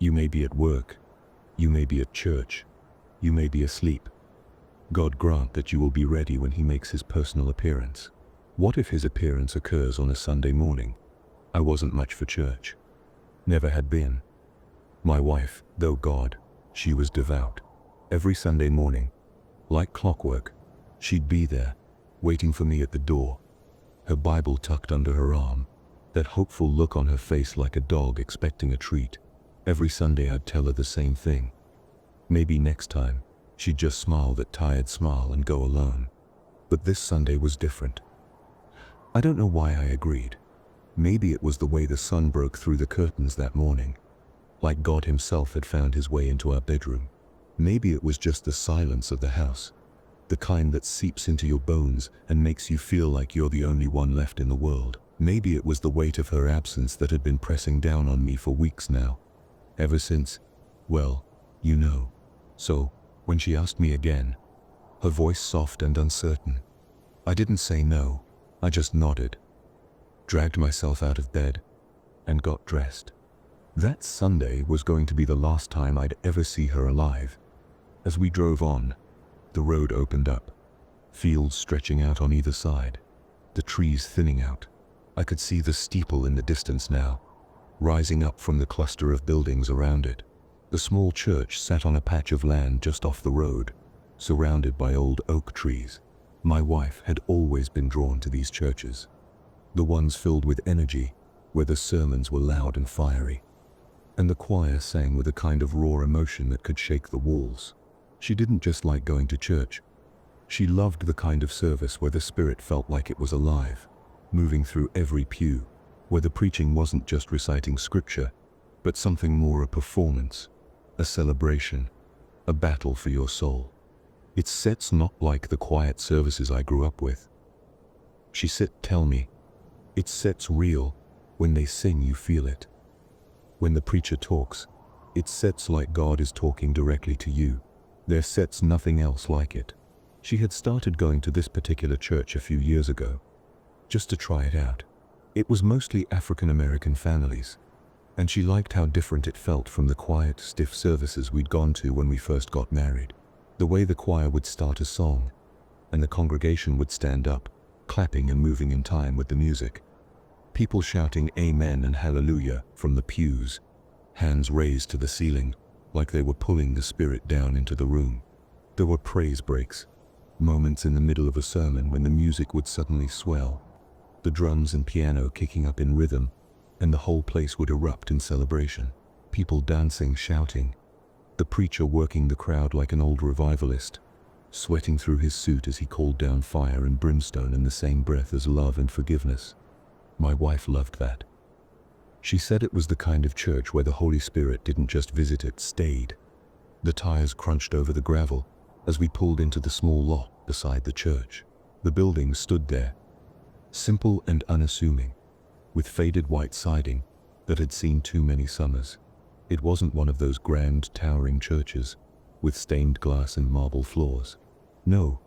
You may be at work, you may be at church, you may be asleep. God grant that you will be ready when He makes His personal appearance. What if His appearance occurs on a Sunday morning? I wasn't much for church. Never had been. My wife, though God, she was devout. Every Sunday morning, like clockwork, she'd be there, waiting for me at the door, her Bible tucked under her arm, that hopeful look on her face like a dog expecting a treat. Every Sunday I'd tell her the same thing. Maybe next time, she'd just smile that tired smile and go alone. But this Sunday was different. I don't know why I agreed. Maybe it was the way the sun broke through the curtains that morning, like God Himself had found His way into our bedroom. Maybe it was just the silence of the house, the kind that seeps into your bones and makes you feel like you're the only one left in the world. Maybe it was the weight of her absence that had been pressing down on me for weeks now, ever since, well, you know. So, when she asked me again, her voice soft and uncertain, I didn't say no, I just nodded, dragged myself out of bed, and got dressed. That Sunday was going to be the last time I'd ever see her alive. As we drove on, the road opened up, fields stretching out on either side, the trees thinning out. I could see the steeple in the distance now, rising up from the cluster of buildings around it. The small church sat on a patch of land just off the road, surrounded by old oak trees. My wife had always been drawn to these churches, the ones filled with energy, where the sermons were loud and fiery, and the choir sang with a kind of raw emotion that could shake the walls. She didn't just like going to church. She loved the kind of service where the Spirit felt like it was alive, moving through every pew, where the preaching wasn't just reciting scripture, but something more, a performance, a celebration, a battle for your soul. It sets not like the quiet services I grew up with. She said, tell me, it sets real. When they sing, you feel it. When the preacher talks, it sets like God is talking directly to you. There sets nothing else like it. She had started going to this particular church a few years ago, just to try it out. It was mostly African American families, and she liked how different it felt from the quiet, stiff services we'd gone to when we first got married. The way the choir would start a song, and the congregation would stand up, clapping and moving in time with the music. People shouting amen and hallelujah from the pews, hands raised to the ceiling, like they were pulling the Spirit down into the room. There were praise breaks, moments in the middle of a sermon when the music would suddenly swell, the drums and piano kicking up in rhythm, and the whole place would erupt in celebration. People dancing, shouting, the preacher working the crowd like an old revivalist, sweating through his suit as he called down fire and brimstone in the same breath as love and forgiveness. My wife loved that. She said it was the kind of church where the Holy Spirit didn't just visit, it stayed. The tires crunched over the gravel as we pulled into the small lot beside the church. The building stood there, simple and unassuming, with faded white siding that had seen too many summers. It wasn't one of those grand, towering churches with stained glass and marble floors. No,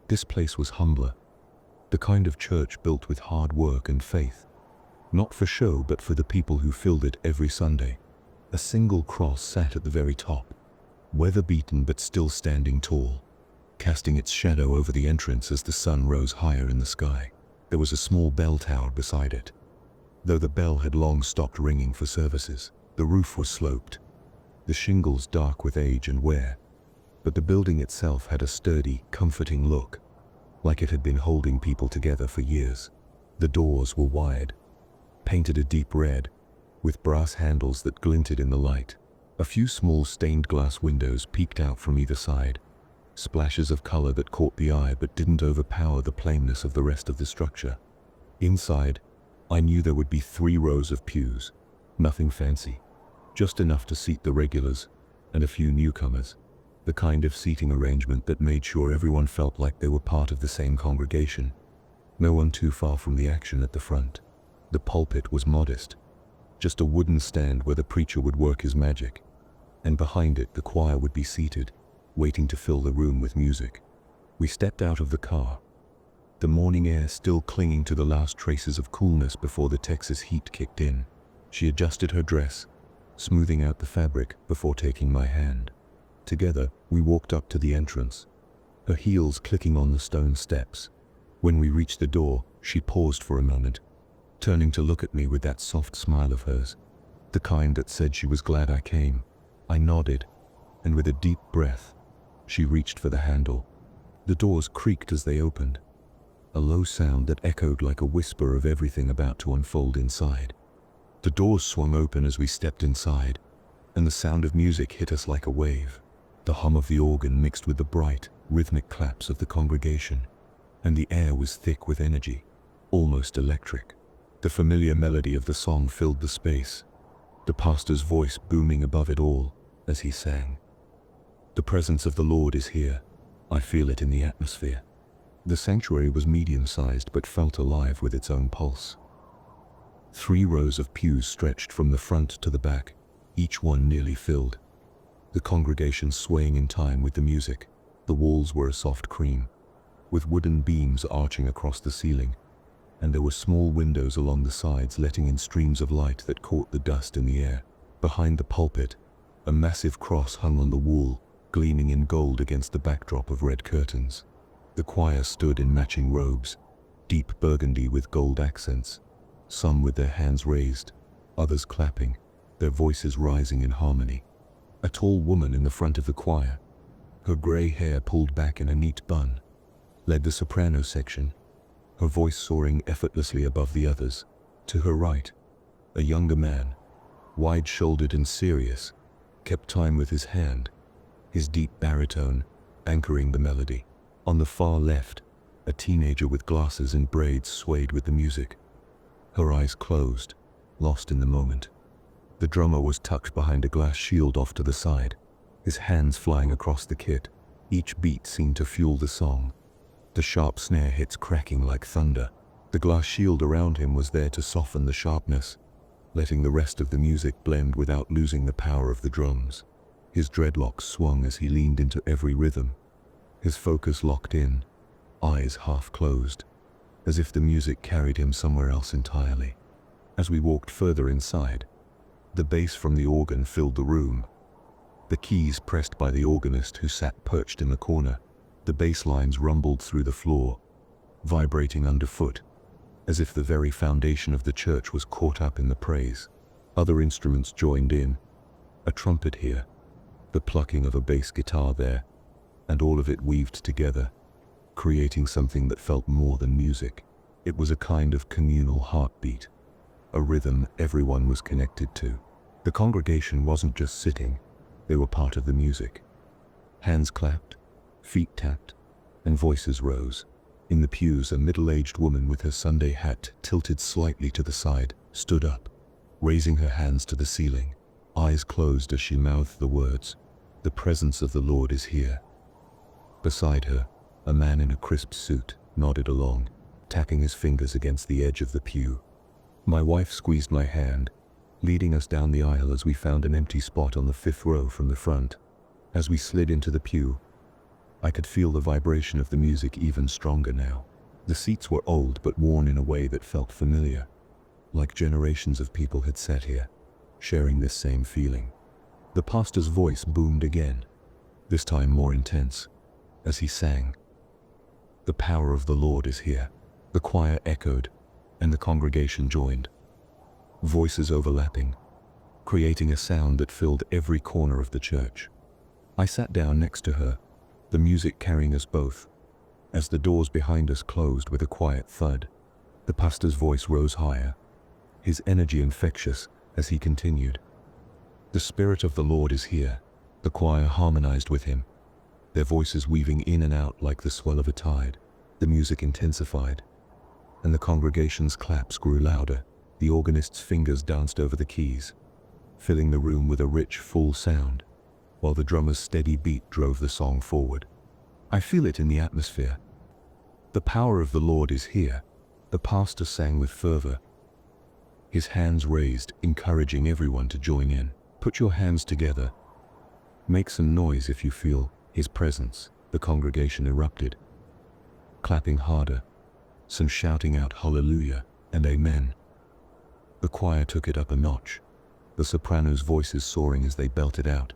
this place was humbler, the kind of church built with hard work and faith. Not for show, but for the people who filled it every Sunday. A single cross sat at the very top, weather-beaten but still standing tall, casting its shadow over the entrance as the sun rose higher in the sky. There was a small bell tower beside it, though the bell had long stopped ringing for services. The roof was sloped, the shingles dark with age and wear, but the building itself had a sturdy, comforting look, like it had been holding people together for years. The doors were wide, painted a deep red, with brass handles that glinted in the light. A few small stained glass windows peeked out from either side, splashes of color that caught the eye but didn't overpower the plainness of the rest of the structure. Inside, I knew there would be 3 rows of pews, nothing fancy, just enough to seat the regulars and a few newcomers, the kind of seating arrangement that made sure everyone felt like they were part of the same congregation, no one too far from the action at the front. The pulpit was modest, just a wooden stand where the preacher would work his magic, and behind it the choir would be seated, waiting to fill the room with music. We stepped out of the car, the morning air still clinging to the last traces of coolness before the Texas heat kicked in. She adjusted her dress, smoothing out the fabric before taking my hand. Together, we walked up to the entrance, her heels clicking on the stone steps. When we reached the door, she paused for a moment, turning to look at me with that soft smile of hers, the kind that said she was glad I came. I nodded, and with a deep breath, she reached for the handle. The doors creaked as they opened, a low sound that echoed like a whisper of everything about to unfold inside. The doors swung open as we stepped inside, and the sound of music hit us like a wave. The hum of the organ mixed with the bright, rhythmic claps of the congregation, and the air was thick with energy, almost electric. The familiar melody of the song filled the space, the pastor's voice booming above it all as he sang. The presence of the Lord is here. I feel it in the atmosphere. The sanctuary was medium-sized but felt alive with its own pulse. 3 rows of pews stretched from the front to the back, each one nearly filled. The congregation swaying in time with the music. The walls were a soft cream, with wooden beams arching across the ceiling, and there were small windows along the sides letting in streams of light that caught the dust in the air. Behind the pulpit, a massive cross hung on the wall, gleaming in gold against the backdrop of red curtains. The choir stood in matching robes, deep burgundy with gold accents, some with their hands raised, others clapping, their voices rising in harmony. A tall woman in the front of the choir, her gray hair pulled back in a neat bun, led the soprano section, her voice soaring effortlessly above the others. To her right, a younger man, wide-shouldered and serious, kept time with his hand, his deep baritone anchoring the melody. On the far left, a teenager with glasses and braids swayed with the music, her eyes closed, lost in the moment. The drummer was tucked behind a glass shield off to the side, his hands flying across the kit. Each beat seemed to fuel the song, the sharp snare hits cracking like thunder. The glass shield around him was there to soften the sharpness, letting the rest of the music blend without losing the power of the drums. His dreadlocks swung as he leaned into every rhythm, his focus locked in, eyes half closed, as if the music carried him somewhere else entirely. As we walked further inside, the bass from the organ filled the room, the keys pressed by the organist who sat perched in the corner. The bass lines rumbled through the floor, vibrating underfoot, as if the very foundation of the church was caught up in the praise. Other instruments joined in, a trumpet here, the plucking of a bass guitar there, and all of it weaved together, creating something that felt more than music. It was a kind of communal heartbeat, a rhythm everyone was connected to. The congregation wasn't just sitting, they were part of the music. Hands clapped, feet tapped, and voices rose. In the pews, a middle-aged woman with her Sunday hat tilted slightly to the side stood up, raising her hands to the ceiling, eyes closed as she mouthed the words, "The presence of the Lord is here." Beside her, a man in a crisp suit nodded along, tapping his fingers against the edge of the pew. My wife squeezed my hand, leading us down the aisle as we found an empty spot on the 5th row from the front. As we slid into the pew, I could feel the vibration of the music even stronger now. The seats were old but worn in a way that felt familiar, like generations of people had sat here, sharing this same feeling. The pastor's voice boomed again, this time more intense, as he sang, "The power of the Lord is here." The choir echoed, and the congregation joined, voices overlapping, creating a sound that filled every corner of the church. I sat down next to her, the music carrying us both. As the doors behind us closed with a quiet thud, the pastor's voice rose higher, his energy infectious as he continued. "The Spirit of the Lord is here." The choir harmonized with him, their voices weaving in and out like the swell of a tide. The music intensified, and the congregation's claps grew louder. The organist's fingers danced over the keys, filling the room with a rich, full sound, while the drummer's steady beat drove the song forward. I feel it in the atmosphere. "The power of the Lord is here," the pastor sang with fervor, his hands raised, encouraging everyone to join in. "Put your hands together. Make some noise if you feel his presence." The congregation erupted, clapping harder, some shouting out hallelujah and amen. The choir took it up a notch, the sopranos' voices soaring as they belted out.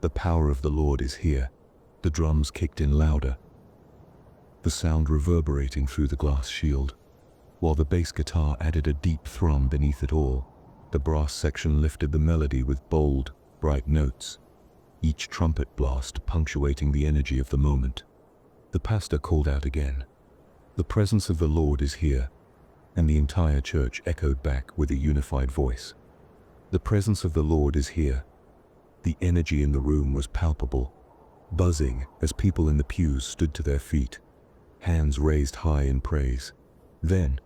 The power of the Lord is here. The drums kicked in louder, the sound reverberating through the glass shield, while the bass guitar added a deep thrum beneath it all. The brass section lifted the melody with bold, bright notes, each trumpet blast punctuating the energy of the moment. The pastor called out again, "The presence of the Lord is here," and the entire church echoed back with a unified voice. The presence of the Lord is here. The energy in the room was palpable, buzzing as people in the pews stood to their feet, hands raised high in praise. Then,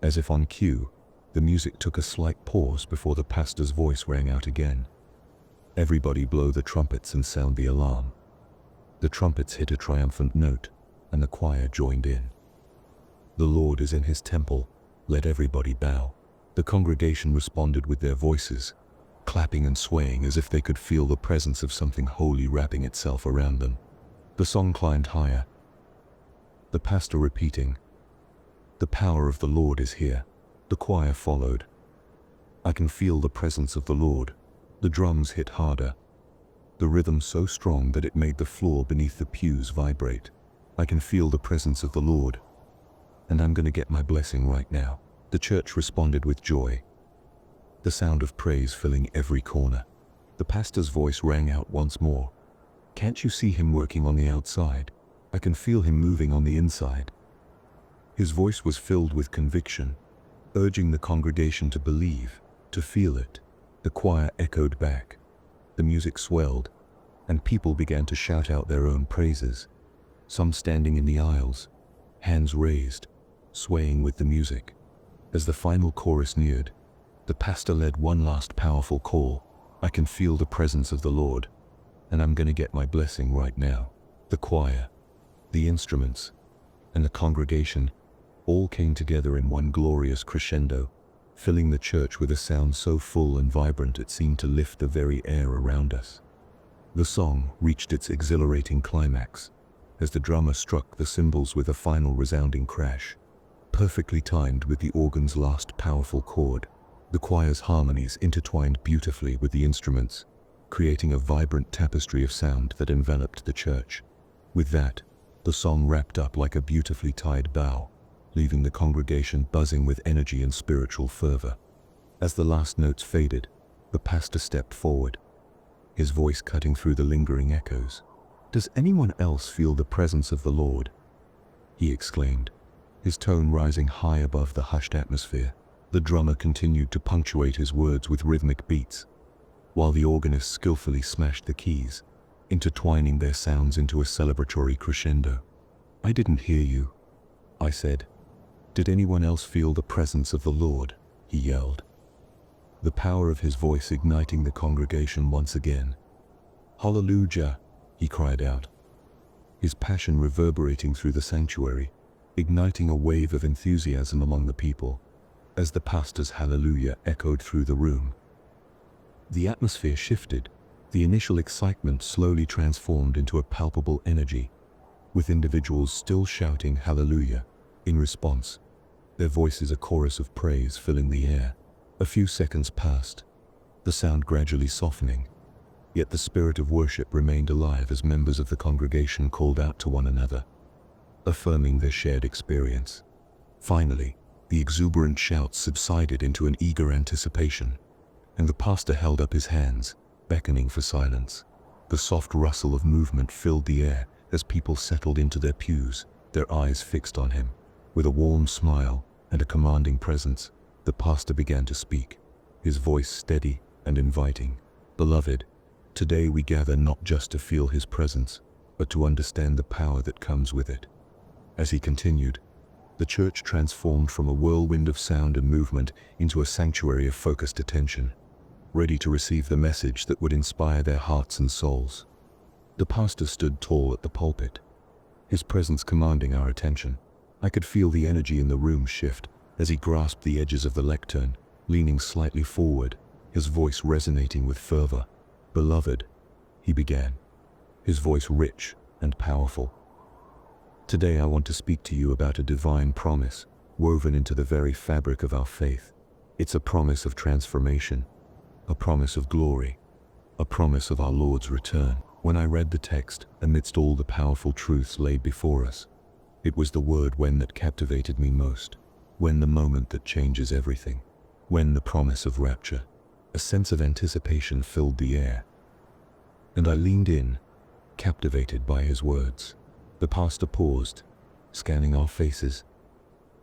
as if on cue, the music took a slight pause before the pastor's voice rang out again. "Everybody blow the trumpets and sound the alarm." The trumpets hit a triumphant note, and the choir joined in. "The Lord is in his temple, let everybody bow." The congregation responded with their voices, clapping and swaying as if they could feel the presence of something holy wrapping itself around them. The song climbed higher, the pastor repeating, "The power of the Lord is here." The choir followed, "I can feel the presence of the Lord." The drums hit harder, the rhythm so strong that it made the floor beneath the pews vibrate. "I can feel the presence of the Lord, and I'm going to get my blessing right now." The church responded with joy, the sound of praise filling every corner. The pastor's voice rang out once more. "Can't you see him working on the outside? I can feel him moving on the inside." His voice was filled with conviction, urging the congregation to believe, to feel it. The choir echoed back. The music swelled, and people began to shout out their own praises, some standing in the aisles, hands raised, swaying with the music. As the final chorus neared, the pastor led one last powerful call. "I can feel the presence of the Lord, and I'm going to get my blessing right now." The choir, the instruments, and the congregation all came together in one glorious crescendo, filling the church with a sound so full and vibrant it seemed to lift the very air around us. The song reached its exhilarating climax as the drummer struck the cymbals with a final resounding crash, perfectly timed with the organ's last powerful chord. The choir's harmonies intertwined beautifully with the instruments, creating a vibrant tapestry of sound that enveloped the church. With that, the song wrapped up like a beautifully tied bow, leaving the congregation buzzing with energy and spiritual fervor. As the last notes faded, the pastor stepped forward, his voice cutting through the lingering echoes. "Does anyone else feel the presence of the Lord?" he exclaimed, his tone rising high above the hushed atmosphere. The drummer continued to punctuate his words with rhythmic beats, while the organist skillfully smashed the keys, intertwining their sounds into a celebratory crescendo. "I didn't hear you," I said. "Did anyone else feel the presence of the Lord?" he yelled, the power of his voice igniting the congregation once again. "Hallelujah," he cried out, his passion reverberating through the sanctuary, igniting a wave of enthusiasm among the people. As the pastor's hallelujah echoed through the room, the atmosphere shifted. The initial excitement slowly transformed into a palpable energy, with individuals still shouting hallelujah in response, their voices a chorus of praise filling the air. A few seconds passed, the sound gradually softening, yet the spirit of worship remained alive as members of the congregation called out to one another, affirming their shared experience. Finally, the exuberant shouts subsided into an eager anticipation, and the pastor held up his hands, beckoning for silence. The soft rustle of movement filled the air as people settled into their pews, their eyes fixed on him. With a warm smile and a commanding presence, the pastor began to speak, his voice steady and inviting. "Beloved, today we gather not just to feel his presence, but to understand the power that comes with it." As he continued, the church transformed from a whirlwind of sound and movement into a sanctuary of focused attention, ready to receive the message that would inspire their hearts and souls. The pastor stood tall at the pulpit, his presence commanding our attention. I could feel the energy in the room shift as he grasped the edges of the lectern, leaning slightly forward, his voice resonating with fervor. "Beloved," he began, his voice rich and powerful. "Today I want to speak to you about a divine promise woven into the very fabric of our faith. It's a promise of transformation, a promise of glory, a promise of our Lord's return. When I read the text, amidst all the powerful truths laid before us, it was the word "when" that captivated me most. When, the moment that changes everything. When, the promise of rapture. A sense of anticipation filled the air, and I leaned in, captivated by his words. The pastor paused, scanning our faces,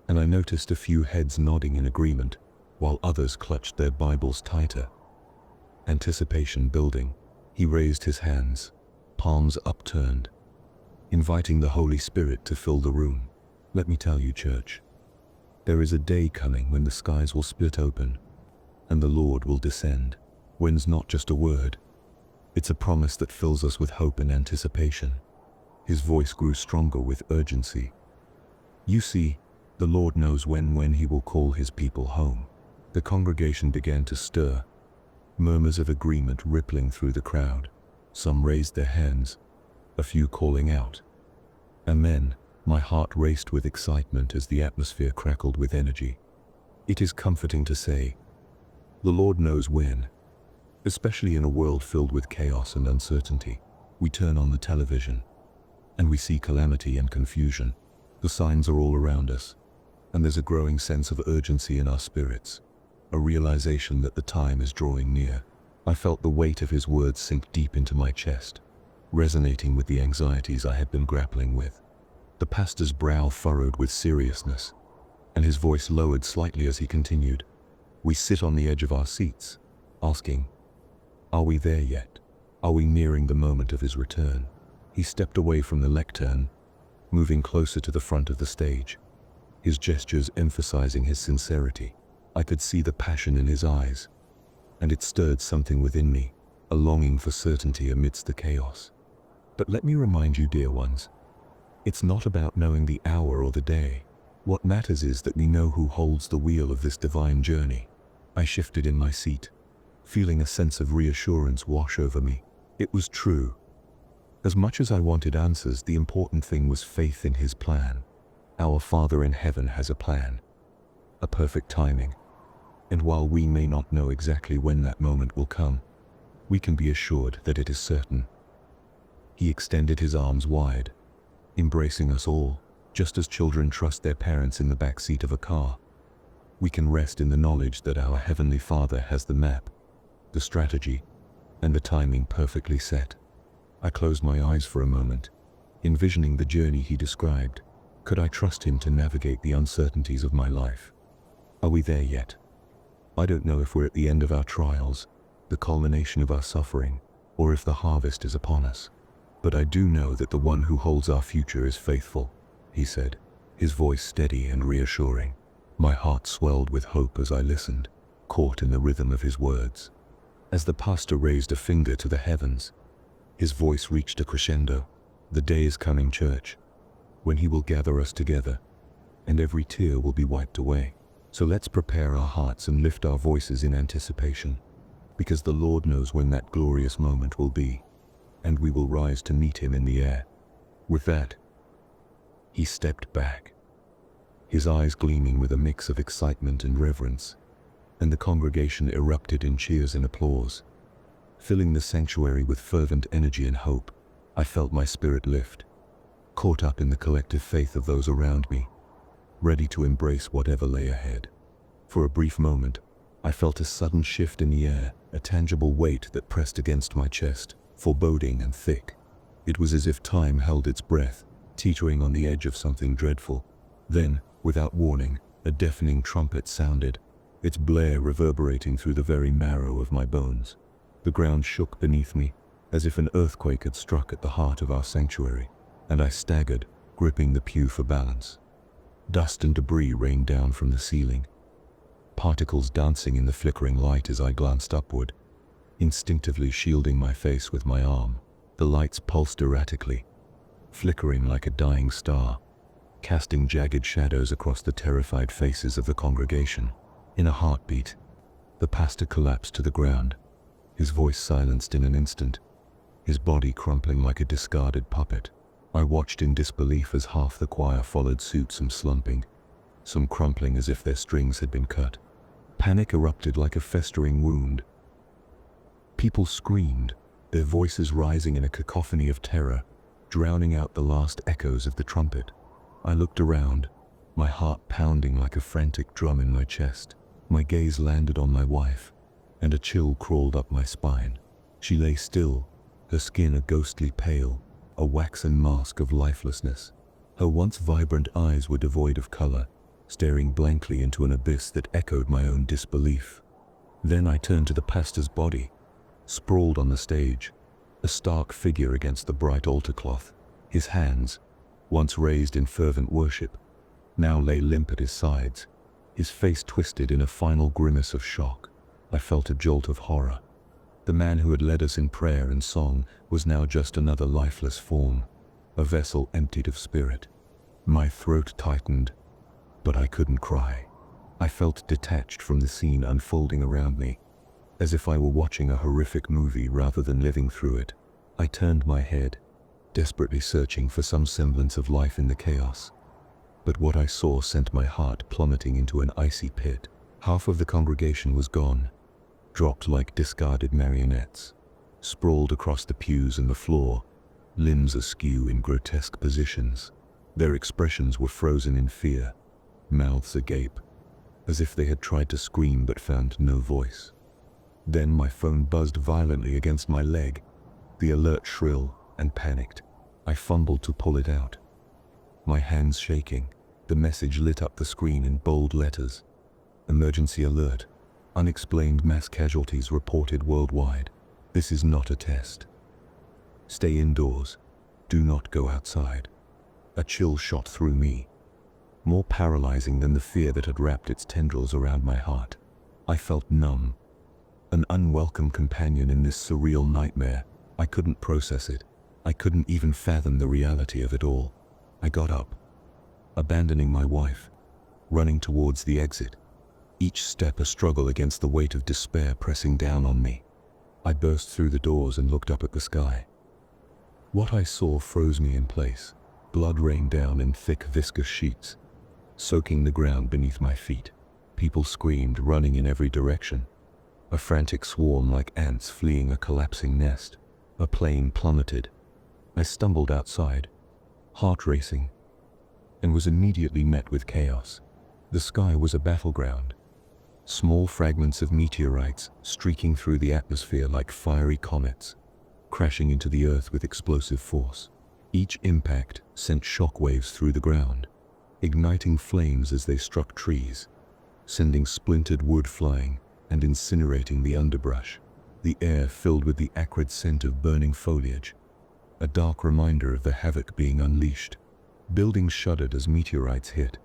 and I noticed a few heads nodding in agreement, while others clutched their Bibles tighter. Anticipation building, he raised his hands, palms upturned, inviting the Holy Spirit to fill the room. Let me tell you, church, there is a day coming when the skies will split open, and the Lord will descend. When's not just a word, it's a promise that fills us with hope and anticipation. His voice grew stronger with urgency. You see, the Lord knows when he will call his people home. The congregation began to stir, murmurs of agreement rippling through the crowd. Some raised their hands, a few calling out, "Amen." My heart raced with excitement as the atmosphere crackled with energy. It is comforting to say, the Lord knows when. Especially in a world filled with chaos and uncertainty. We turn on the television, and we see calamity and confusion. The signs are all around us, and there's a growing sense of urgency in our spirits, a realization that the time is drawing near. I felt the weight of his words sink deep into my chest, resonating with the anxieties I had been grappling with. The pastor's brow furrowed with seriousness, and his voice lowered slightly as he continued. We sit on the edge of our seats, asking, are we there yet? Are we nearing the moment of his return? He stepped away from the lectern, moving closer to the front of the stage, his gestures emphasizing his sincerity. I could see the passion in his eyes, and it stirred something within me, a longing for certainty amidst the chaos. But let me remind you, dear ones, it's not about knowing the hour or the day. What matters is that we know who holds the wheel of this divine journey. I shifted in my seat, feeling a sense of reassurance wash over me. It was true. As much as I wanted answers, the important thing was faith in his plan. Our Father in heaven has a plan, a perfect timing. And while we may not know exactly when that moment will come, we can be assured that it is certain. He extended his arms wide, embracing us all, just as children trust their parents in the back seat of a car. We can rest in the knowledge that our Heavenly Father has the map, the strategy, and the timing perfectly set. I closed my eyes for a moment, envisioning the journey he described. Could I trust him to navigate the uncertainties of my life? Are we there yet? I don't know if we're at the end of our trials, the culmination of our suffering, or if the harvest is upon us. But I do know that the one who holds our future is faithful, he said, his voice steady and reassuring. My heart swelled with hope as I listened, caught in the rhythm of his words. As the pastor raised a finger to the heavens, his voice reached a crescendo. The day is coming, church, when he will gather us together, and every tear will be wiped away. So let's prepare our hearts and lift our voices in anticipation, because the Lord knows when that glorious moment will be, and we will rise to meet him in the air. With that, he stepped back, his eyes gleaming with a mix of excitement and reverence, and the congregation erupted in cheers and applause, filling the sanctuary with fervent energy and hope. I felt my spirit lift, caught up in the collective faith of those around me, ready to embrace whatever lay ahead. For a brief moment, I felt a sudden shift in the air, a tangible weight that pressed against my chest, foreboding and thick. It was as if time held its breath, teetering on the edge of something dreadful. Then, without warning, a deafening trumpet sounded, its blare reverberating through the very marrow of my bones. The ground shook beneath me, as if an earthquake had struck at the heart of our sanctuary, and I staggered, gripping the pew for balance. Dust and debris rained down from the ceiling, particles dancing in the flickering light as I glanced upward, instinctively shielding my face with my arm. The lights pulsed erratically, flickering like a dying star, casting jagged shadows across the terrified faces of the congregation. In a heartbeat, the pastor collapsed to the ground, his voice silenced in an instant, his body crumpling like a discarded puppet. I watched in disbelief as half the choir followed suit, some slumping, some crumpling as if their strings had been cut. Panic erupted like a festering wound, People screamed, their voices rising in a cacophony of terror, drowning out the last echoes of the trumpet. I looked around, my heart pounding like a frantic drum in my chest. My gaze landed on my wife, and a chill crawled up my spine. She lay still, her skin a ghostly pale, a waxen mask of lifelessness. Her once vibrant eyes were devoid of color, staring blankly into an abyss that echoed my own disbelief. Then I turned to the pastor's body, sprawled on the stage, a stark figure against the bright altar cloth. His hands, once raised in fervent worship, now lay limp at his sides, his face twisted in a final grimace of shock. I felt a jolt of horror. The man who had led us in prayer and song was now just another lifeless form, a vessel emptied of spirit. My throat tightened, but I couldn't cry. I felt detached from the scene unfolding around me, as if I were watching a horrific movie rather than living through it. I turned my head, desperately searching for some semblance of life in the chaos. But what I saw sent my heart plummeting into an icy pit. Half of the congregation was gone, dropped like discarded marionettes, sprawled across the pews and the floor, limbs askew in grotesque positions. Their expressions were frozen in fear, mouths agape, as if they had tried to scream but found no voice. Then my phone buzzed violently against my leg, the alert shrill and panicked. I fumbled to pull it out. My hands shaking, the message lit up the screen in bold letters. Emergency alert. Unexplained mass casualties reported worldwide. This is not a test. Stay indoors. Do not go outside. A chill shot through me, more paralyzing than the fear that had wrapped its tendrils around my heart. I felt numb, an unwelcome companion in this surreal nightmare. I couldn't process it. I couldn't even fathom the reality of it all. I got up, abandoning my wife, running towards the exit, each step a struggle against the weight of despair pressing down on me. I burst through the doors and looked up at the sky. What I saw froze me in place. Blood rained down in thick, viscous sheets, soaking the ground beneath my feet. People screamed, running in every direction, a frantic swarm like ants fleeing a collapsing nest. A plane plummeted. I stumbled outside, heart racing, and was immediately met with chaos. The sky was a battleground. Small fragments of meteorites streaking through the atmosphere like fiery comets, crashing into the earth with explosive force. Each impact sent shockwaves through the ground, igniting flames as they struck trees, sending splintered wood flying and incinerating the underbrush. The air filled with the acrid scent of burning foliage, a dark reminder of the havoc being unleashed. Buildings shuddered as meteorites hit,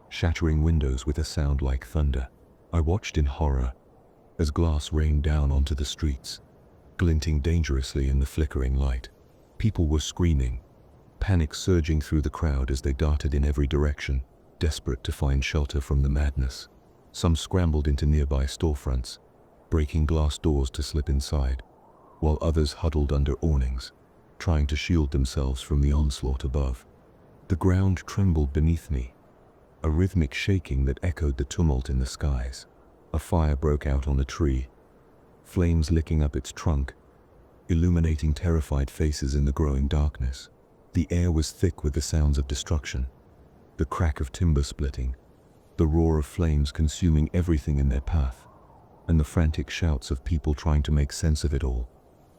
shattering windows with a sound like thunder. I watched in horror as glass rained down onto the streets, glinting dangerously in the flickering light. People were screaming, panic surging through the crowd as they darted in every direction, desperate to find shelter from the madness. Some scrambled into nearby storefronts, breaking glass doors to slip inside, while others huddled under awnings, trying to shield themselves from the onslaught above. The ground trembled beneath me, a rhythmic shaking that echoed the tumult in the skies. A fire broke out on a tree, flames licking up its trunk, illuminating terrified faces in the growing darkness. The air was thick with the sounds of destruction, the crack of timber splitting, the roar of flames consuming everything in their path, and the frantic shouts of people trying to make sense of it all.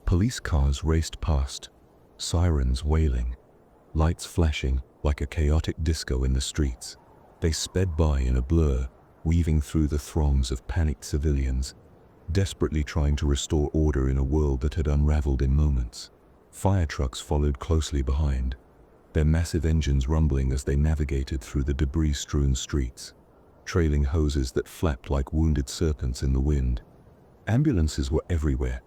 Police cars raced past, sirens wailing, lights flashing like a chaotic disco in the streets. They sped by in a blur, weaving through the throngs of panicked civilians, desperately trying to restore order in a world that had unraveled in moments. Fire trucks followed closely behind, their massive engines rumbling as they navigated through the debris-strewn streets, trailing hoses that flapped like wounded serpents in the wind. Ambulances were everywhere,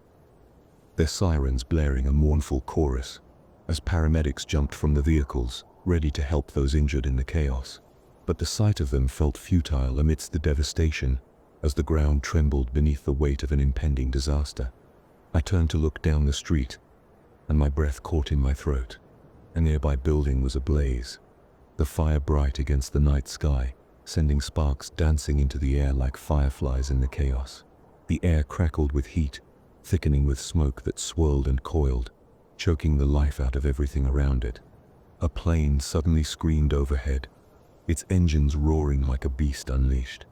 their sirens blaring a mournful chorus as paramedics jumped from the vehicles, ready to help those injured in the chaos. But the sight of them felt futile amidst the devastation as the ground trembled beneath the weight of an impending disaster. I turned to look down the street, and my breath caught in my throat. A nearby building was ablaze, the fire bright against the night sky, sending sparks dancing into the air like fireflies in the chaos. The air crackled with heat, thickening with smoke that swirled and coiled, choking the life out of everything around it. A plane suddenly screamed overhead, its engines roaring like a beast unleashed.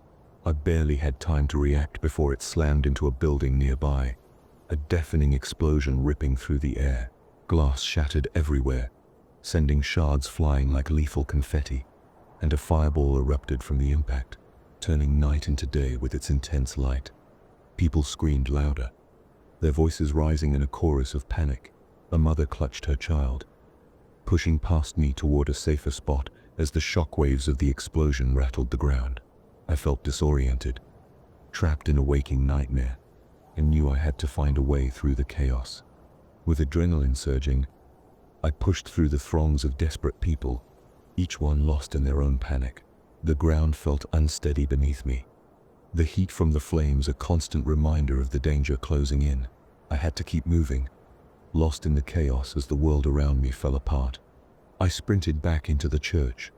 I barely had time to react before it slammed into a building nearby, a deafening explosion ripping through the air. Glass shattered everywhere, sending shards flying like lethal confetti, and a fireball erupted from the impact, turning night into day with its intense light. People screamed louder, their voices rising in a chorus of panic. A mother clutched her child, pushing past me toward a safer spot as the shockwaves of the explosion rattled the ground. I felt disoriented, trapped in a waking nightmare, and knew I had to find a way through the chaos. With adrenaline surging, I pushed through the throngs of desperate people, each one lost in their own panic. The ground felt unsteady beneath me, the heat from the flames a constant reminder of the danger closing in. I had to keep moving, lost in the chaos as the world around me fell apart. I sprinted back into the church,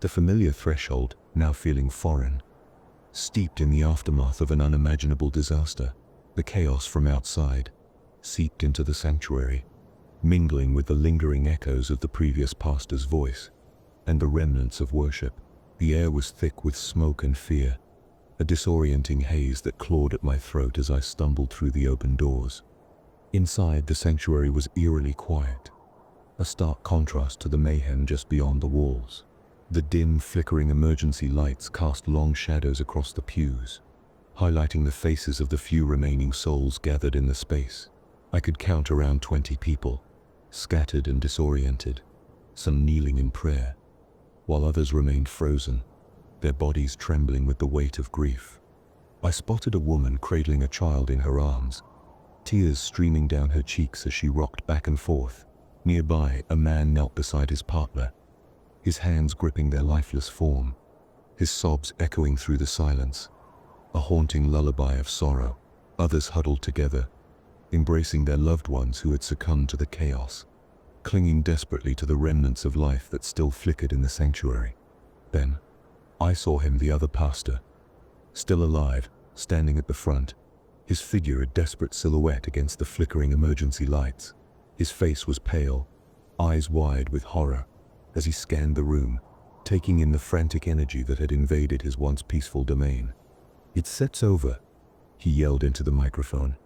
the familiar threshold now feeling foreign. Steeped in the aftermath of an unimaginable disaster, the chaos from outside seeped into the sanctuary, mingling with the lingering echoes of the previous pastor's voice and the remnants of worship. The air was thick with smoke and fear, a disorienting haze that clawed at my throat as I stumbled through the open doors. Inside, the sanctuary was eerily quiet, a stark contrast to the mayhem just beyond the walls. The dim, flickering emergency lights cast long shadows across the pews, highlighting the faces of the few remaining souls gathered in the space. I could count around 20 people, scattered and disoriented, some kneeling in prayer, while others remained frozen, their bodies trembling with the weight of grief. I spotted a woman cradling a child in her arms, tears streaming down her cheeks as she rocked back and forth. Nearby, a man knelt beside his partner, his hands gripping their lifeless form, his sobs echoing through the silence, a haunting lullaby of sorrow. Others huddled together, embracing their loved ones who had succumbed to the chaos, clinging desperately to the remnants of life that still flickered in the sanctuary. Then, I saw him, the other pastor, still alive, standing at the front, his figure a desperate silhouette against the flickering emergency lights. His face was pale, eyes wide with horror, as he scanned the room, taking in the frantic energy that had invaded his once peaceful domain. "It sets over," he yelled into the microphone,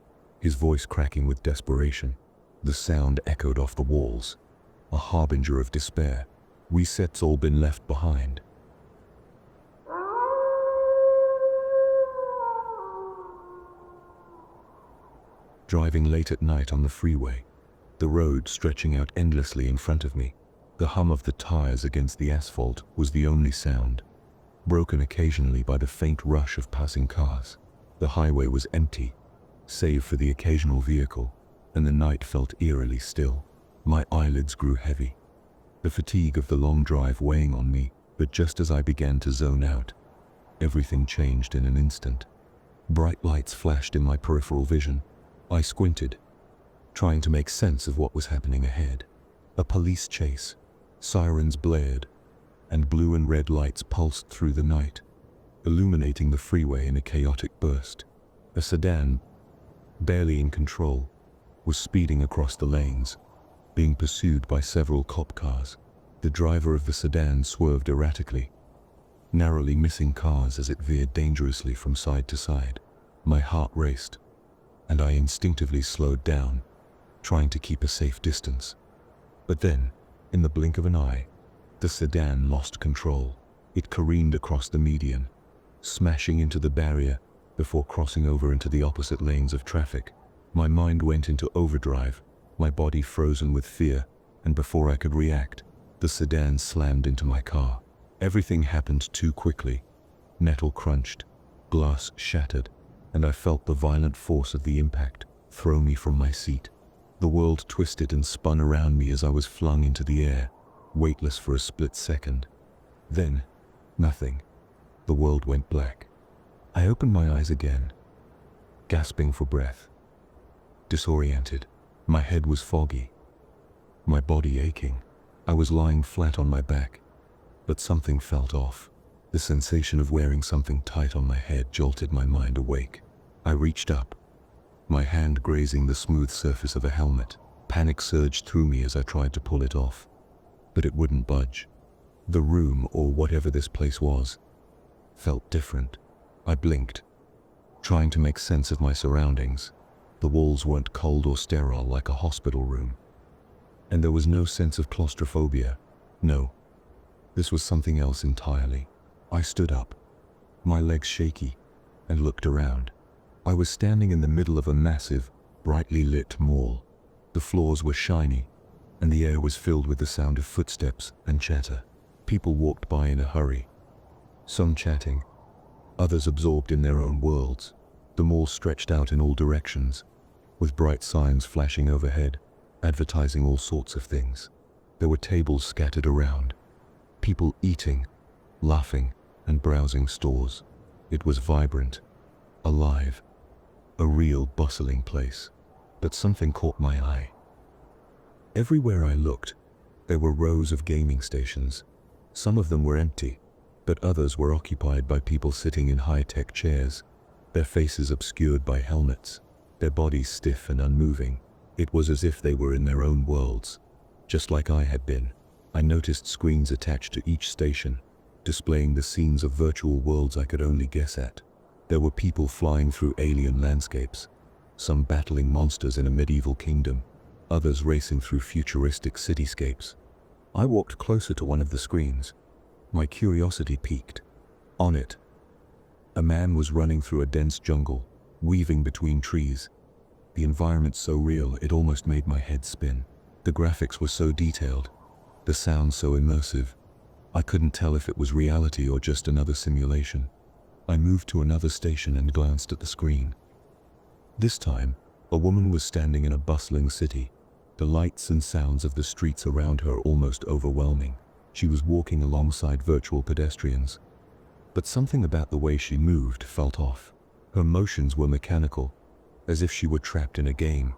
his voice cracking with desperation. The sound echoed off the walls, a harbinger of despair. "Reset's all been left behind." Driving late at night on the freeway, the road stretching out endlessly in front of me, the hum of the tires against the asphalt was the only sound, broken occasionally by the faint rush of passing cars. The highway was empty, save for the occasional vehicle, and the night felt eerily still. My eyelids grew heavy, the fatigue of the long drive weighing on me, but just as I began to zone out, everything changed in an instant. Bright lights flashed in my peripheral vision. I squinted, trying to make sense of what was happening ahead. A police chase, sirens blared, and blue and red lights pulsed through the night, illuminating the freeway in a chaotic burst. A sedan, barely in control, was speeding across the lanes, being pursued by several cop cars. The driver of the sedan swerved erratically, narrowly missing cars as it veered dangerously from side to side. My heart raced, and I instinctively slowed down, trying to keep a safe distance. But then, in the blink of an eye, the sedan lost control. It careened across the median, smashing into the barrier before crossing over into the opposite lanes of traffic. My mind went into overdrive, my body frozen with fear, and before I could react, the sedan slammed into my car. Everything happened too quickly. Metal crunched, glass shattered, and I felt the violent force of the impact throw me from my seat. The world twisted and spun around me as I was flung into the air, weightless for a split second. Then, nothing. The world went black. I opened my eyes again, gasping for breath. Disoriented, my head was foggy, my body aching. I was lying flat on my back, but something felt off. The sensation of wearing something tight on my head jolted my mind awake. I reached up, my hand grazing the smooth surface of a helmet. Panic surged through me as I tried to pull it off, but it wouldn't budge. The room, or whatever this place was, felt different. I blinked, trying to make sense of my surroundings. The walls weren't cold or sterile like a hospital room, and there was no sense of claustrophobia. No, this was something else entirely. I stood up, my legs shaky, and looked around. I was standing in the middle of a massive, brightly lit mall. The floors were shiny, and the air was filled with the sound of footsteps and chatter. People walked by in a hurry, some chatting, others absorbed in their own worlds. The mall stretched out in all directions, with bright signs flashing overhead, advertising all sorts of things. There were tables scattered around, people eating, laughing, and browsing stores. It was vibrant, alive, a real bustling place. But something caught my eye. Everywhere I looked, there were rows of gaming stations. Some of them were empty, but others were occupied by people sitting in high-tech chairs, their faces obscured by helmets, their bodies stiff and unmoving. It was as if they were in their own worlds, just like I had been. I noticed screens attached to each station, displaying the scenes of virtual worlds I could only guess at. There were people flying through alien landscapes, some battling monsters in a medieval kingdom, others racing through futuristic cityscapes. I walked closer to one of the screens. My curiosity piqued. On it, a man was running through a dense jungle, weaving between trees. The environment so real it almost made my head spin. The graphics were so detailed, the sound so immersive. I couldn't tell if it was reality or just another simulation. I moved to another station and glanced at the screen. This time, a woman was standing in a bustling city, the lights and sounds of the streets around her almost overwhelming. She was walking alongside virtual pedestrians, but something about the way she moved felt off. Her motions were mechanical, as if she were trapped in a game,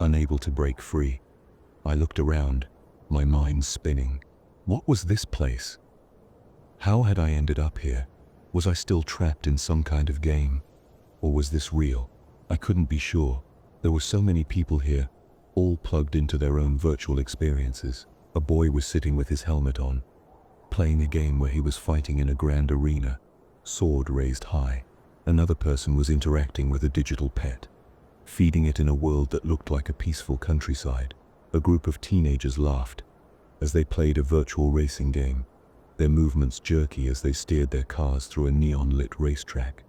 unable to break free. I looked around, my mind spinning. What was this place? How had I ended up here? Was I still trapped in some kind of game? Or was this real? I couldn't be sure. There were so many people here, all plugged into their own virtual experiences. A boy was sitting with his helmet on, playing a game where he was fighting in a grand arena, sword raised high. Another person was interacting with a digital pet, feeding it in a world that looked like a peaceful countryside. A group of teenagers laughed as they played a virtual racing game, their movements jerky as they steered their cars through a neon-lit racetrack.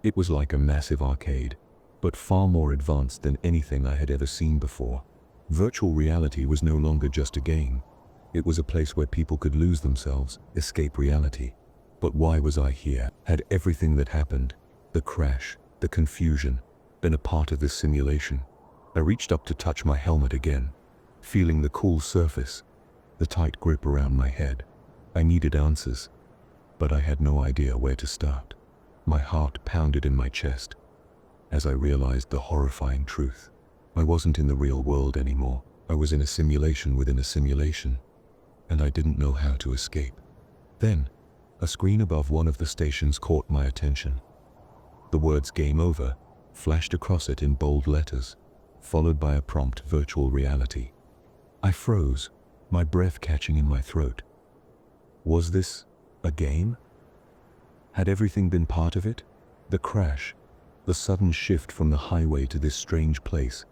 It was like a massive arcade, but far more advanced than anything I had ever seen before. Virtual reality was no longer just a game. It was a place where people could lose themselves, escape reality. But why was I here? Had everything that happened, the crash, the confusion, been a part of this simulation? I reached up to touch my helmet again, feeling the cool surface, the tight grip around my head. I needed answers, but I had no idea where to start. My heart pounded in my chest as I realized the horrifying truth. I wasn't in the real world anymore. I was in a simulation within a simulation, and I didn't know how to escape. Then, a screen above one of the stations caught my attention. The words "Game Over" flashed across it in bold letters, followed by a prompt "Virtual Reality." I froze, my breath catching in my throat. Was this a game? Had everything been part of it? The crash, the sudden shift from the highway to this strange place,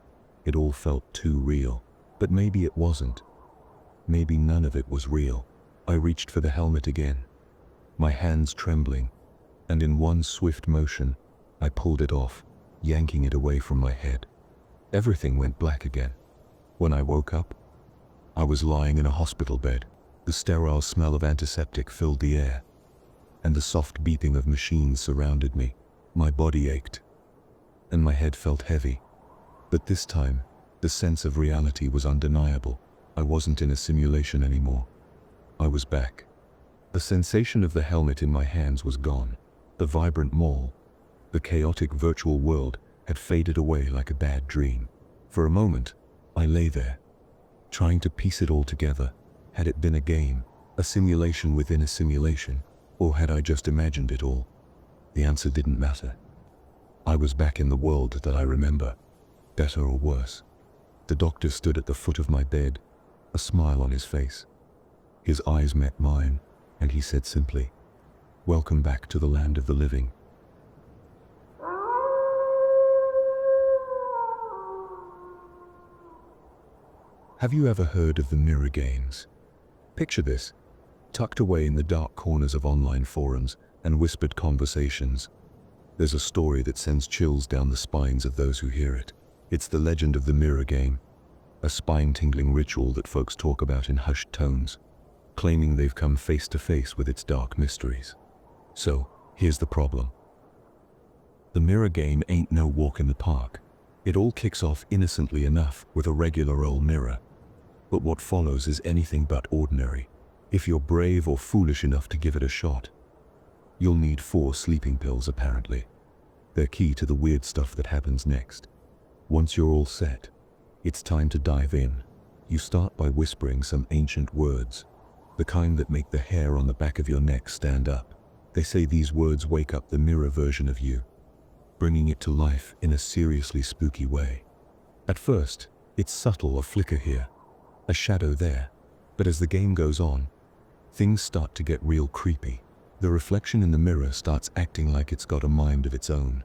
it all felt too real. But maybe it wasn't. Maybe none of it was real. I reached for the helmet again, my hands trembling, and in one swift motion, I pulled it off, yanking it away from my head. Everything went black again. When I woke up, I was lying in a hospital bed. The sterile smell of antiseptic filled the air, and the soft beeping of machines surrounded me. My body ached, and my head felt heavy. But this time, the sense of reality was undeniable. I wasn't in a simulation anymore. I was back. The sensation of the helmet in my hands was gone. The vibrant mall, the chaotic virtual world had faded away like a bad dream. For a moment, I lay there, trying to piece it all together. Had it been a game, a simulation within a simulation, or had I just imagined it all? The answer didn't matter. I was back in the world that I remember, better or worse. The doctor stood at the foot of my bed, a smile on his face. His eyes met mine, and he said simply, "Welcome back to the land of the living." Have you ever heard of the mirror games? Picture this, tucked away in the dark corners of online forums and whispered conversations. There's a story that sends chills down the spines of those who hear it. It's the legend of the mirror game, a spine-tingling ritual that folks talk about in hushed tones, claiming they've come face to face with its dark mysteries. So, here's the problem. The mirror game ain't no walk in the park. It all kicks off innocently enough with a regular old mirror. But what follows is anything but ordinary. If you're brave or foolish enough to give it a shot, you'll need 4 sleeping pills apparently. They're key to the weird stuff that happens next. Once you're all set, it's time to dive in. You start by whispering some ancient words, the kind that make the hair on the back of your neck stand up. They say these words wake up the mirror version of you, bringing it to life in a seriously spooky way. At first, it's subtle, a flicker here, a shadow there, but as the game goes on, things start to get real creepy. The reflection in the mirror starts acting like it's got a mind of its own,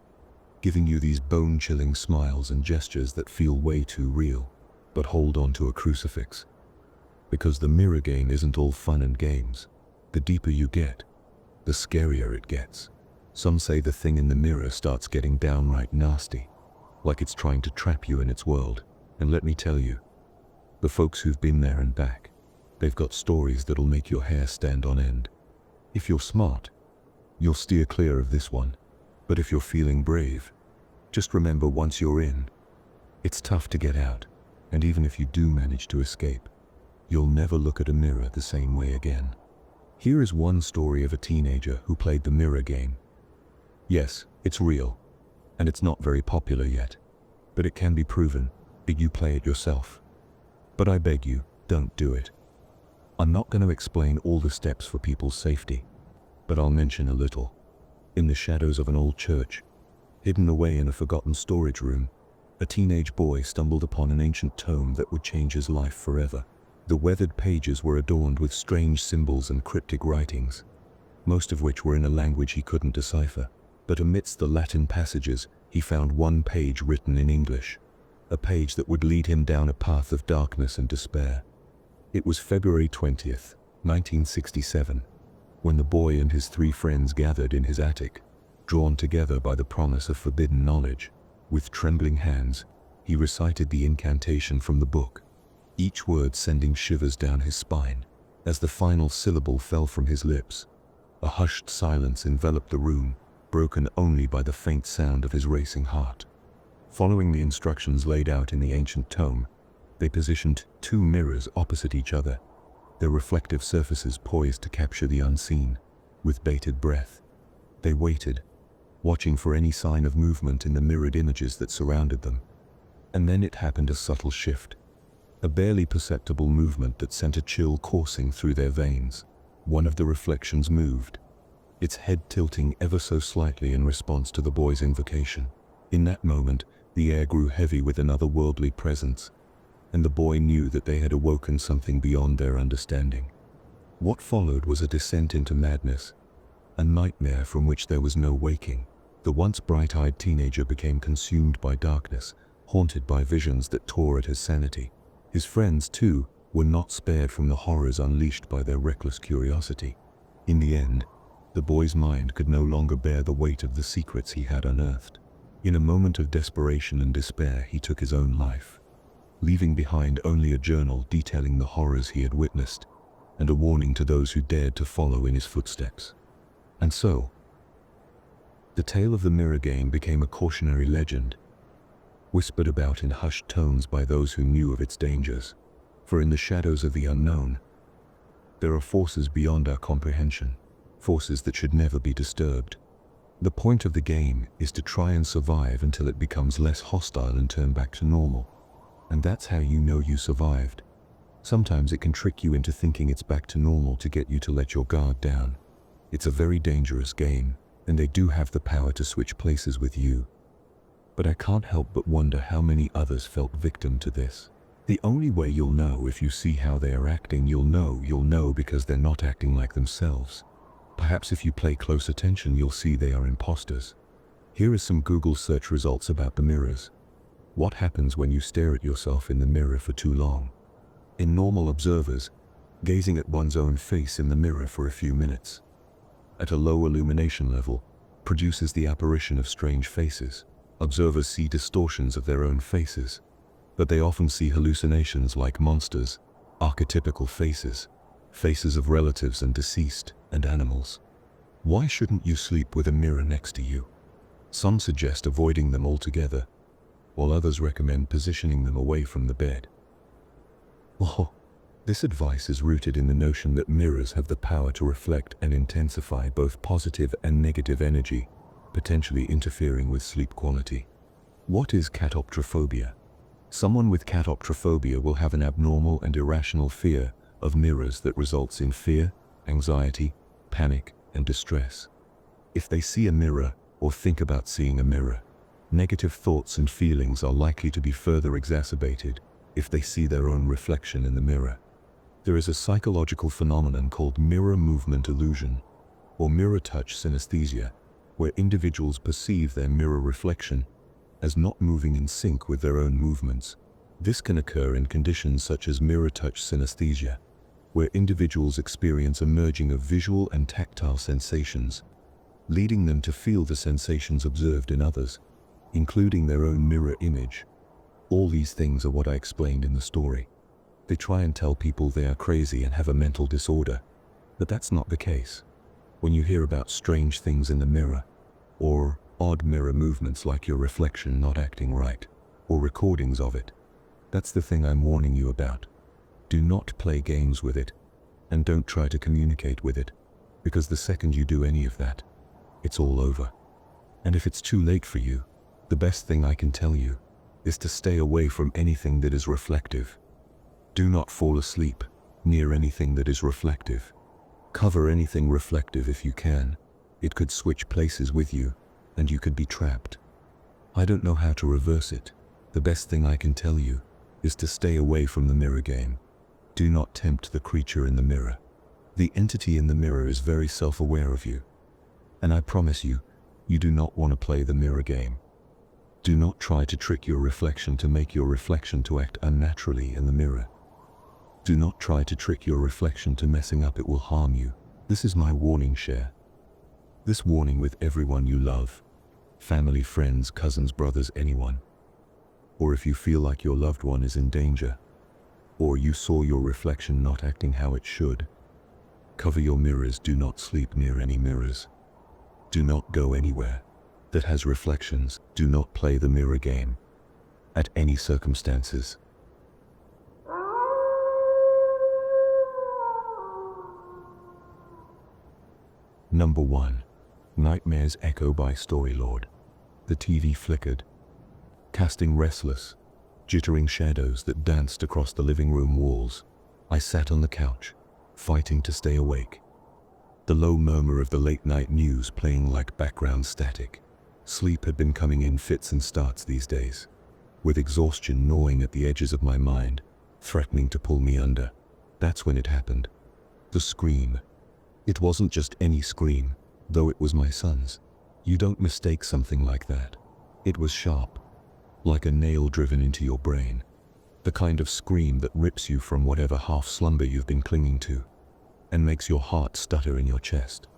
giving you these bone-chilling smiles and gestures that feel way too real. But hold on to a crucifix, because the mirror game isn't all fun and games. The deeper you get, the scarier it gets. Some say the thing in the mirror starts getting downright nasty, like it's trying to trap you in its world. And let me tell you, the folks who've been there and back, they've got stories that'll make your hair stand on end. If you're smart, you'll steer clear of this one. But if you're feeling brave, just remember, once you're in, it's tough to get out. And even if you do manage to escape, you'll never look at a mirror the same way again. Here is one story of a teenager who played the mirror game. Yes, it's real, and it's not very popular yet, but it can be proven if you play it yourself. But I beg you, don't do it. I'm not going to explain all the steps for people's safety, but I'll mention a little. In the shadows of an old church, hidden away in a forgotten storage room, a teenage boy stumbled upon an ancient tome that would change his life forever. The weathered pages were adorned with strange symbols and cryptic writings, most of which were in a language he couldn't decipher. But amidst the Latin passages, he found one page written in English, a page that would lead him down a path of darkness and despair. It was February 20th, 1967, when the boy and his 3 friends gathered in his attic, drawn together by the promise of forbidden knowledge. With trembling hands, he recited the incantation from the book, each word sending shivers down his spine. As the final syllable fell from his lips, a hushed silence enveloped the room, broken only by the faint sound of his racing heart. Following the instructions laid out in the ancient tome, they positioned 2 mirrors opposite each other, their reflective surfaces poised to capture the unseen. With bated breath, they waited, watching for any sign of movement in the mirrored images that surrounded them. And then it happened, a subtle shift, a barely perceptible movement that sent a chill coursing through their veins. One of the reflections moved, its head tilting ever so slightly in response to the boy's invocation. In that moment, the air grew heavy with an otherworldly presence, and the boy knew that they had awoken something beyond their understanding. What followed was a descent into madness, a nightmare from which there was no waking. The once bright-eyed teenager became consumed by darkness, haunted by visions that tore at his sanity. His friends, too, were not spared from the horrors unleashed by their reckless curiosity. In the end, the boy's mind could no longer bear the weight of the secrets he had unearthed. In a moment of desperation and despair, he took his own life, leaving behind only a journal detailing the horrors he had witnessed, and a warning to those who dared to follow in his footsteps. And so, the tale of the mirror game became a cautionary legend, whispered about in hushed tones by those who knew of its dangers. For in the shadows of the unknown, there are forces beyond our comprehension, forces that should never be disturbed. The point of the game is to try and survive until it becomes less hostile and turn back to normal. And that's how you know you survived. Sometimes it can trick you into thinking it's back to normal to get you to let your guard down. It's a very dangerous game, and they do have the power to switch places with you. But I can't help but wonder how many others felt victim to this. The only way you'll know if you see how they are acting, you'll know because they're not acting like themselves. Perhaps if you pay close attention, you'll see they are imposters. Here is some Google search results about the mirrors. What happens when you stare at yourself in the mirror for too long? In normal observers, gazing at one's own face in the mirror for a few minutes, at a low illumination level, produces the apparition of strange faces. Observers see distortions of their own faces, but they often see hallucinations like monsters, archetypical faces, faces of relatives and deceased, and animals. Why shouldn't you sleep with a mirror next to you? Some suggest avoiding them altogether, while others recommend positioning them away from the bed. Oh, this advice is rooted in the notion that mirrors have the power to reflect and intensify both positive and negative energy, potentially interfering with sleep quality. What is catoptrophobia? Someone with catoptrophobia will have an abnormal and irrational fear of mirrors that results in fear, anxiety, panic, and distress. If they see a mirror or think about seeing a mirror, negative thoughts and feelings are likely to be further exacerbated if they see their own reflection in the mirror. There is a psychological phenomenon called mirror movement illusion, or mirror touch synesthesia, where individuals perceive their mirror reflection as not moving in sync with their own movements. This can occur in conditions such as mirror touch synesthesia, where individuals experience a merging of visual and tactile sensations, leading them to feel the sensations observed in others, including their own mirror image. All these things are what I explained in the story. They try and tell people they are crazy and have a mental disorder, but that's not the case. When you hear about strange things in the mirror, or odd mirror movements like your reflection not acting right, or recordings of it, that's the thing I'm warning you about. Do not play games with it, and don't try to communicate with it, because the second you do any of that, it's all over. And if it's too late for you, the best thing I can tell you is to stay away from anything that is reflective. Do not fall asleep near anything that is reflective. Cover anything reflective if you can. It could switch places with you, and you could be trapped. I don't know how to reverse it. The best thing I can tell you is to stay away from the mirror game. Do not tempt the creature in the mirror. The entity in the mirror is very self-aware of you. And I promise you, you do not want to play the mirror game. Do not try to trick your reflection to make your reflection to act unnaturally in the mirror. Do not try to trick your reflection to messing up, it will harm you. This is my warning. Share this warning with everyone you love. Family, friends, cousins, brothers, anyone. Or if you feel like your loved one is in danger, or you saw your reflection not acting how it should, cover your mirrors. Do not sleep near any mirrors. Do not go anywhere that has reflections. Do not play the mirror game at any circumstances. Number 1. Nightmares Echo by Storylord. The TV flickered, casting restless, jittering shadows that danced across the living room walls. I sat on the couch, fighting to stay awake. The low murmur of the late-night news playing like background static. Sleep had been coming in fits and starts these days, with exhaustion gnawing at the edges of my mind, threatening to pull me under. That's when it happened. The scream. It wasn't just any scream, though it was my son's. You don't mistake something like that. It was sharp, like a nail driven into your brain. The kind of scream that rips you from whatever half-slumber you've been clinging to, and makes your heart stutter in your chest.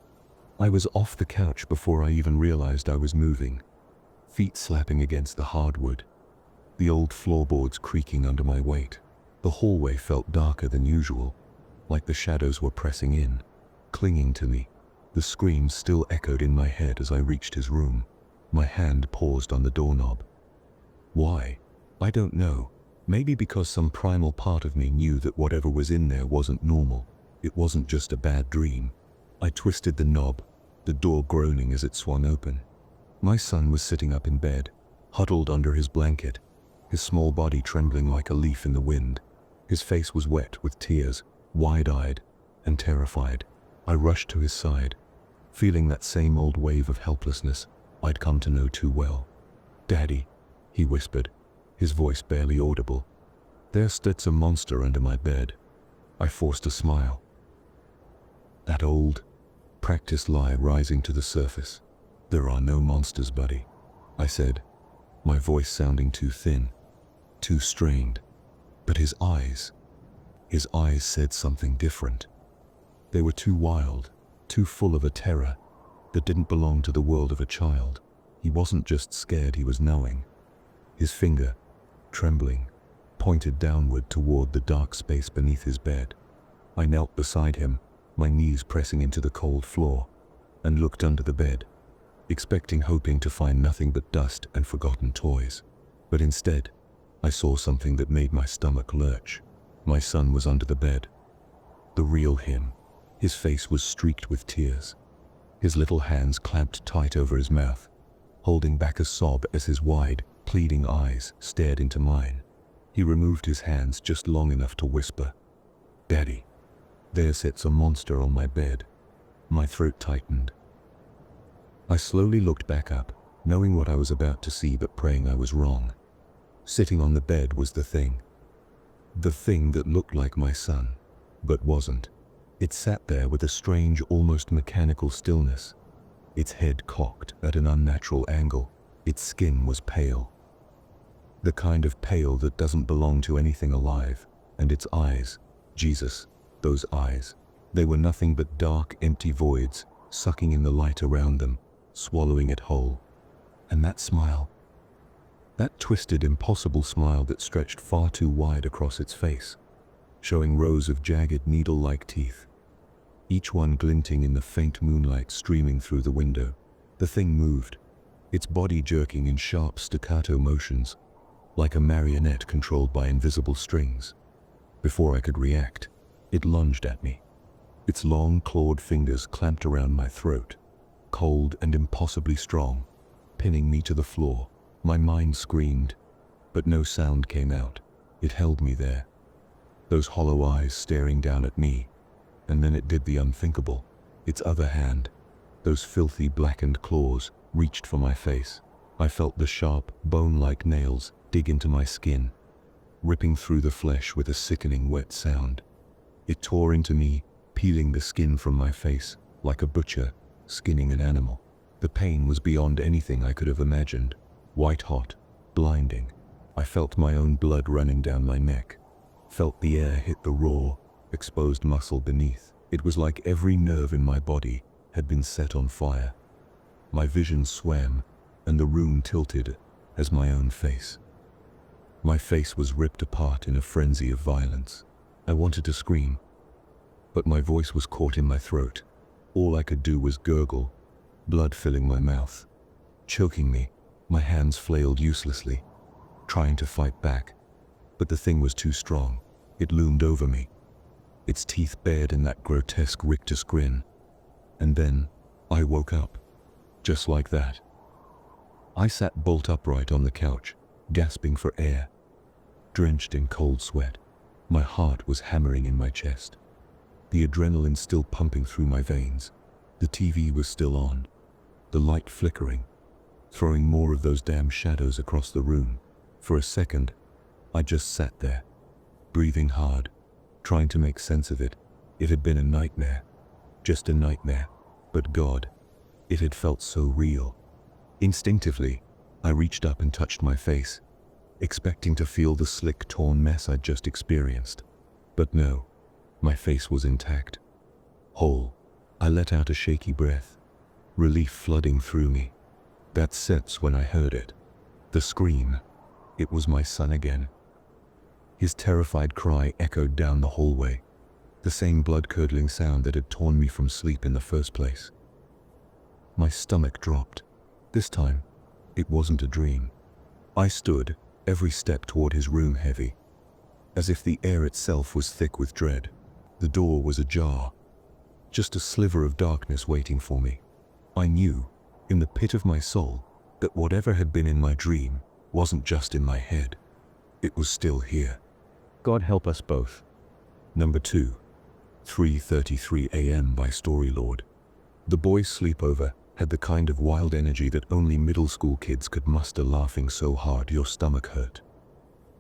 I was off the couch before I even realized I was moving, feet slapping against the hardwood, the old floorboards creaking under my weight. The hallway felt darker than usual, like the shadows were pressing in, clinging to me. The scream still echoed in my head as I reached his room. My hand paused on the doorknob. Why? I don't know. Maybe because some primal part of me knew that whatever was in there wasn't normal. It wasn't just a bad dream. I twisted the knob, the door groaning as it swung open. My son was sitting up in bed, huddled under his blanket, his small body trembling like a leaf in the wind. His face was wet with tears, wide-eyed and terrified. I rushed to his side, feeling that same old wave of helplessness I'd come to know too well. "Daddy," he whispered, his voice barely audible. "There sits a monster under my bed." I forced a smile. That old, practiced lie rising to the surface. "There are no monsters, buddy," I said, my voice sounding too thin, too strained. But his eyes said something different. They were too wild, too full of a terror that didn't belong to the world of a child. He wasn't just scared, he was knowing. His finger, trembling, pointed downward toward the dark space beneath his bed. I knelt beside him, my knees pressing into the cold floor, and looked under the bed, hoping to find nothing but dust and forgotten toys. But instead, I saw something that made my stomach lurch. My son was under the bed. The real him. His face was streaked with tears. His little hands clamped tight over his mouth, holding back a sob as his wide, pleading eyes stared into mine. He removed his hands just long enough to whisper, "Daddy, there sits a monster on my bed." My throat tightened. I slowly looked back up, knowing what I was about to see but praying I was wrong. Sitting on the bed was the thing. The thing that looked like my son, but wasn't. It sat there with a strange, almost mechanical stillness. Its head cocked at an unnatural angle. Its skin was pale. The kind of pale that doesn't belong to anything alive. And its eyes, Jesus, those eyes. They were nothing but dark, empty voids, sucking in the light around them, swallowing it whole. And that smile. That twisted, impossible smile that stretched far too wide across its face, showing rows of jagged, needle-like teeth, each one glinting in the faint moonlight streaming through the window. The thing moved, its body jerking in sharp staccato motions, like a marionette controlled by invisible strings. Before I could react, it lunged at me. Its long, clawed fingers clamped around my throat, cold and impossibly strong, pinning me to the floor. My mind screamed, but no sound came out. It held me there, those hollow eyes staring down at me, and then it did the unthinkable. Its other hand, those filthy blackened claws, reached for my face. I felt the sharp, bone-like nails dig into my skin, ripping through the flesh with a sickening wet sound. It tore into me, peeling the skin from my face, like a butcher skinning an animal. The pain was beyond anything I could have imagined. White hot, blinding. I felt my own blood running down my neck, felt the air hit the raw, exposed muscle beneath. It was like every nerve in my body had been set on fire. My vision swam, and the room tilted as my own face. My face was ripped apart in a frenzy of violence. I wanted to scream, but my voice was caught in my throat. All I could do was gurgle, blood filling my mouth, choking me. My hands flailed uselessly, trying to fight back, but the thing was too strong. It loomed over me, its teeth bared in that grotesque rictus grin. And then, I woke up, just like that. I sat bolt upright on the couch, gasping for air, drenched in cold sweat. My heart was hammering in my chest, the adrenaline still pumping through my veins. The TV was still on, the light flickering, throwing more of those damn shadows across the room. For a second, I just sat there, breathing hard, trying to make sense of it. It had been a nightmare, just a nightmare, but God, it had felt so real. Instinctively, I reached up and touched my face, expecting to feel the slick, torn mess I'd just experienced. But no, my face was intact, whole. I let out a shaky breath, relief flooding through me. That sense when I heard it. The scream. It was my son again. His terrified cry echoed down the hallway, the same blood-curdling sound that had torn me from sleep in the first place. My stomach dropped. This time, it wasn't a dream. I stood, every step toward his room heavy, as if the air itself was thick with dread. The door was ajar, just a sliver of darkness waiting for me. I knew, in the pit of my soul, that whatever had been in my dream wasn't just in my head. It was still here. God help us both. Number 2. 3:33 a.m. by Storylord. The boys' sleepover Had the kind of wild energy that only middle school kids could muster, laughing so hard your stomach hurt.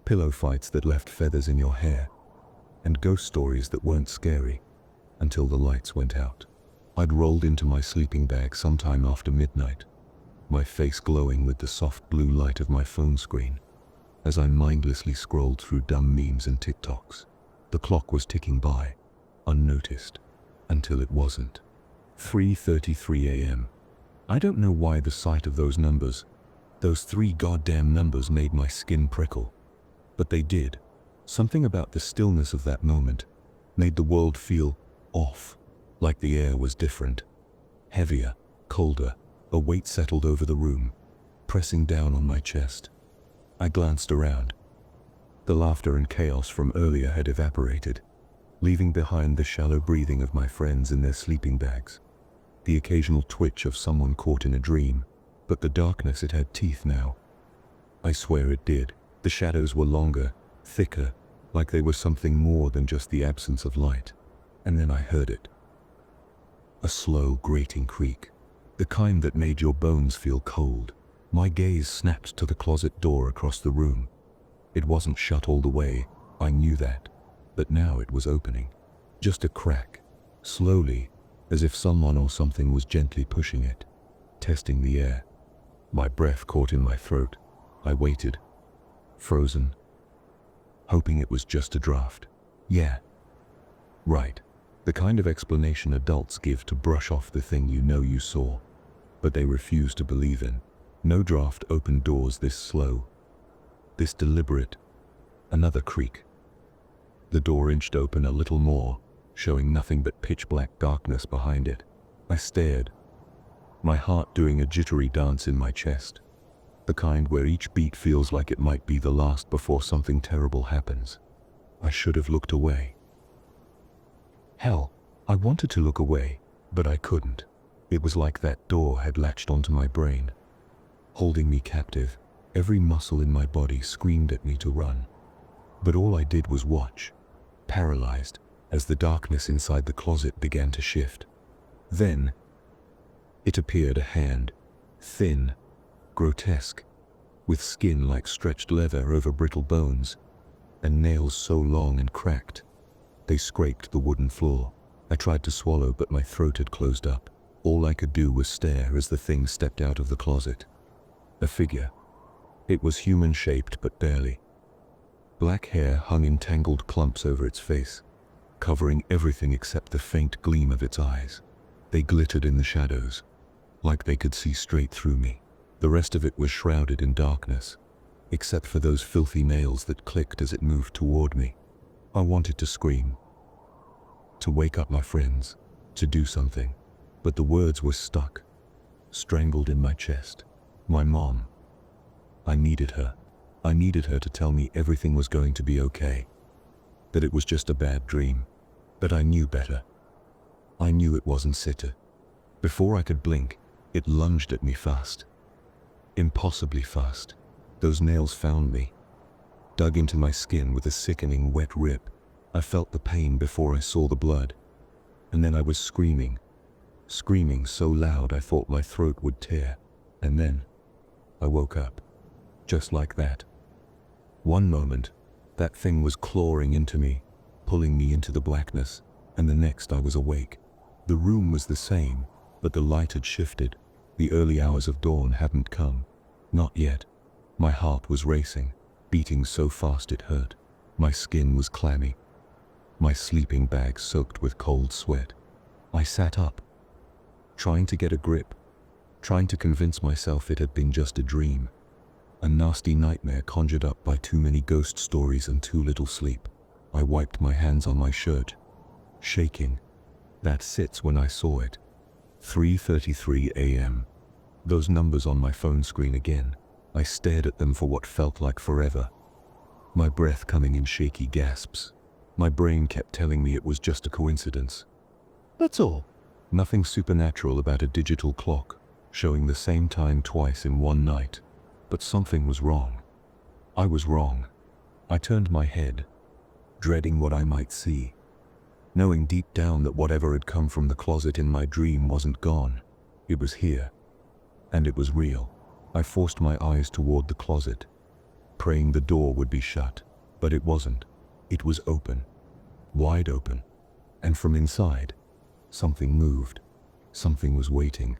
Pillow fights that left feathers in your hair, and ghost stories that weren't scary until the lights went out. I'd rolled into my sleeping bag sometime after midnight, my face glowing with the soft blue light of my phone screen, as I mindlessly scrolled through dumb memes and TikToks. The clock was ticking by, unnoticed, until it wasn't. 3:33 a.m. I don't know why the sight of those numbers, those 3 goddamn numbers, made my skin prickle. But they did. Something about the stillness of that moment made the world feel off, like the air was different, heavier, colder. A weight settled over the room, pressing down on my chest. I glanced around. The laughter and chaos from earlier had evaporated, leaving behind the shallow breathing of my friends in their sleeping bags, the occasional twitch of someone caught in a dream, but the darkness, it had teeth now. I swear it did. The shadows were longer, thicker, like they were something more than just the absence of light. And then I heard it. A slow, grating creak, the kind that made your bones feel cold. My gaze snapped to the closet door across the room. It wasn't shut all the way, I knew that, but now it was opening. Just a crack, slowly, as if someone or something was gently pushing it, testing the air. My breath caught in my throat. I waited, frozen, hoping it was just a draft. Yeah. Right. The kind of explanation adults give to brush off the thing you know you saw, but they refuse to believe in. No draft opened doors this slow, this deliberate. Another creak. The door inched open a little more, showing nothing but pitch-black darkness behind it. I stared, my heart doing a jittery dance in my chest, the kind where each beat feels like it might be the last before something terrible happens. I should have looked away. Hell, I wanted to look away, but I couldn't. It was like that door had latched onto my brain, holding me captive. Every muscle in my body screamed at me to run. But all I did was watch, paralyzed, as the darkness inside the closet began to shift. Then, it appeared, a hand, thin, grotesque, with skin like stretched leather over brittle bones, and nails so long and cracked they scraped the wooden floor. I tried to swallow, but my throat had closed up. All I could do was stare as the thing stepped out of the closet. A figure. It was human-shaped, but barely. Black hair hung in tangled clumps over its face, covering everything except the faint gleam of its eyes. They glittered in the shadows, like they could see straight through me. The rest of it was shrouded in darkness, except for those filthy nails that clicked as it moved toward me. I wanted to scream, to wake up my friends, to do something, but the words were stuck, strangled in my chest. My mom. I needed her. I needed her to tell me everything was going to be okay, that it was just a bad dream. But I knew better. I knew it wasn't Sita. Before I could blink, it lunged at me fast. Impossibly fast. Those nails found me, dug into my skin with a sickening wet rip. I felt the pain before I saw the blood. And then I was screaming so loud I thought my throat would tear. And then, I woke up. Just like that. One moment, that thing was clawing into me, pulling me into the blackness, and the next I was awake. The room was the same, but the light had shifted. The early hours of dawn hadn't come. Not yet. My heart was racing, beating so fast it hurt. My skin was clammy, my sleeping bag soaked with cold sweat. I sat up, trying to get a grip, trying to convince myself it had been just a dream, a nasty nightmare conjured up by too many ghost stories and too little sleep. I wiped my hands on my shirt, shaking. That sits when I saw it. 3:33 a.m. Those numbers on my phone screen again. I stared at them for what felt like forever, my breath coming in shaky gasps. My brain kept telling me it was just a coincidence. That's all. Nothing supernatural about a digital clock showing the same time twice in one night. But something was wrong. I was wrong. I turned my head, dreading what I might see, knowing deep down that whatever had come from the closet in my dream wasn't gone. It was here, and it was real. I forced my eyes toward the closet, praying the door would be shut, but it wasn't. It was open, wide open, and from inside, something moved. Something was waiting.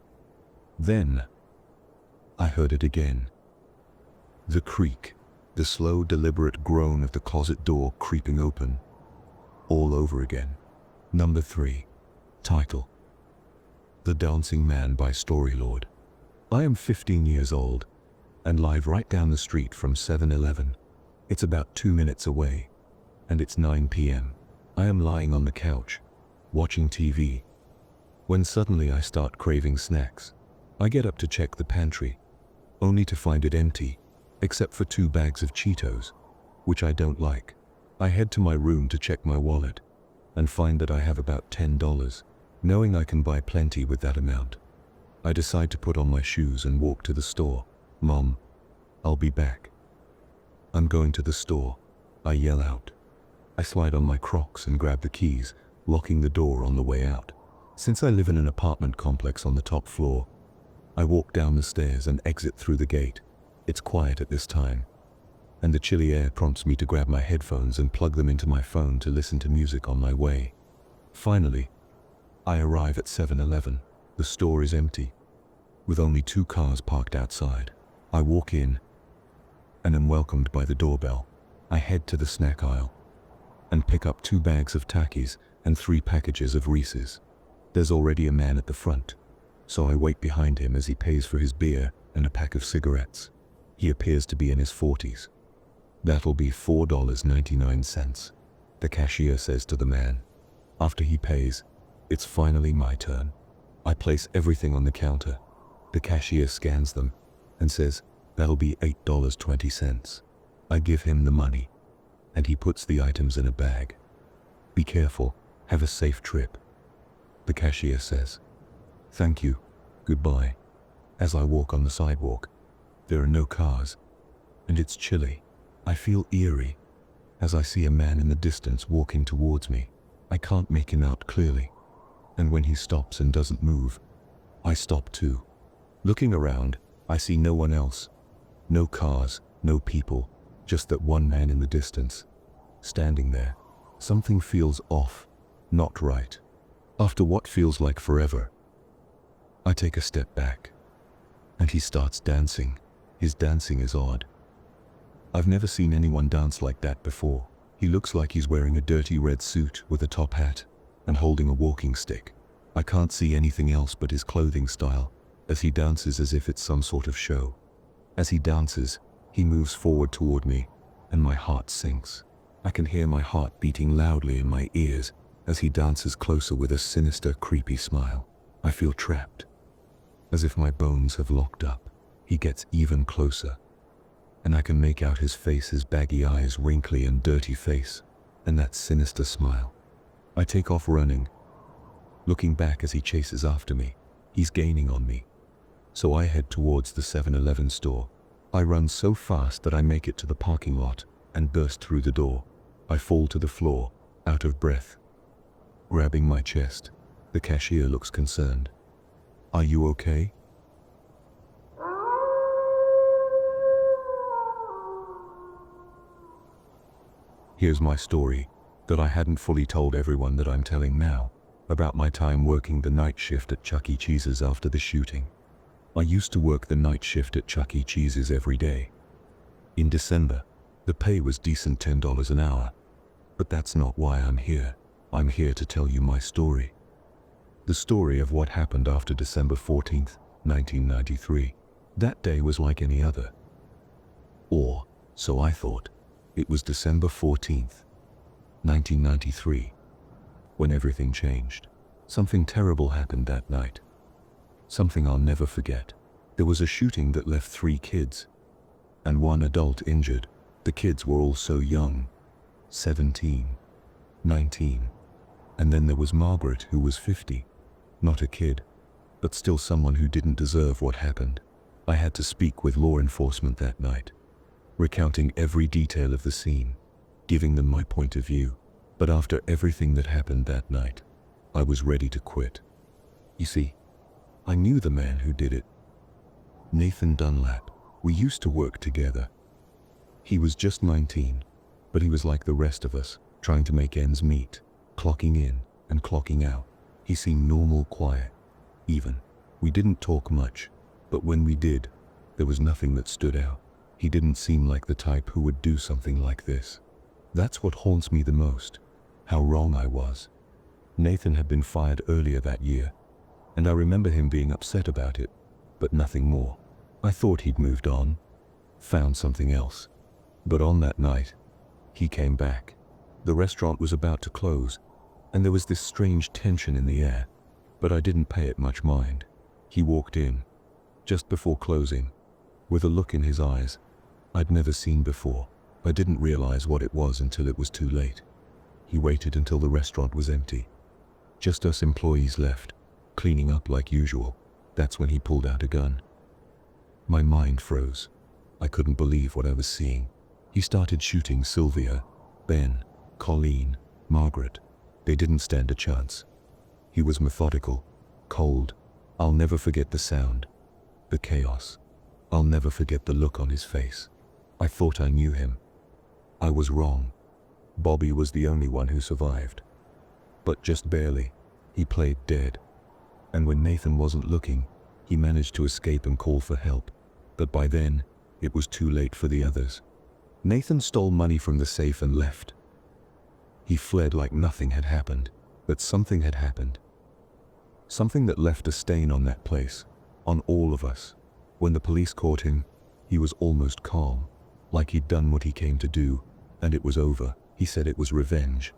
Then, I heard it again. The creak, the slow, deliberate groan of the closet door creeping open. All over again. Number 3. Title: The Dancing Man by Storylord. I am 15 years old and live right down the street from 7-Eleven. It's about 2 minutes away, and it's 9 p.m. I am lying on the couch, watching TV, when suddenly I start craving snacks. I get up to check the pantry, only to find it empty, except for 2 bags of Cheetos, which I don't like. I head to my room to check my wallet, and find that I have about $10, knowing I can buy plenty with that amount. I decide to put on my shoes and walk to the store. "Mom, I'll be back." "I'm going to the store," I yell out. I slide on my Crocs and grab the keys, locking the door on the way out. Since I live in an apartment complex on the top floor, I walk down the stairs and exit through the gate. It's quiet at this time, and the chilly air prompts me to grab my headphones and plug them into my phone to listen to music on my way. Finally, I arrive at 7-Eleven. The store is empty, with only 2 cars parked outside. I walk in, and am welcomed by the doorbell. I head to the snack aisle, and pick up 2 bags of Takis and 3 packages of Reese's. There's already a man at the front, so I wait behind him as he pays for his beer and a pack of cigarettes. He appears to be in his 40s. "That'll be $4.99, the cashier says to the man. After he pays, it's finally my turn. I place everything on the counter. The cashier scans them and says, "That'll be $8.20. I give him the money, and he puts the items in a bag. "Be careful, have a safe trip," the cashier says. "Thank you, goodbye." As I walk on the sidewalk, there are no cars, and it's chilly. I feel eerie as I see a man in the distance walking towards me. I can't make him out clearly, and when he stops and doesn't move, I stop too. Looking around, I see no one else. No cars, no people, just that one man in the distance, standing there. Something feels off, not right. After what feels like forever, I take a step back, and he starts dancing. His dancing is odd. I've never seen anyone dance like that before. He looks like he's wearing a dirty red suit with a top hat and holding a walking stick. I can't see anything else but his clothing style, as he dances as if it's some sort of show. As he dances, he moves forward toward me, and my heart sinks. I can hear my heart beating loudly in my ears as he dances closer with a sinister, creepy smile. I feel trapped, as if my bones have locked up. He gets even closer, and I can make out his face, his baggy eyes, wrinkly and dirty face, and that sinister smile. I take off running, looking back as he chases after me. He's gaining on me, so I head towards the 7-Eleven store. I run so fast that I make it to the parking lot and burst through the door. I fall to the floor, out of breath. Grabbing my chest, the cashier looks concerned. "Are you okay?" Here's my story that I hadn't fully told everyone that I'm telling now, about my time working the night shift at Chuck E. Cheese's after the shooting. I used to work the night shift at Chuck E. Cheese's every day. In December, the pay was decent, $10 an hour. But that's not why I'm here. I'm here to tell you my story. The story of what happened after December 14th, 1993. That day was like any other. Or, so I thought. It was December 14th, 1993, when everything changed. Something terrible happened that night. Something I'll never forget. There was a shooting that left 3 kids, and 1 adult injured. The kids were all so young, 17, 19. And then there was Margaret, who was 50. Not a kid, but still someone who didn't deserve what happened. I had to speak with law enforcement that night, recounting every detail of the scene, giving them my point of view. But after everything that happened that night, I was ready to quit. You see, I knew the man who did it. Nathan Dunlap. We used to work together. He was just 19, but he was like the rest of us, trying to make ends meet, clocking in and clocking out. He seemed normal, quiet, even. We didn't talk much, but when we did, there was nothing that stood out. He didn't seem like the type who would do something like this. That's what haunts me the most, how wrong I was. Nathan had been fired earlier that year, and I remember him being upset about it, but nothing more. I thought he'd moved on, found something else. But on that night, he came back. The restaurant was about to close, and there was this strange tension in the air, but I didn't pay it much mind. He walked in, just before closing, with a look in his eyes I'd never seen before. I didn't realize what it was until it was too late. He waited until the restaurant was empty. Just us employees left, cleaning up like usual. That's when he pulled out a gun. My mind froze. I couldn't believe what I was seeing. He started shooting Sylvia, Ben, Colleen, Margaret. They didn't stand a chance. He was methodical, cold. I'll never forget the sound, the chaos. I'll never forget the look on his face. I thought I knew him. I was wrong. Bobby was the only one who survived. But just barely. He played dead. And when Nathan wasn't looking, he managed to escape and call for help. But by then, it was too late for the others. Nathan stole money from the safe and left. He fled like nothing had happened, but something had happened. Something that left a stain on that place, on all of us. When the police caught him, he was almost calm, like he'd done what he came to do, and it was over. He said it was revenge,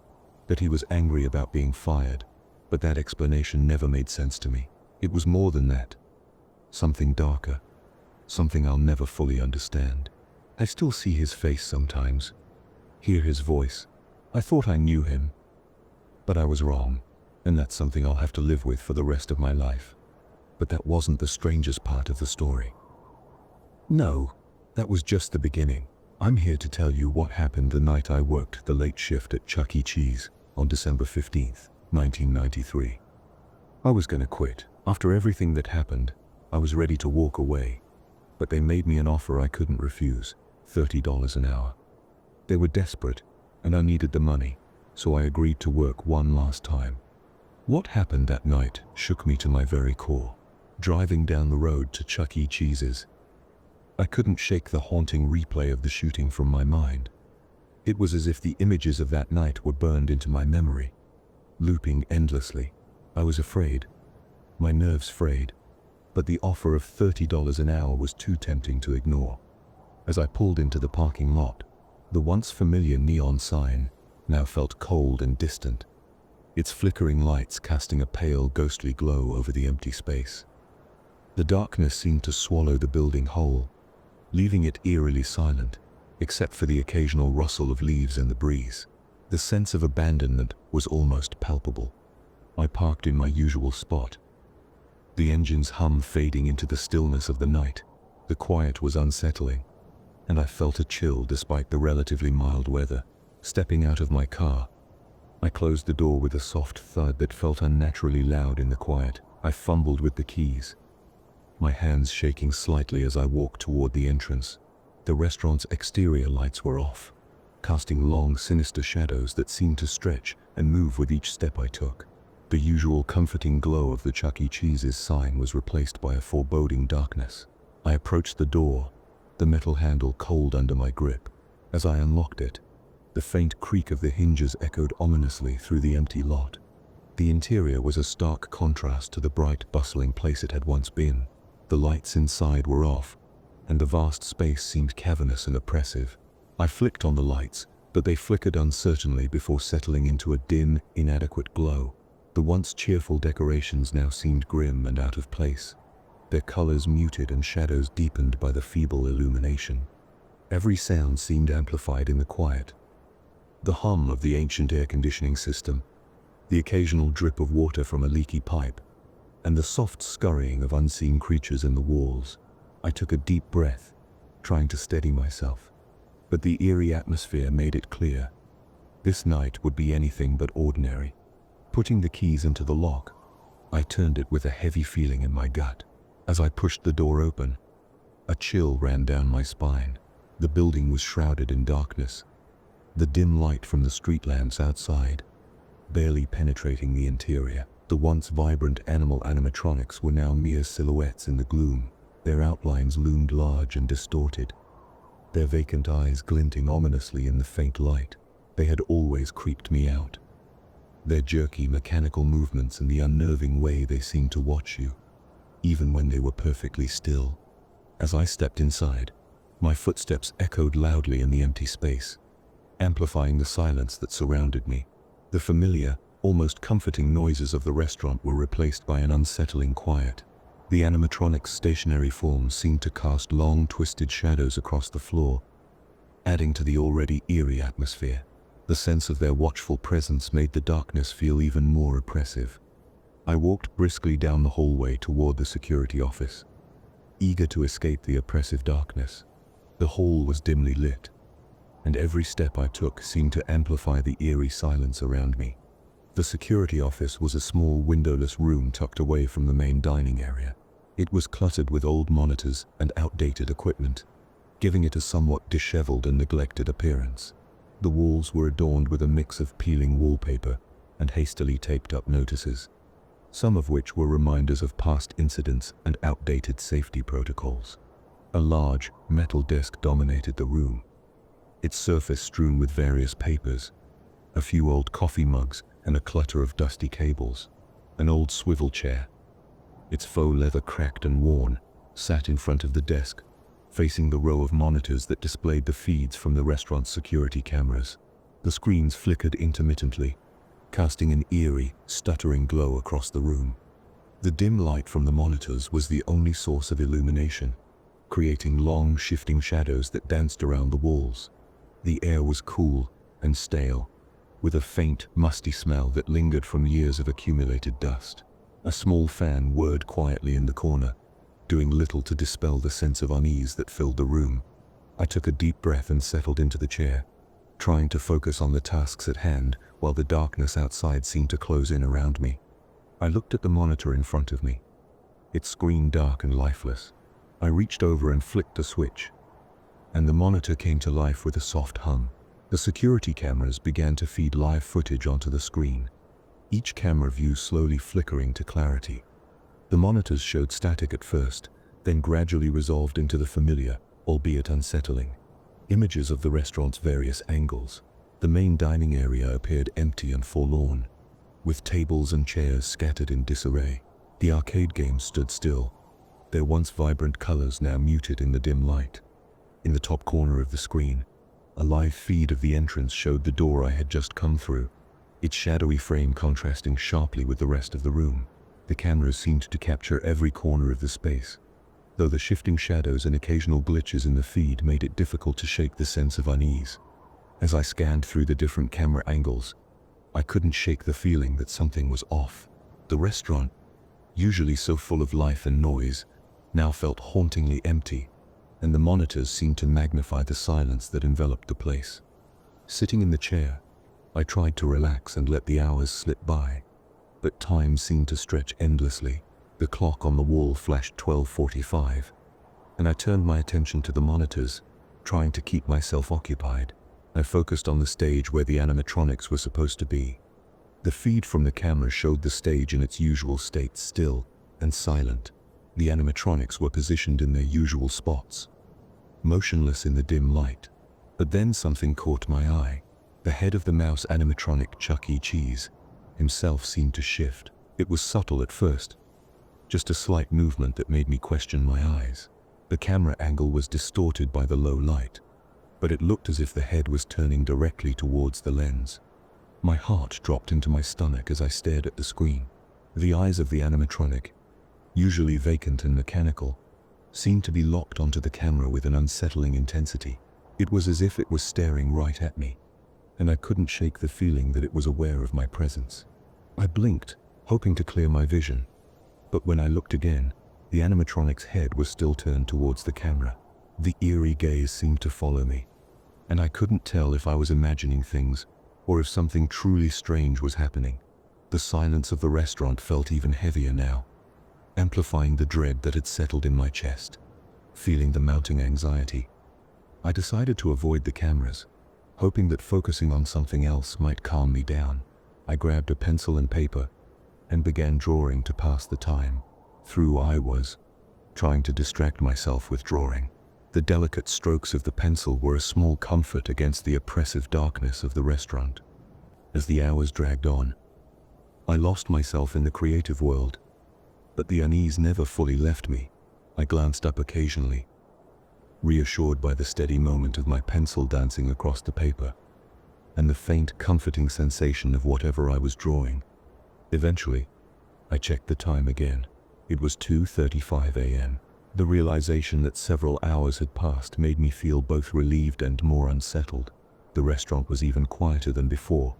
that he was angry about being fired, but that explanation never made sense to me. It was more than that. Something darker. Something I'll never fully understand. I still see his face sometimes, hear his voice. I thought I knew him, but I was wrong, and that's something I'll have to live with for the rest of my life. But that wasn't the strangest part of the story. No, that was just the beginning. I'm here to tell you what happened the night I worked the late shift at Chuck E. Cheese on December 15th, 1993. I was gonna quit. After everything that happened, I was ready to walk away, but they made me an offer I couldn't refuse, $30 an hour. They were desperate, and I needed the money, so I agreed to work one last time. What happened that night shook me to my very core. Driving down the road to Chuck E. Cheese's, I couldn't shake the haunting replay of the shooting from my mind. It was as if the images of that night were burned into my memory, looping endlessly. I was afraid, my nerves frayed, but the offer of $30 an hour was too tempting to ignore. As I pulled into the parking lot, the once familiar neon sign now felt cold and distant, its flickering lights casting a pale, ghostly glow over the empty space. The darkness seemed to swallow the building whole, leaving it eerily silent, except for the occasional rustle of leaves in the breeze. The sense of abandonment was almost palpable. I parked in my usual spot, the engine's hum fading into the stillness of the night. The quiet was unsettling, and I felt a chill despite the relatively mild weather. Stepping out of my car, I closed the door with a soft thud that felt unnaturally loud in the quiet. I fumbled with the keys, my hands shaking slightly as I walked toward the entrance. The restaurant's exterior lights were off, casting long, sinister shadows that seemed to stretch and move with each step I took. The usual comforting glow of the Chuck E. Cheese's sign was replaced by a foreboding darkness. I approached the door, the metal handle cold under my grip. As I unlocked it, the faint creak of the hinges echoed ominously through the empty lot. The interior was a stark contrast to the bright, bustling place it had once been. The lights inside were off, and the vast space seemed cavernous and oppressive. I flicked on the lights, but they flickered uncertainly before settling into a dim, inadequate glow. The once cheerful decorations now seemed grim and out of place, their colors muted and shadows deepened by the feeble illumination. Every sound seemed amplified in the quiet. The hum of the ancient air conditioning system, the occasional drip of water from a leaky pipe, and the soft scurrying of unseen creatures in the walls. I took a deep breath, trying to steady myself, but the eerie atmosphere made it clear. This night would be anything but ordinary. Putting the keys into the lock, I turned it with a heavy feeling in my gut. As I pushed the door open, a chill ran down my spine. The building was shrouded in darkness. The dim light from the street lamps outside, barely penetrating the interior. The once vibrant animal animatronics were now mere silhouettes in the gloom. Their outlines loomed large and distorted, their vacant eyes glinting ominously in the faint light. They had always creeped me out. Their jerky mechanical movements and the unnerving way they seemed to watch you, even when they were perfectly still. As I stepped inside, my footsteps echoed loudly in the empty space, amplifying the silence that surrounded me. The familiar, almost comforting noises of the restaurant were replaced by an unsettling quiet. The animatronic's stationary forms seemed to cast long, twisted shadows across the floor, adding to the already eerie atmosphere. The sense of their watchful presence made the darkness feel even more oppressive. I walked briskly down the hallway toward the security office, eager to escape the oppressive darkness. The hall was dimly lit, and every step I took seemed to amplify the eerie silence around me. The security office was a small windowless room tucked away from the main dining area. It was cluttered with old monitors and outdated equipment, giving it a somewhat disheveled and neglected appearance. The walls were adorned with a mix of peeling wallpaper and hastily taped up notices, some of which were reminders of past incidents and outdated safety protocols. A large, metal desk dominated the room, its surface strewn with various papers, a few old coffee mugs, and a clutter of dusty cables. An old swivel chair, its faux leather cracked and worn, sat in front of the desk, facing the row of monitors that displayed the feeds from the restaurant's security cameras. The screens flickered intermittently, casting an eerie, stuttering glow across the room. The dim light from the monitors was the only source of illumination, creating long, shifting shadows that danced around the walls. The air was cool and stale, with a faint, musty smell that lingered from years of accumulated dust. A small fan whirred quietly in the corner, doing little to dispel the sense of unease that filled the room. I took a deep breath and settled into the chair, trying to focus on the tasks at hand while the darkness outside seemed to close in around me. I looked at the monitor in front of me, its screen dark and lifeless. I reached over and flicked a switch, and the monitor came to life with a soft hum. The security cameras began to feed live footage onto the screen, each camera view slowly flickering to clarity. The monitors showed static at first, then gradually resolved into the familiar, albeit unsettling, images of the restaurant's various angles. The main dining area appeared empty and forlorn, with tables and chairs scattered in disarray. The arcade games stood still, their once vibrant colors now muted in the dim light. In the top corner of the screen, a live feed of the entrance showed the door I had just come through, its shadowy frame contrasting sharply with the rest of the room. The cameras seemed to capture every corner of the space, though the shifting shadows and occasional glitches in the feed made it difficult to shake the sense of unease. As I scanned through the different camera angles, I couldn't shake the feeling that something was off. The restaurant, usually so full of life and noise, now felt hauntingly empty, and the monitors seemed to magnify the silence that enveloped the place. Sitting in the chair, I tried to relax and let the hours slip by, but time seemed to stretch endlessly. The clock on the wall flashed 12:45, and I turned my attention to the monitors, trying to keep myself occupied. I focused on the stage where the animatronics were supposed to be. The feed from the camera showed the stage in its usual state, still and silent. The animatronics were positioned in their usual spots, motionless in the dim light. But then something caught my eye. The head of the mouse animatronic Chuck E. Cheese himself seemed to shift. It was subtle at first, just a slight movement that made me question my eyes. The camera angle was distorted by the low light, but it looked as if the head was turning directly towards the lens. My heart dropped into my stomach as I stared at the screen. The eyes of the animatronic, usually vacant and mechanical, seemed to be locked onto the camera with an unsettling intensity. It was as if it was staring right at me, and I couldn't shake the feeling that it was aware of my presence. I blinked, hoping to clear my vision, but when I looked again, the animatronic's head was still turned towards the camera. The eerie gaze seemed to follow me, and I couldn't tell if I was imagining things or if something truly strange was happening. The silence of the restaurant felt even heavier now, amplifying the dread that had settled in my chest. Feeling the mounting anxiety, I decided to avoid the cameras, hoping that focusing on something else might calm me down. I grabbed a pencil and paper and began drawing to pass the time. Through I was, trying to distract myself with drawing. The delicate strokes of the pencil were a small comfort against the oppressive darkness of the restaurant. As the hours dragged on, I lost myself in the creative world, but the unease never fully left me. I glanced up occasionally, reassured by the steady moment of my pencil dancing across the paper, and the faint, comforting sensation of whatever I was drawing. Eventually, I checked the time again. It was 2:35 a.m. The realization that several hours had passed made me feel both relieved and more unsettled. The restaurant was even quieter than before,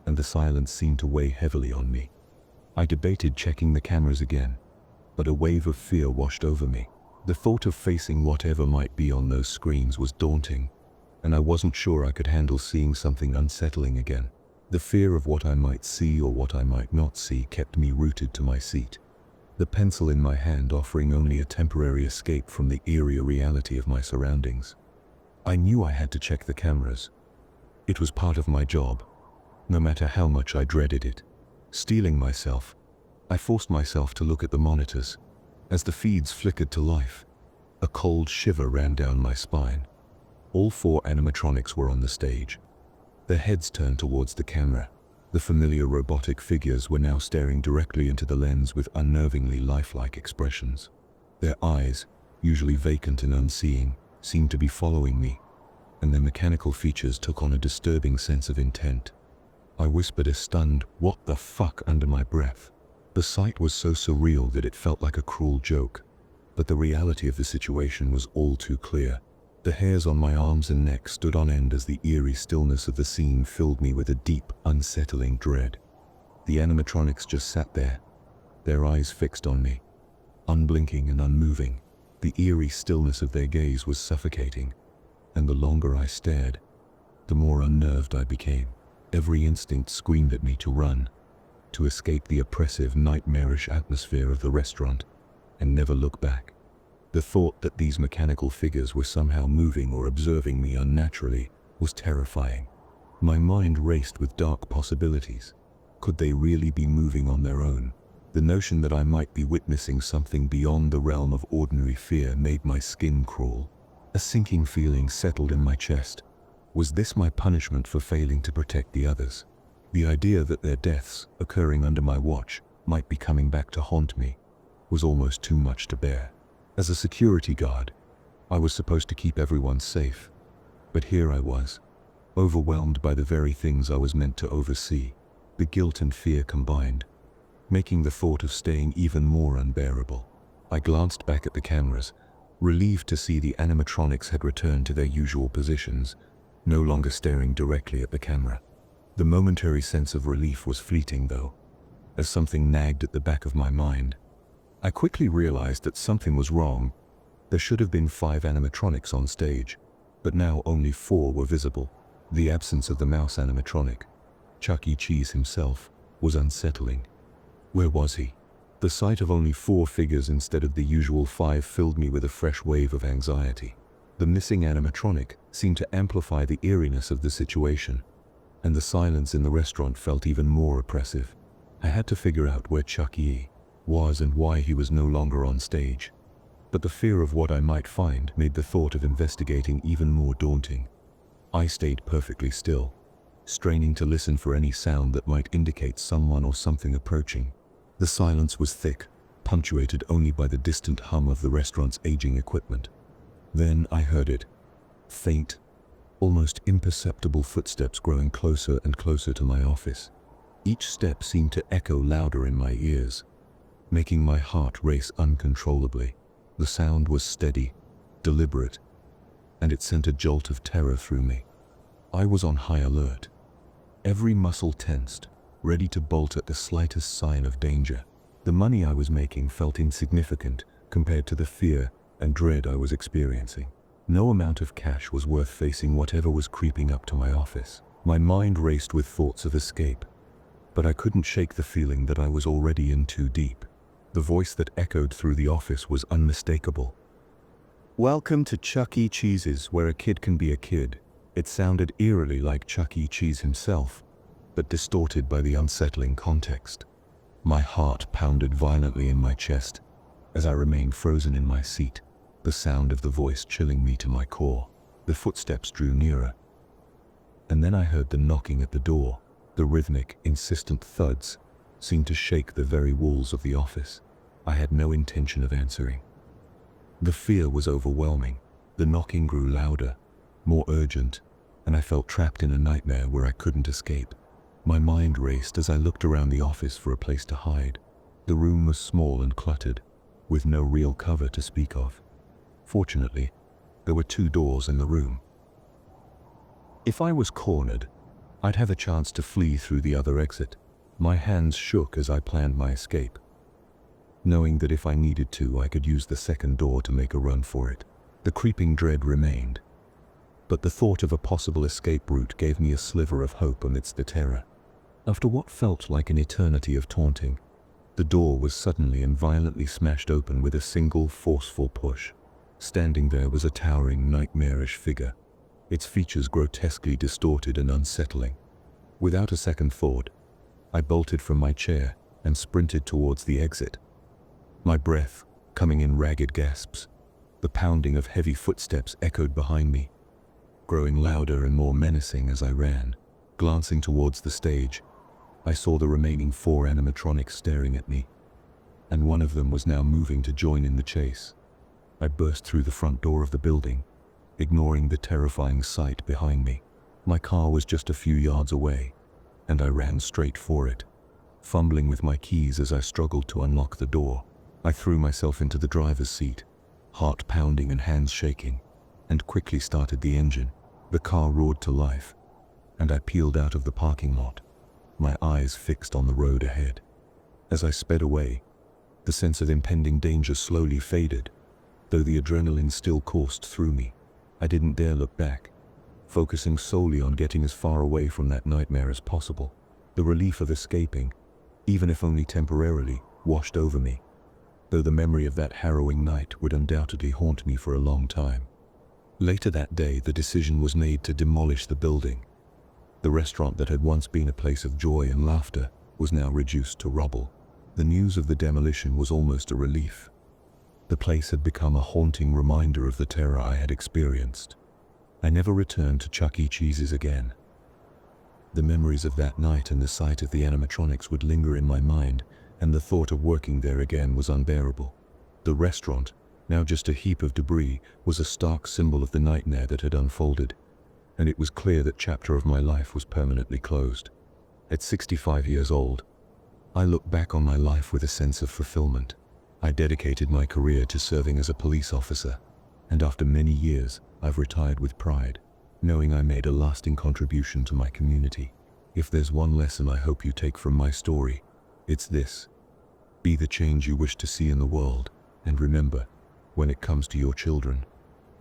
and the silence seemed to weigh heavily on me. I debated checking the cameras again, but a wave of fear washed over me. The thought of facing whatever might be on those screens was daunting, and I wasn't sure I could handle seeing something unsettling again. The fear of what I might see or what I might not see kept me rooted to my seat, the pencil in my hand offering only a temporary escape from the eerie reality of my surroundings. I knew I had to check the cameras. It was part of my job, no matter how much I dreaded it. Steeling myself, I forced myself to look at the monitors. As the feeds flickered to life, a cold shiver ran down my spine. All 4 animatronics were on the stage, their heads turned towards the camera. The familiar robotic figures were now staring directly into the lens with unnervingly lifelike expressions. Their eyes, usually vacant and unseeing, seemed to be following me, and their mechanical features took on a disturbing sense of intent. I whispered a stunned, "What the fuck?" under my breath. The sight was so surreal that it felt like a cruel joke, but the reality of the situation was all too clear. The hairs on my arms and neck stood on end as the eerie stillness of the scene filled me with a deep, unsettling dread. The animatronics just sat there, their eyes fixed on me, unblinking and unmoving. The eerie stillness of their gaze was suffocating, and the longer I stared, the more unnerved I became. Every instinct screamed at me to run, to escape the oppressive, nightmarish atmosphere of the restaurant, and never look back. The thought that these mechanical figures were somehow moving or observing me unnaturally was terrifying. My mind raced with dark possibilities. Could they really be moving on their own? The notion that I might be witnessing something beyond the realm of ordinary fear made my skin crawl. A sinking feeling settled in my chest. Was this my punishment for failing to protect the others? The idea that their deaths, occurring under my watch, might be coming back to haunt me was almost too much to bear. As a security guard, I was supposed to keep everyone safe, but here I was, overwhelmed by the very things I was meant to oversee. The guilt and fear combined, making the thought of staying even more unbearable. I glanced back at the cameras, relieved to see the animatronics had returned to their usual positions, no longer staring directly at the camera. The momentary sense of relief was fleeting, though, as something nagged at the back of my mind. I quickly realized that something was wrong. There should have been 5 animatronics on stage, but now only 4 were visible. The absence of the mouse animatronic, Chuck E. Cheese himself, was unsettling. Where was he? The sight of only 4 figures instead of the usual 5 filled me with a fresh wave of anxiety. The missing animatronic seemed to amplify the eeriness of the situation, and the silence in the restaurant felt even more oppressive. I had to figure out where Chuck E. was and why he was no longer on stage. But the fear of what I might find made the thought of investigating even more daunting. I stayed perfectly still, straining to listen for any sound that might indicate someone or something approaching. The silence was thick, punctuated only by the distant hum of the restaurant's aging equipment. Then I heard it. Faint, almost imperceptible footsteps growing closer and closer to my office. Each step seemed to echo louder in my ears, making my heart race uncontrollably. The sound was steady, deliberate, and it sent a jolt of terror through me. I was on high alert, every muscle tensed, ready to bolt at the slightest sign of danger. The money I was making felt insignificant compared to the fear and dread I was experiencing. No amount of cash was worth facing whatever was creeping up to my office. My mind raced with thoughts of escape, but I couldn't shake the feeling that I was already in too deep. The voice that echoed through the office was unmistakable. "Welcome to Chuck E. Cheese's, where a kid can be a kid." It sounded eerily like Chuck E. Cheese himself, but distorted by the unsettling context. My heart pounded violently in my chest as I remained frozen in my seat, the sound of the voice chilling me to my core. The footsteps drew nearer, and then I heard the knocking at the door. The rhythmic, insistent thuds seemed to shake the very walls of the office. I had no intention of answering. The fear was overwhelming. The knocking grew louder, more urgent, and I felt trapped in a nightmare where I couldn't escape. My mind raced as I looked around the office for a place to hide. The room was small and cluttered, with no real cover to speak of. Fortunately, there were 2 doors in the room. If I was cornered, I'd have a chance to flee through the other exit. My hands shook as I planned my escape, knowing that if I needed to, I could use the second door to make a run for it. The creeping dread remained, but the thought of a possible escape route gave me a sliver of hope amidst the terror. After what felt like an eternity of taunting, the door was suddenly and violently smashed open with a single forceful push. Standing there was a towering, nightmarish figure, its features grotesquely distorted and unsettling. Without a second thought, I bolted from my chair and sprinted towards the exit, my breath coming in ragged gasps. The pounding of heavy footsteps echoed behind me, growing louder and more menacing as I ran. Glancing towards the stage, I saw the remaining 4 animatronics staring at me, and one of them was now moving to join in the chase. I burst through the front door of the building, ignoring the terrifying sight behind me. My car was just a few yards away, and I ran straight for it, fumbling with my keys as I struggled to unlock the door. I threw myself into the driver's seat, heart pounding and hands shaking, and quickly started the engine. The car roared to life, and I peeled out of the parking lot, my eyes fixed on the road ahead. As I sped away, the sense of impending danger slowly faded, though the adrenaline still coursed through me. I didn't dare look back, focusing solely on getting as far away from that nightmare as possible. The relief of escaping, even if only temporarily, washed over me, though the memory of that harrowing night would undoubtedly haunt me for a long time. Later that day, the decision was made to demolish the building. The restaurant that had once been a place of joy and laughter was now reduced to rubble. The news of the demolition was almost a relief. The place had become a haunting reminder of the terror I had experienced. I never returned to Chuck E. Cheese's again. The memories of that night and the sight of the animatronics would linger in my mind, and the thought of working there again was unbearable. The restaurant, now just a heap of debris, was a stark symbol of the nightmare that had unfolded, and it was clear that chapter of my life was permanently closed. At 65 years old, I look back on my life with a sense of fulfillment. I dedicated my career to serving as a police officer, and after many years, I've retired with pride, knowing I made a lasting contribution to my community. If there's one lesson I hope you take from my story, it's this: be the change you wish to see in the world, and remember, when it comes to your children,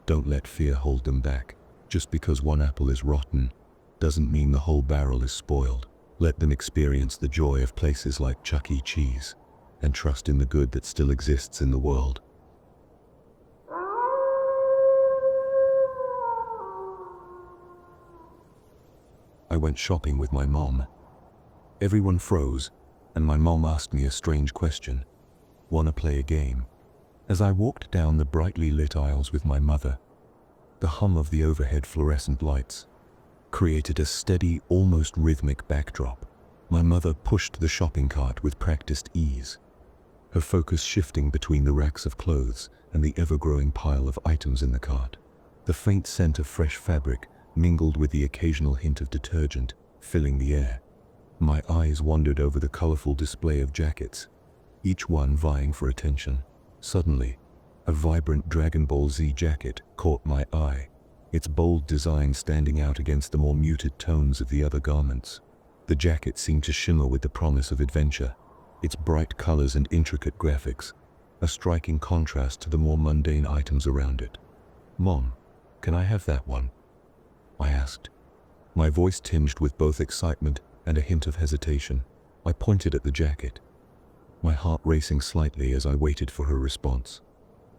don't let fear hold them back. Just because one apple is rotten doesn't mean the whole barrel is spoiled. Let them experience the joy of places like Chuck E. Cheese, and trust in the good that still exists in the world. I went shopping with my mom. Everyone froze, and my mom asked me a strange question. "Wanna play a game?" As I walked down the brightly lit aisles with my mother, the hum of the overhead fluorescent lights created a steady, almost rhythmic backdrop. My mother pushed the shopping cart with practiced ease, her focus shifting between the racks of clothes and the ever-growing pile of items in the cart. The faint scent of fresh fabric mingled with the occasional hint of detergent, filling the air. My eyes wandered over the colorful display of jackets, each one vying for attention. Suddenly, a vibrant Dragon Ball Z jacket caught my eye, its bold design standing out against the more muted tones of the other garments. The jacket seemed to shimmer with the promise of adventure, its bright colors and intricate graphics a striking contrast to the more mundane items around it. "Mom, can I have that one?" I asked, my voice tinged with both excitement and a hint of hesitation. I pointed at the jacket, my heart racing slightly as I waited for her response.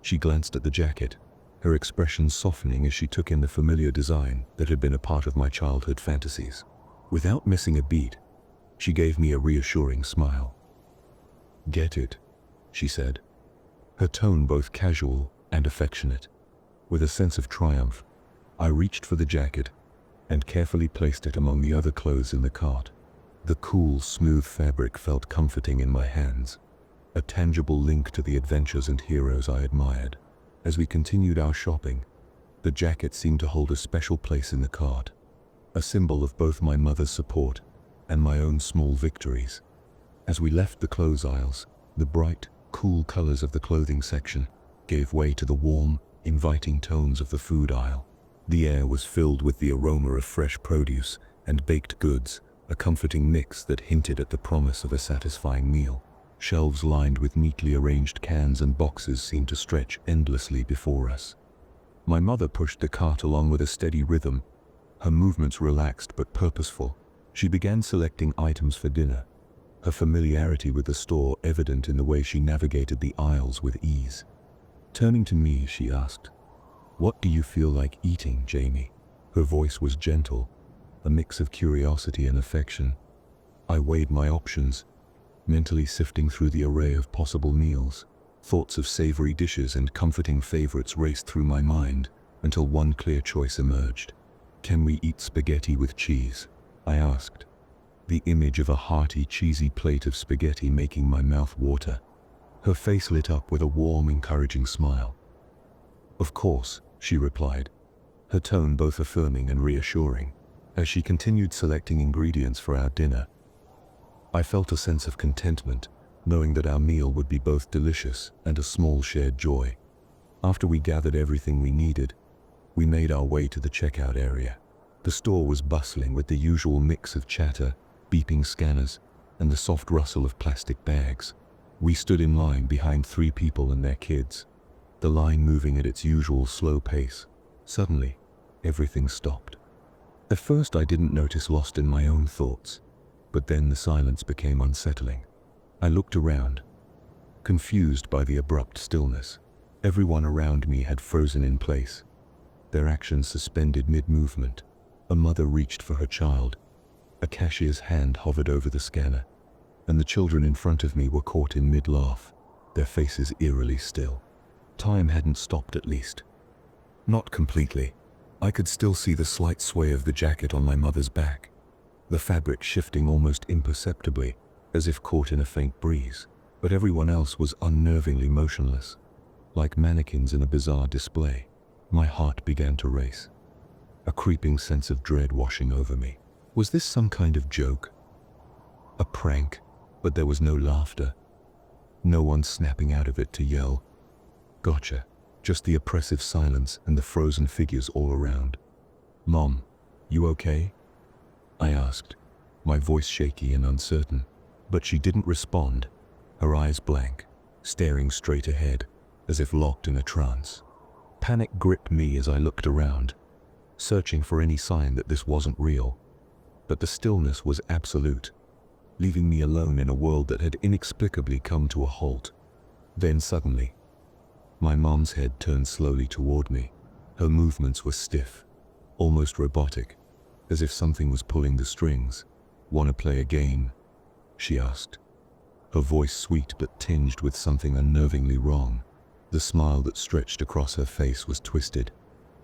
She glanced at the jacket, her expression softening as she took in the familiar design that had been a part of my childhood fantasies. Without missing a beat, she gave me a reassuring smile. "Get it," she said, her tone both casual and affectionate. With a sense of triumph, I reached for the jacket and carefully placed it among the other clothes in the cart. The cool, smooth fabric felt comforting in my hands, a tangible link to the adventures and heroes I admired. As we continued our shopping, the jacket seemed to hold a special place in the cart, a symbol of both my mother's support and my own small victories. As we left the clothes aisles, the bright, cool colors of the clothing section gave way to the warm, inviting tones of the food aisle. The air was filled with the aroma of fresh produce and baked goods, a comforting mix that hinted at the promise of a satisfying meal. Shelves lined with neatly arranged cans and boxes seemed to stretch endlessly before us. My mother pushed the cart along with a steady rhythm, her movements relaxed but purposeful. She began selecting items for dinner, her familiarity with the store evident in the way she navigated the aisles with ease. Turning to me, she asked, "What do you feel like eating, Jamie?" Her voice was gentle, a mix of curiosity and affection. I weighed my options, mentally sifting through the array of possible meals. Thoughts of savory dishes and comforting favorites raced through my mind until one clear choice emerged. "Can we eat spaghetti with cheese?" I asked, the image of a hearty, cheesy plate of spaghetti making my mouth water. Her face lit up with a warm, encouraging smile. "Of course," she replied, her tone both affirming and reassuring. As she continued selecting ingredients for our dinner, I felt a sense of contentment, knowing that our meal would be both delicious and a small shared joy. After we gathered everything we needed, we made our way to the checkout area. The store was bustling with the usual mix of chatter, beeping scanners, and the soft rustle of plastic bags. We stood in line behind 3 people and their kids, the line moving at its usual slow pace. Suddenly, everything stopped. At first I didn't notice, lost in my own thoughts, but then the silence became unsettling. I looked around, confused by the abrupt stillness. Everyone around me had frozen in place, their actions suspended mid-movement. A mother reached for her child, a cashier's hand hovered over the scanner, and the children in front of me were caught in mid-laugh, their faces eerily still. Time hadn't stopped, at least. Not completely. I could still see the slight sway of the jacket on my mother's back, the fabric shifting almost imperceptibly, as if caught in a faint breeze. But everyone else was unnervingly motionless, like mannequins in a bizarre display. My heart began to race, a creeping sense of dread washing over me. Was this some kind of joke? A prank? But there was no laughter, no one snapping out of it to yell, "Gotcha." Just the oppressive silence and the frozen figures all around. "Mom, you okay?" I asked, my voice shaky and uncertain. But she didn't respond, her eyes blank, staring straight ahead, as if locked in a trance. Panic gripped me as I looked around, searching for any sign that this wasn't real. But the stillness was absolute, leaving me alone in a world that had inexplicably come to a halt. Then suddenly, my mom's head turned slowly toward me. Her movements were stiff, almost robotic, as if something was pulling the strings. "Want to play a game?" she asked, her voice sweet but tinged with something unnervingly wrong. The smile that stretched across her face was twisted,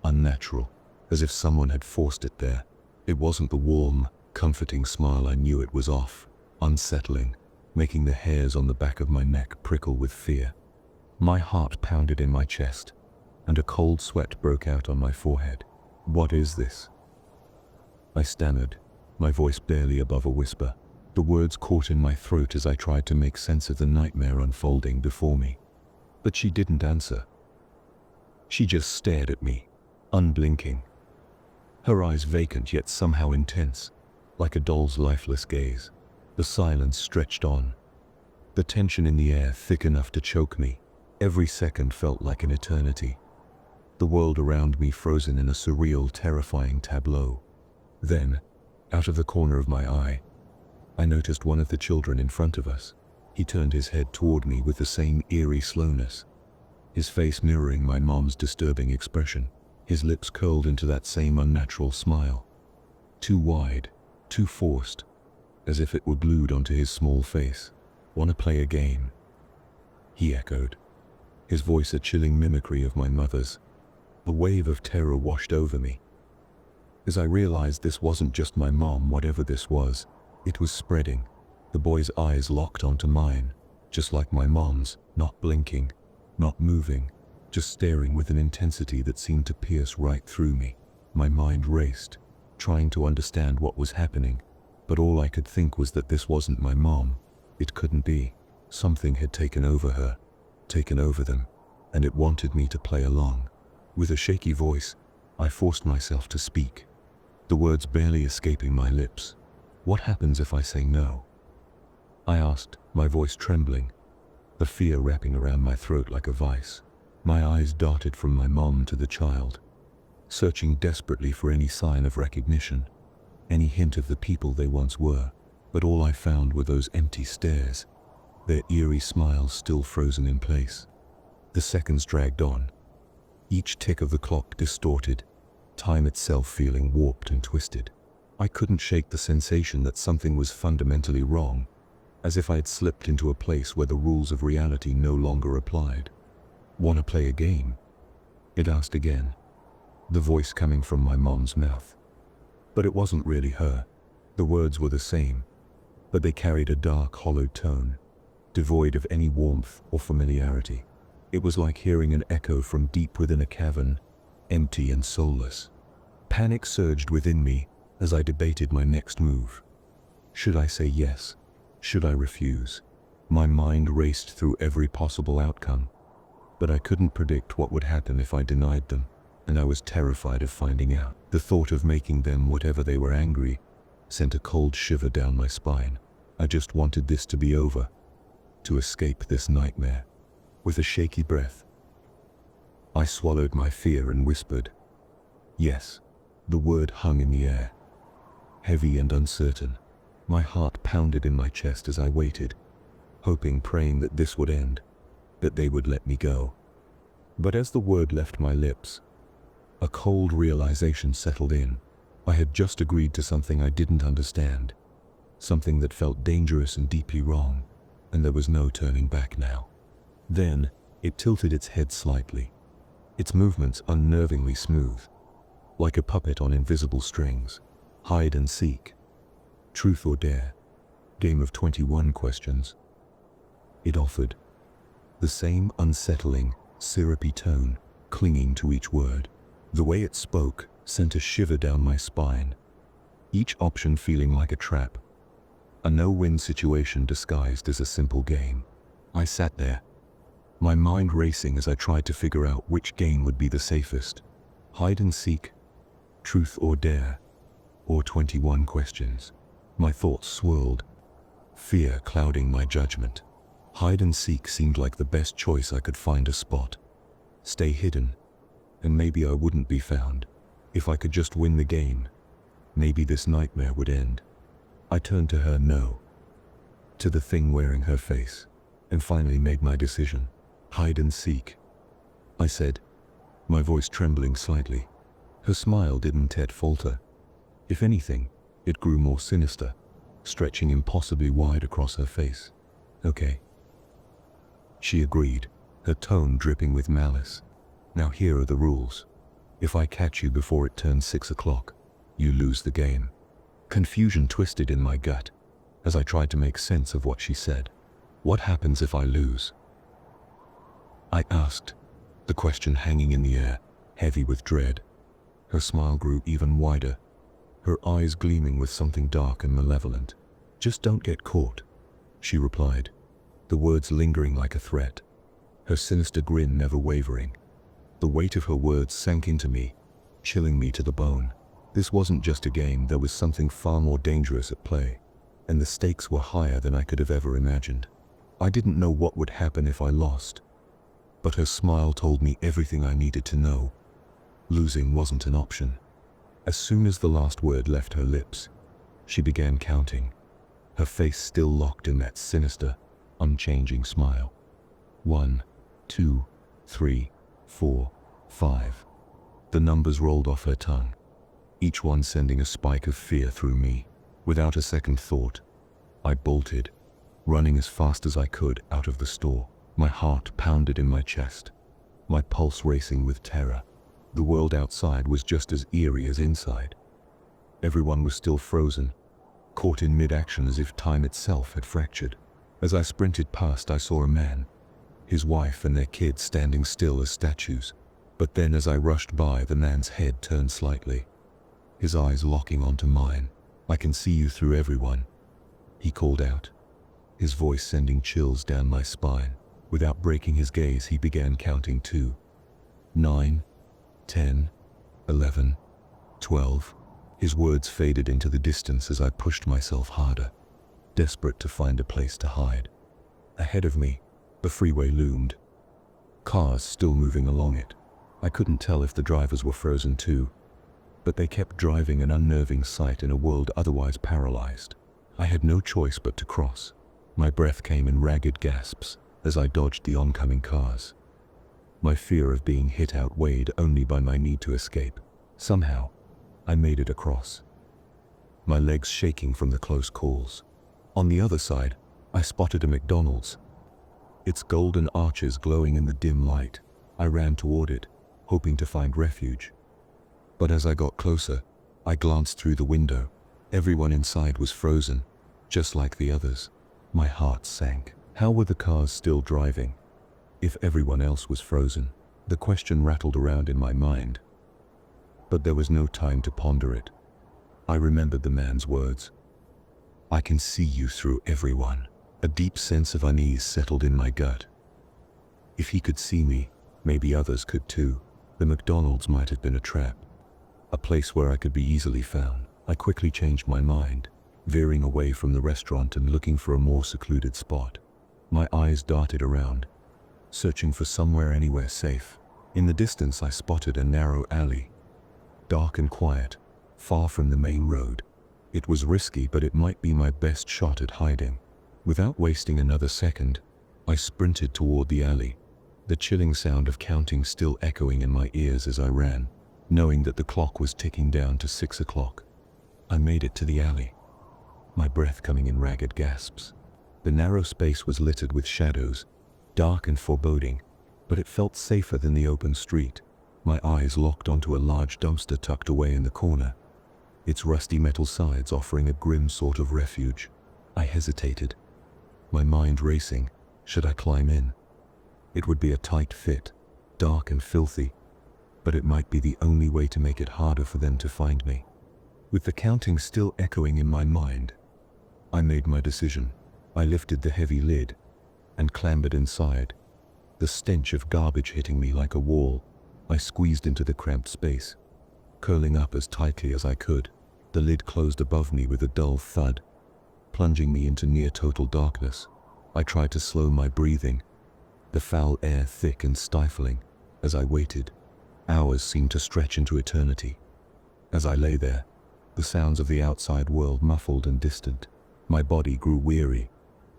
unnatural, as if someone had forced it there. It wasn't the warm, comforting smile I knew. It was off, unsettling, making the hairs on the back of my neck prickle with fear. My heart pounded in my chest, and a cold sweat broke out on my forehead. "What is this?" I stammered, my voice barely above a whisper. The words caught in my throat as I tried to make sense of the nightmare unfolding before me. But she didn't answer. She just stared at me, unblinking, her eyes vacant yet somehow intense, like a doll's lifeless gaze. The silence stretched on, the tension in the air thick enough to choke me. Every second felt like an eternity, the world around me frozen in a surreal, terrifying tableau. Then, out of the corner of my eye, I noticed one of the children in front of us. He turned his head toward me with the same eerie slowness, his face mirroring my mom's disturbing expression, his lips curled into that same unnatural smile. Too wide, too forced, as if it were glued onto his small face. "Wanna play a game?" he echoed, his voice a chilling mimicry of my mother's. A wave of terror washed over me. As I realized this wasn't just my mom, whatever this was, it was spreading. The boy's eyes locked onto mine, just like my mom's, not blinking, not moving, just staring with an intensity that seemed to pierce right through me. My mind raced, trying to understand what was happening, but all I could think was that this wasn't my mom. It couldn't be. Something had taken over her, taken over them, and it wanted me to play along. With a shaky voice, I forced myself to speak, the words barely escaping my lips. "What happens if I say no?" I asked, my voice trembling, the fear wrapping around my throat like a vice. My eyes darted from my mom to the child, searching desperately for any sign of recognition, any hint of the people they once were, but all I found were those empty stares, their eerie smiles still frozen in place. The seconds dragged on, each tick of the clock distorted, time itself feeling warped and twisted. I couldn't shake the sensation that something was fundamentally wrong, as if I had slipped into a place where the rules of reality no longer applied. "Wanna play a game?" it asked again, the voice coming from my mom's mouth. But it wasn't really her. The words were the same, but they carried a dark, hollowed tone, devoid of any warmth or familiarity. It was like hearing an echo from deep within a cavern, empty and soulless. Panic surged within me as I debated my next move. Should I say yes? Should I refuse? My mind raced through every possible outcome, but I couldn't predict what would happen if I denied them, and I was terrified of finding out. The thought of making them whatever they were angry sent a cold shiver down my spine. I just wanted this to be over, to escape this nightmare. With a shaky breath, I swallowed my fear and whispered, "Yes." The word hung in the air, heavy and uncertain. My heart pounded in my chest as I waited, hoping, praying that this would end, that they would let me go. But as the word left my lips, a cold realization settled in. I had just agreed to something I didn't understand, something that felt dangerous and deeply wrong, and there was no turning back now. Then, it tilted its head slightly, its movements unnervingly smooth, like a puppet on invisible strings. "Hide and seek. Truth or dare. Game of 21 questions." It offered, the same unsettling, syrupy tone clinging to each word. The way it spoke sent a shiver down my spine, each option feeling like a trap, a no-win situation disguised as a simple game. I sat there, my mind racing as I tried to figure out which game would be the safest. Hide and seek, truth or dare, or 21 questions. My thoughts swirled, fear clouding my judgment. Hide and seek seemed like the best choice. I could find a spot, stay hidden, and maybe I wouldn't be found. If I could just win the game, maybe this nightmare would end. I turned to her no, to the thing wearing her face, and finally made my decision. "Hide and seek," I said, my voice trembling slightly. Her smile didn't yet falter. If anything, it grew more sinister, stretching impossibly wide across her face. "Okay," she agreed, her tone dripping with malice. "Now here are the rules. If I catch you before it turns 6 o'clock, you lose the game." Confusion twisted in my gut as I tried to make sense of what she said. "What happens if I lose?" I asked, the question hanging in the air, heavy with dread. Her smile grew even wider, her eyes gleaming with something dark and malevolent. "Just don't get caught," she replied, the words lingering like a threat, her sinister grin never wavering. The weight of her words sank into me, chilling me to the bone. This wasn't just a game, there was something far more dangerous at play, and the stakes were higher than I could have ever imagined. I didn't know what would happen if I lost, but her smile told me everything I needed to know. Losing wasn't an option. As soon as the last word left her lips, she began counting, her face still locked in that sinister, unchanging smile. 1, 2, 3, 4, 5. The numbers rolled off her tongue, each one sending a spike of fear through me. Without a second thought, I bolted, running as fast as I could out of the store. My heart pounded in my chest, my pulse racing with terror. The world outside was just as eerie as inside. Everyone was still frozen, caught in mid-action as if time itself had fractured. As I sprinted past, I saw a man, his wife and their kids standing still as statues. But then as I rushed by, the man's head turned slightly, his eyes locking onto mine. "I can see you through everyone," he called out, his voice sending chills down my spine. Without breaking his gaze, he began counting 2, 9, 10, 11, 12. His words faded into the distance as I pushed myself harder, desperate to find a place to hide. Ahead of me, the freeway loomed, cars still moving along it. I couldn't tell if the drivers were frozen too, but they kept driving, an unnerving sight in a world otherwise paralyzed. I had no choice but to cross. My breath came in ragged gasps as I dodged the oncoming cars. My fear of being hit outweighed only by my need to escape. Somehow, I made it across, my legs shaking from the close calls. On the other side, I spotted a McDonald's, its golden arches glowing in the dim light. I ran toward it, hoping to find refuge. But as I got closer, I glanced through the window. Everyone inside was frozen, just like the others. My heart sank. How were the cars still driving if everyone else was frozen? The question rattled around in my mind, but there was no time to ponder it. I remembered the man's words. "I can see you through everyone." A deep sense of unease settled in my gut. If he could see me, maybe others could too. The McDonald's might have been a trap, a place where I could be easily found. I quickly changed my mind, veering away from the restaurant and looking for a more secluded spot. My eyes darted around, searching for somewhere anywhere safe. In the distance, I spotted a narrow alley, dark and quiet, far from the main road. It was risky, but it might be my best shot at hiding. Without wasting another second, I sprinted toward the alley, the chilling sound of counting still echoing in my ears as I ran, knowing that the clock was ticking down to 6 o'clock. I made it to the alley, my breath coming in ragged gasps. The narrow space was littered with shadows, dark and foreboding, but it felt safer than the open street. My eyes locked onto a large dumpster tucked away in the corner, its rusty metal sides offering a grim sort of refuge. I hesitated, my mind racing. Should I climb in? It would be a tight fit, dark and filthy, but it might be the only way to make it harder for them to find me. With the counting still echoing in my mind, I made my decision. I lifted the heavy lid and clambered inside, the stench of garbage hitting me like a wall. I squeezed into the cramped space, curling up as tightly as I could. The lid closed above me with a dull thud, plunging me into near-total darkness. I tried to slow my breathing, the foul air thick and stifling. As I waited, hours seemed to stretch into eternity. As I lay there, the sounds of the outside world muffled and distant. My body grew weary,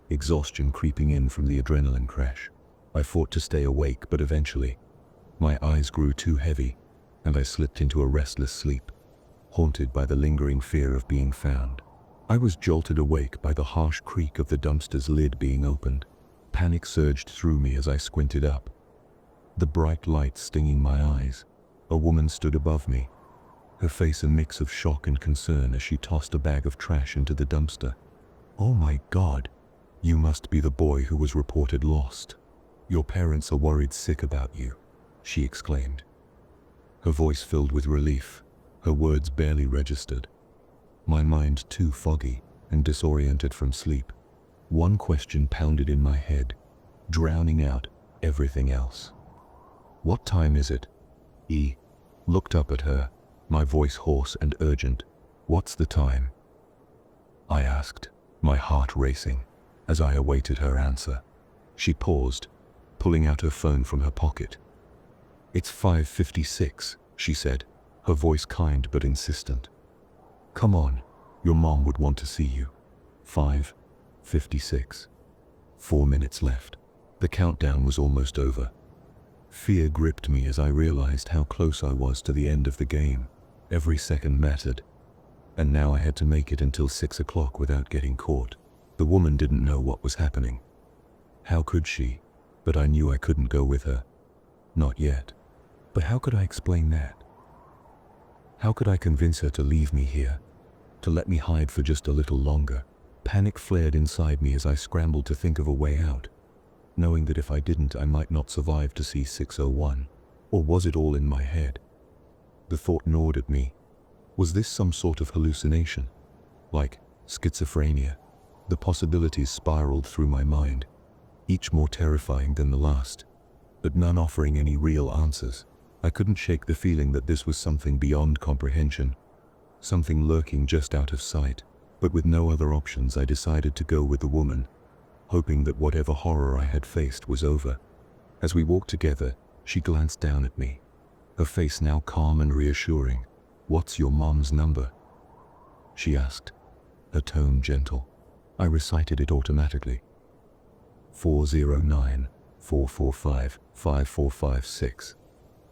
exhaustion creeping in from the adrenaline crash. I fought to stay awake, but eventually, my eyes grew too heavy, and I slipped into a restless sleep, haunted by the lingering fear of being found. I was jolted awake by the harsh creak of the dumpster's lid being opened. Panic surged through me as I squinted up, the bright light stinging my eyes. A woman stood above me, her face a mix of shock and concern as she tossed a bag of trash into the dumpster. "Oh my God, you must be the boy who was reported lost. Your parents are worried sick about you," she exclaimed, her voice filled with relief, her words barely registered. My mind too foggy and disoriented from sleep. One question pounded in my head, drowning out everything else. "What time is it?" E looked up at her, my voice hoarse and urgent. "What's the time?" I asked, my heart racing, as I awaited her answer. She paused, pulling out her phone from her pocket. "It's 5:56, she said, her voice kind but insistent. "Come on, your mom would want to see you." 5:56. 4 minutes left. The countdown was almost over. Fear gripped me as I realized how close I was to the end of the game. Every second mattered. And now I had to make it until 6 o'clock without getting caught. The woman didn't know what was happening. How could she? But I knew I couldn't go with her. Not yet. But how could I explain that? How could I convince her to leave me here? To let me hide for just a little longer? Panic flared inside me as I scrambled to think of a way out, knowing that if I didn't, I might not survive to see 601. Or was it all in my head? The thought gnawed at me. Was this some sort of hallucination? Like schizophrenia? The possibilities spiraled through my mind, each more terrifying than the last, but none offering any real answers. I couldn't shake the feeling that this was something beyond comprehension, something lurking just out of sight. But with no other options, I decided to go with the woman, hoping that whatever horror I had faced was over. As we walked together, she glanced down at me, her face now calm and reassuring. "What's your mom's number?" she asked, her tone gentle. I recited it automatically. 409-445-5456.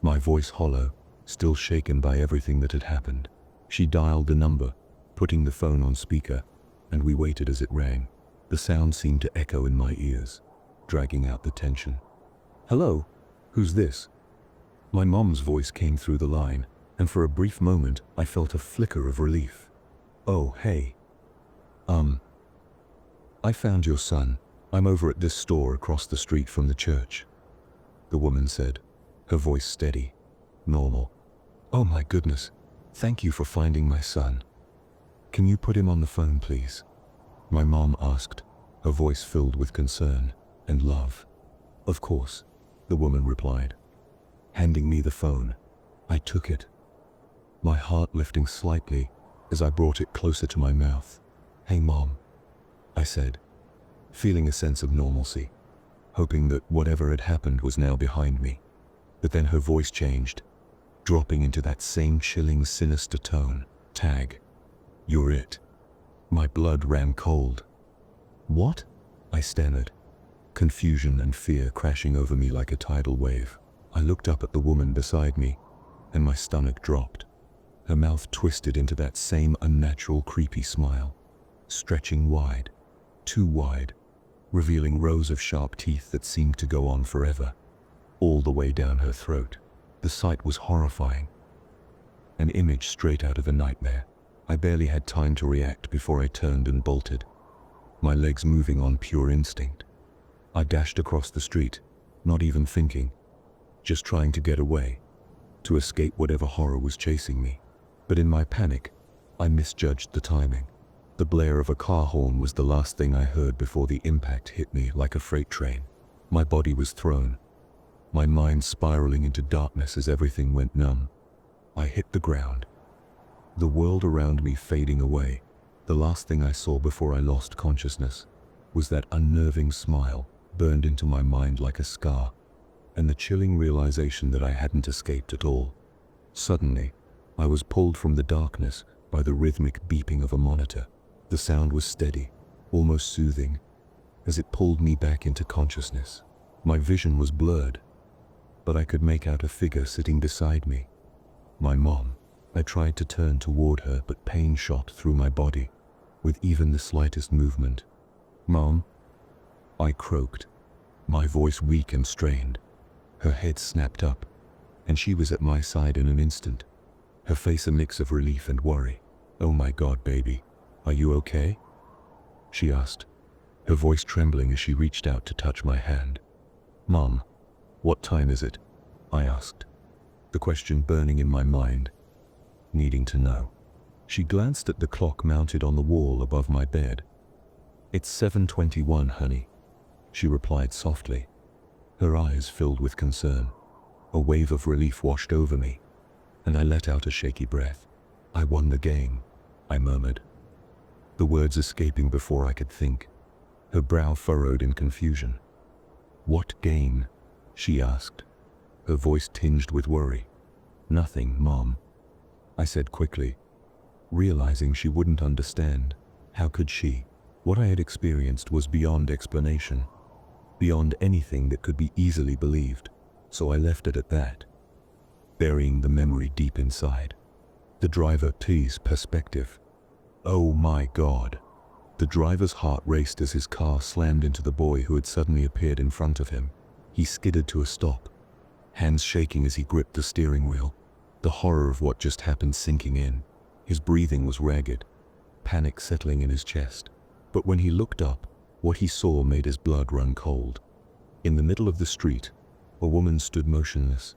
My voice hollow, still shaken by everything that had happened. She dialed the number, putting the phone on speaker, and we waited as it rang. The sound seemed to echo in my ears, dragging out the tension. "Hello? Who's this?" My mom's voice came through the line, and for a brief moment I felt a flicker of relief. "Oh, hey. I found your son. I'm over at this store across the street from the church," the woman said, her voice steady, normal. "Oh my goodness. Thank you for finding my son. Can you put him on the phone, please?" my mom asked, her voice filled with concern and love. "Of course," the woman replied, handing me the phone. I took it, my heart lifting slightly as I brought it closer to my mouth. "Hey Mom," I said, feeling a sense of normalcy, hoping that whatever had happened was now behind me. But then her voice changed, dropping into that same chilling, sinister tone. "Tag, you're it." My blood ran cold. "What?" I stammered, confusion and fear crashing over me like a tidal wave. I looked up at the woman beside me, and my stomach dropped. Her mouth twisted into that same unnatural, creepy smile, stretching wide, too wide, revealing rows of sharp teeth that seemed to go on forever, all the way down her throat. The sight was horrifying, an image straight out of a nightmare. I barely had time to react before I turned and bolted, my legs moving on pure instinct. I dashed across the street, not even thinking, just trying to get away, to escape whatever horror was chasing me. But in my panic, I misjudged the timing. The blare of a car horn was the last thing I heard before the impact hit me like a freight train. My body was thrown, my mind spiraling into darkness as everything went numb. I hit the ground, the world around me fading away. The last thing I saw before I lost consciousness was that unnerving smile burned into my mind like a scar, and the chilling realization that I hadn't escaped at all. Suddenly, I was pulled from the darkness by the rhythmic beeping of a monitor. The sound was steady, almost soothing, as it pulled me back into consciousness. My vision was blurred, but I could make out a figure sitting beside me. My mom. I tried to turn toward her, but pain shot through my body with even the slightest movement. "Mom," I croaked, my voice weak and strained. Her head snapped up, and she was at my side in an instant, her face a mix of relief and worry. "Oh my God, baby. Are you okay?" she asked, her voice trembling as she reached out to touch my hand. "Mom, what time is it?" I asked, the question burning in my mind, needing to know. She glanced at the clock mounted on the wall above my bed. "It's 7:21, honey," she replied softly, her eyes filled with concern. A wave of relief washed over me, and I let out a shaky breath. "I won the game," I murmured, the words escaping before I could think. Her brow furrowed in confusion. "What game?" she asked, her voice tinged with worry. "Nothing, Mom," I said quickly, realizing she wouldn't understand. How could she? What I had experienced was beyond explanation, beyond anything that could be easily believed, so I left it at that, burying the memory deep inside. The driver, please, perspective. Oh my God. The driver's heart raced as his car slammed into the boy who had suddenly appeared in front of him. He skidded to a stop, hands shaking as he gripped the steering wheel, the horror of what just happened sinking in. His breathing was ragged, panic settling in his chest. But when he looked up, what he saw made his blood run cold. In the middle of the street, a woman stood motionless.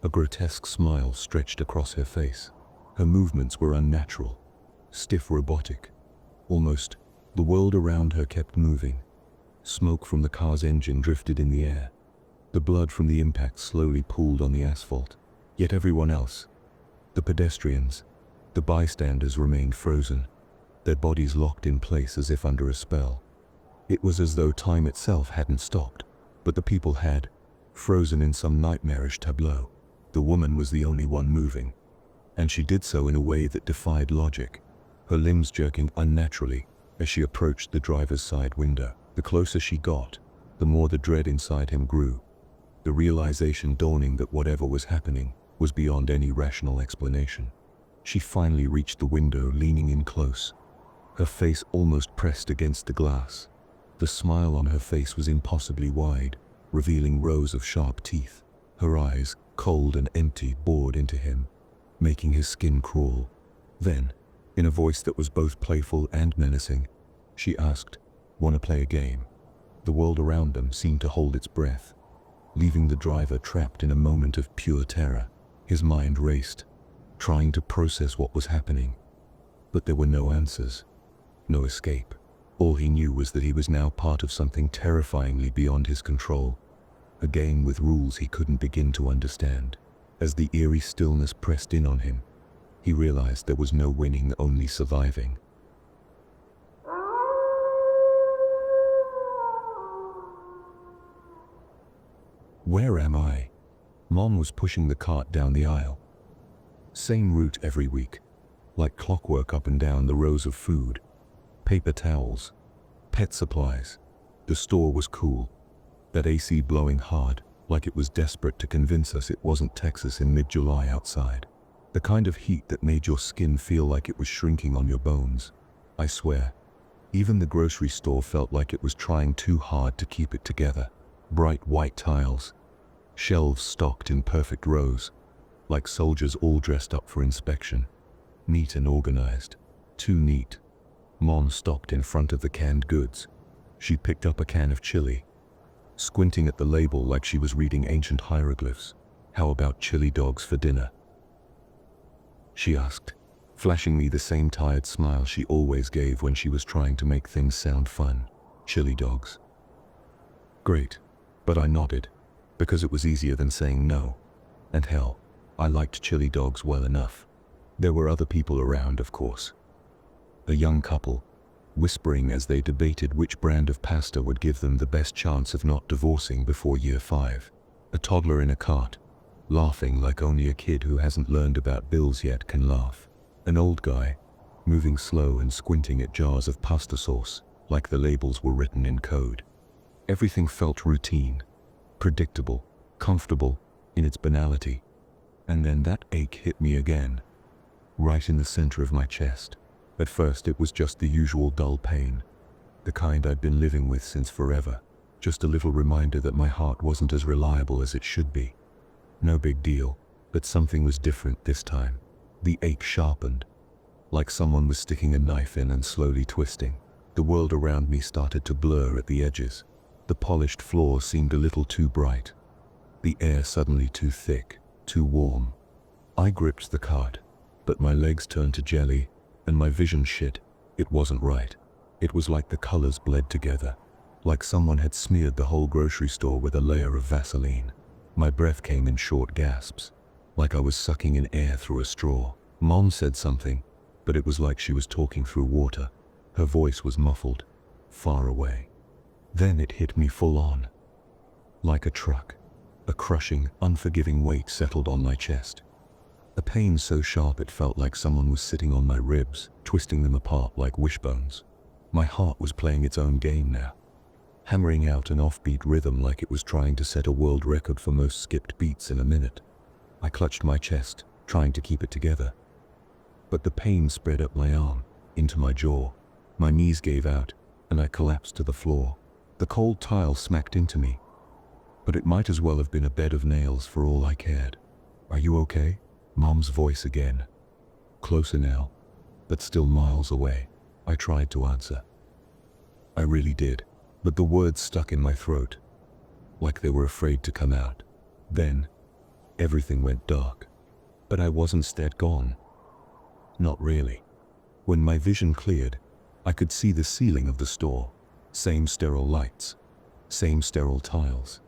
A grotesque smile stretched across her face. Her movements were unnatural, stiff, robotic. Almost, the world around her kept moving. Smoke from the car's engine drifted in the air. The blood from the impact slowly pooled on the asphalt. Yet everyone else, the pedestrians, the bystanders, remained frozen, their bodies locked in place as if under a spell. It was as though time itself hadn't stopped, but the people had, frozen in some nightmarish tableau. The woman was the only one moving, and she did so in a way that defied logic, her limbs jerking unnaturally as she approached the driver's side window. The closer she got, the more the dread inside him grew, the realization dawning that whatever was happening was beyond any rational explanation. She finally reached the window, leaning in close, her face almost pressed against the glass. The smile on her face was impossibly wide, revealing rows of sharp teeth. Her eyes, cold and empty, bored into him, making his skin crawl. Then, in a voice that was both playful and menacing, she asked, "Want to play a game?" The world around them seemed to hold its breath, leaving the driver trapped in a moment of pure terror. His mind raced, trying to process what was happening. But there were no answers, no escape. All he knew was that he was now part of something terrifyingly beyond his control, a game with rules he couldn't begin to understand. As the eerie stillness pressed in on him, he realized there was no winning, only surviving. Where am I? Mom was pushing the cart down the aisle. Same route every week, like clockwork up and down the rows of food, paper towels, pet supplies. The store was cool, that AC blowing hard, like it was desperate to convince us it wasn't Texas in mid-July outside. The kind of heat that made your skin feel like it was shrinking on your bones. I swear, even the grocery store felt like it was trying too hard to keep it together. Bright white tiles, shelves stocked in perfect rows, like soldiers all dressed up for inspection. Neat and organized. Too neat. Mom stopped in front of the canned goods. She picked up a can of chili, squinting at the label like she was reading ancient hieroglyphs. "How about chili dogs for dinner?" she asked, flashing me the same tired smile she always gave when she was trying to make things sound fun. Chili dogs. Great. But I nodded, because it was easier than saying no. And hell, I liked chili dogs well enough. There were other people around, of course. A young couple, whispering as they debated which brand of pasta would give them the best chance of not divorcing before year 5. A toddler in a cart, laughing like only a kid who hasn't learned about bills yet can laugh. An old guy, moving slow and squinting at jars of pasta sauce, like the labels were written in code. Everything felt routine, predictable, comfortable in its banality. And then that ache hit me again, right in the center of my chest. At first it was just the usual dull pain, the kind I'd been living with since forever, just a little reminder that my heart wasn't as reliable as it should be. No big deal, but something was different this time. The ache sharpened, like someone was sticking a knife in and slowly twisting. The world around me started to blur at the edges. The polished floor seemed a little too bright, the air suddenly too thick, too warm. I gripped the cart, but my legs turned to jelly, and my vision shit. It wasn't right. It was like the colors bled together, like someone had smeared the whole grocery store with a layer of Vaseline. My breath came in short gasps, like I was sucking in air through a straw. Mom said something, but it was like she was talking through water. Her voice was muffled, far away. Then it hit me full on, like a truck. A crushing, unforgiving weight settled on my chest. A pain so sharp it felt like someone was sitting on my ribs, twisting them apart like wishbones. My heart was playing its own game now, hammering out an offbeat rhythm like it was trying to set a world record for most skipped beats in a minute. I clutched my chest, trying to keep it together. But the pain spread up my arm, into my jaw. My knees gave out, and I collapsed to the floor. The cold tile smacked into me, but it might as well have been a bed of nails for all I cared. "Are you okay?" Mom's voice again. Closer now, but still miles away. I tried to answer. I really did, but the words stuck in my throat, like they were afraid to come out. Then, everything went dark. But I wasn't dead gone. Not really. When my vision cleared, I could see the ceiling of the store. Same sterile lights, same sterile tiles.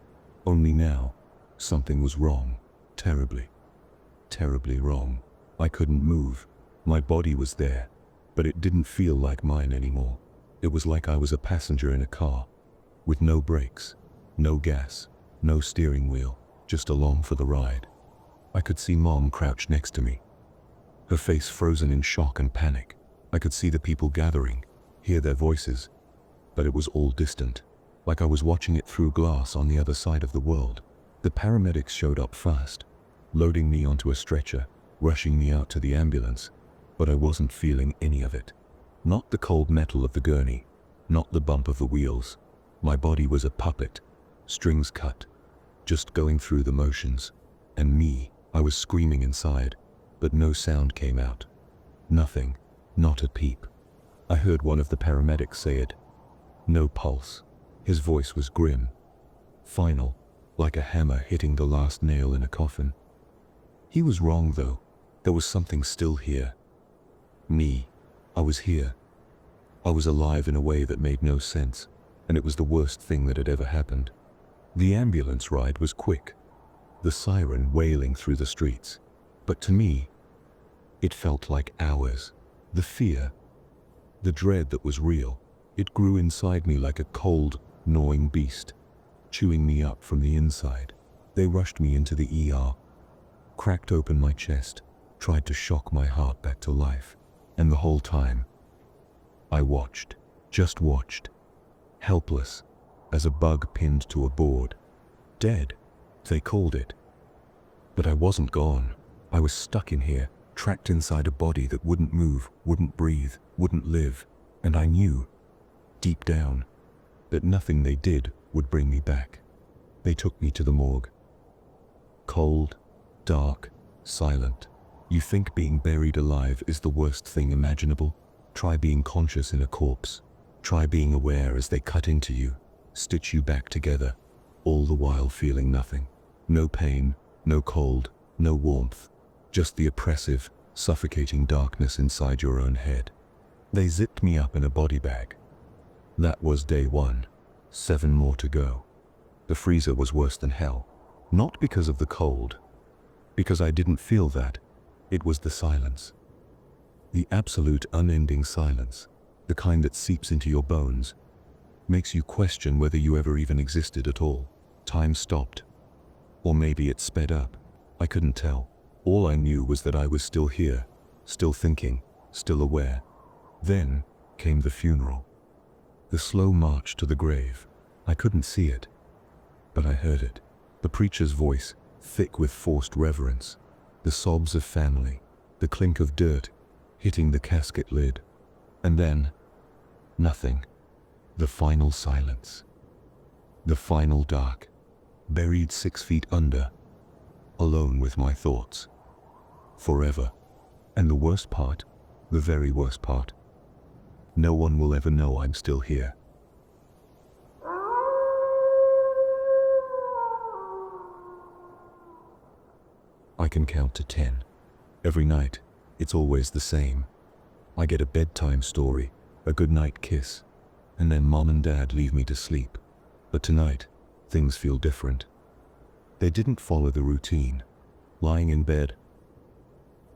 Only now, something was wrong. Terribly, terribly wrong. I couldn't move. My body was there, but it didn't feel like mine anymore. It was like I was a passenger in a car, with no brakes, no gas, no steering wheel, just along for the ride. I could see Mom crouched next to me, her face frozen in shock and panic. I could see the people gathering, hear their voices, but it was all distant, like I was watching it through glass on the other side of the world. The paramedics showed up fast, loading me onto a stretcher, rushing me out to the ambulance, but I wasn't feeling any of it. Not the cold metal of the gurney, not the bump of the wheels. My body was a puppet, strings cut, just going through the motions. And me, I was screaming inside, but no sound came out. Nothing, not a peep. I heard one of the paramedics say it. No pulse. His voice was grim, final, like a hammer hitting the last nail in a coffin. He was wrong though. There was something still here. Me. I was here. I was alive in a way that made no sense, and it was the worst thing that had ever happened. The ambulance ride was quick, the siren wailing through the streets. But to me, it felt like hours. The fear, the dread that was real, it grew inside me like a cold, gnawing beast, chewing me up from the inside. They rushed me into the ER, cracked open my chest, tried to shock my heart back to life. And the whole time, I watched, just watched, helpless, as a bug pinned to a board. Dead, they called it. But I wasn't gone. I was stuck in here, trapped inside a body that wouldn't move, wouldn't breathe, wouldn't live. And I knew, deep down, that nothing they did would bring me back. They took me to the morgue. Cold, dark, silent. You think being buried alive is the worst thing imaginable? Try being conscious in a corpse. Try being aware as they cut into you, stitch you back together, all the while feeling nothing. No pain, no cold, no warmth. Just the oppressive, suffocating darkness inside your own head. They zipped me up in a body bag. That was day 1. 7 more to go. The freezer was worse than hell. Not because of the cold, because I didn't feel that. It was the silence. The absolute unending silence, the kind that seeps into your bones, makes you question whether you ever even existed at all. Time stopped. Or maybe it sped up. I couldn't tell. All I knew was that I was still here, still thinking, still aware. Then came the funeral. The slow march to the grave. I couldn't see it, but I heard it. The preacher's voice, thick with forced reverence. The sobs of family, the clink of dirt hitting the casket lid. And then, nothing. The final silence. The final dark. Buried 6 feet under. Alone with my thoughts. Forever. And the worst part, the very worst part, no one will ever know I'm still here. I can count to 10. Every night, it's always the same. I get a bedtime story, a goodnight kiss, and then Mom and Dad leave me to sleep. But tonight, things feel different. They didn't follow the routine. Lying in bed,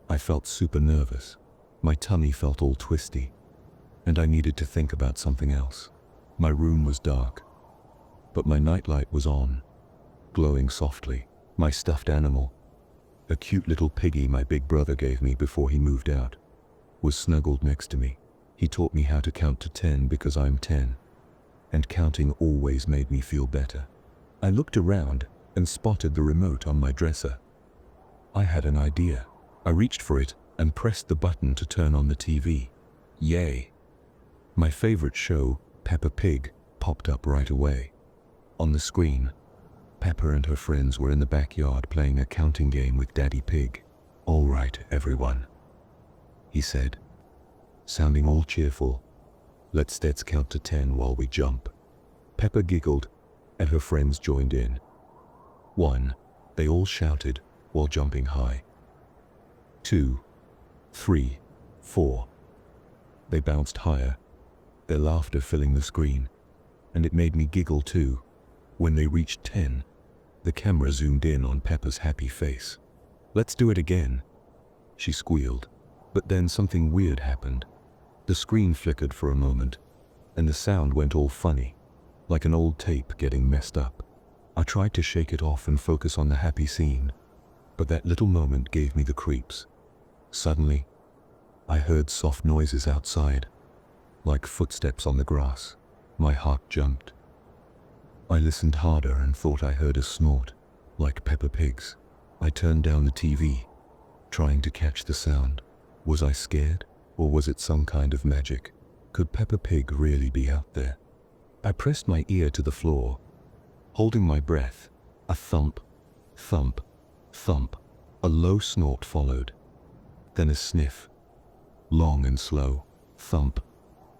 I felt super nervous. My tummy felt all twisty, and I needed to think about something else. My room was dark, but my nightlight was on, glowing softly. My stuffed animal, a cute little piggy my big brother gave me before he moved out, was snuggled next to me. He taught me how to count to 10 because I'm 10. And counting always made me feel better. I looked around and spotted the remote on my dresser. I had an idea. I reached for it and pressed the button to turn on the TV. Yay! My favorite show, Peppa Pig, popped up right away. On the screen, Peppa and her friends were in the backyard playing a counting game with Daddy Pig. "All right, everyone," he said, sounding all cheerful. "Let's count to 10 while we jump." Peppa giggled, and her friends joined in. 1, they all shouted while jumping high. 2, 3, 4. They bounced higher, their laughter filling the screen, and it made me giggle too. When they reached 10, the camera zoomed in on Peppa's happy face. "Let's do it again," she squealed. But then something weird happened. The screen flickered for a moment, and the sound went all funny, like an old tape getting messed up. I tried to shake it off and focus on the happy scene, but that little moment gave me the creeps. Suddenly, I heard soft noises outside, like footsteps on the grass. My heart jumped. I listened harder and thought I heard a snort, like Peppa Pig's. I turned down the TV, trying to catch the sound. Was I scared, or was it some kind of magic? Could Peppa Pig really be out there? I pressed my ear to the floor, holding my breath. A thump, thump, thump. A low snort followed. Then a sniff, long and slow. Thump,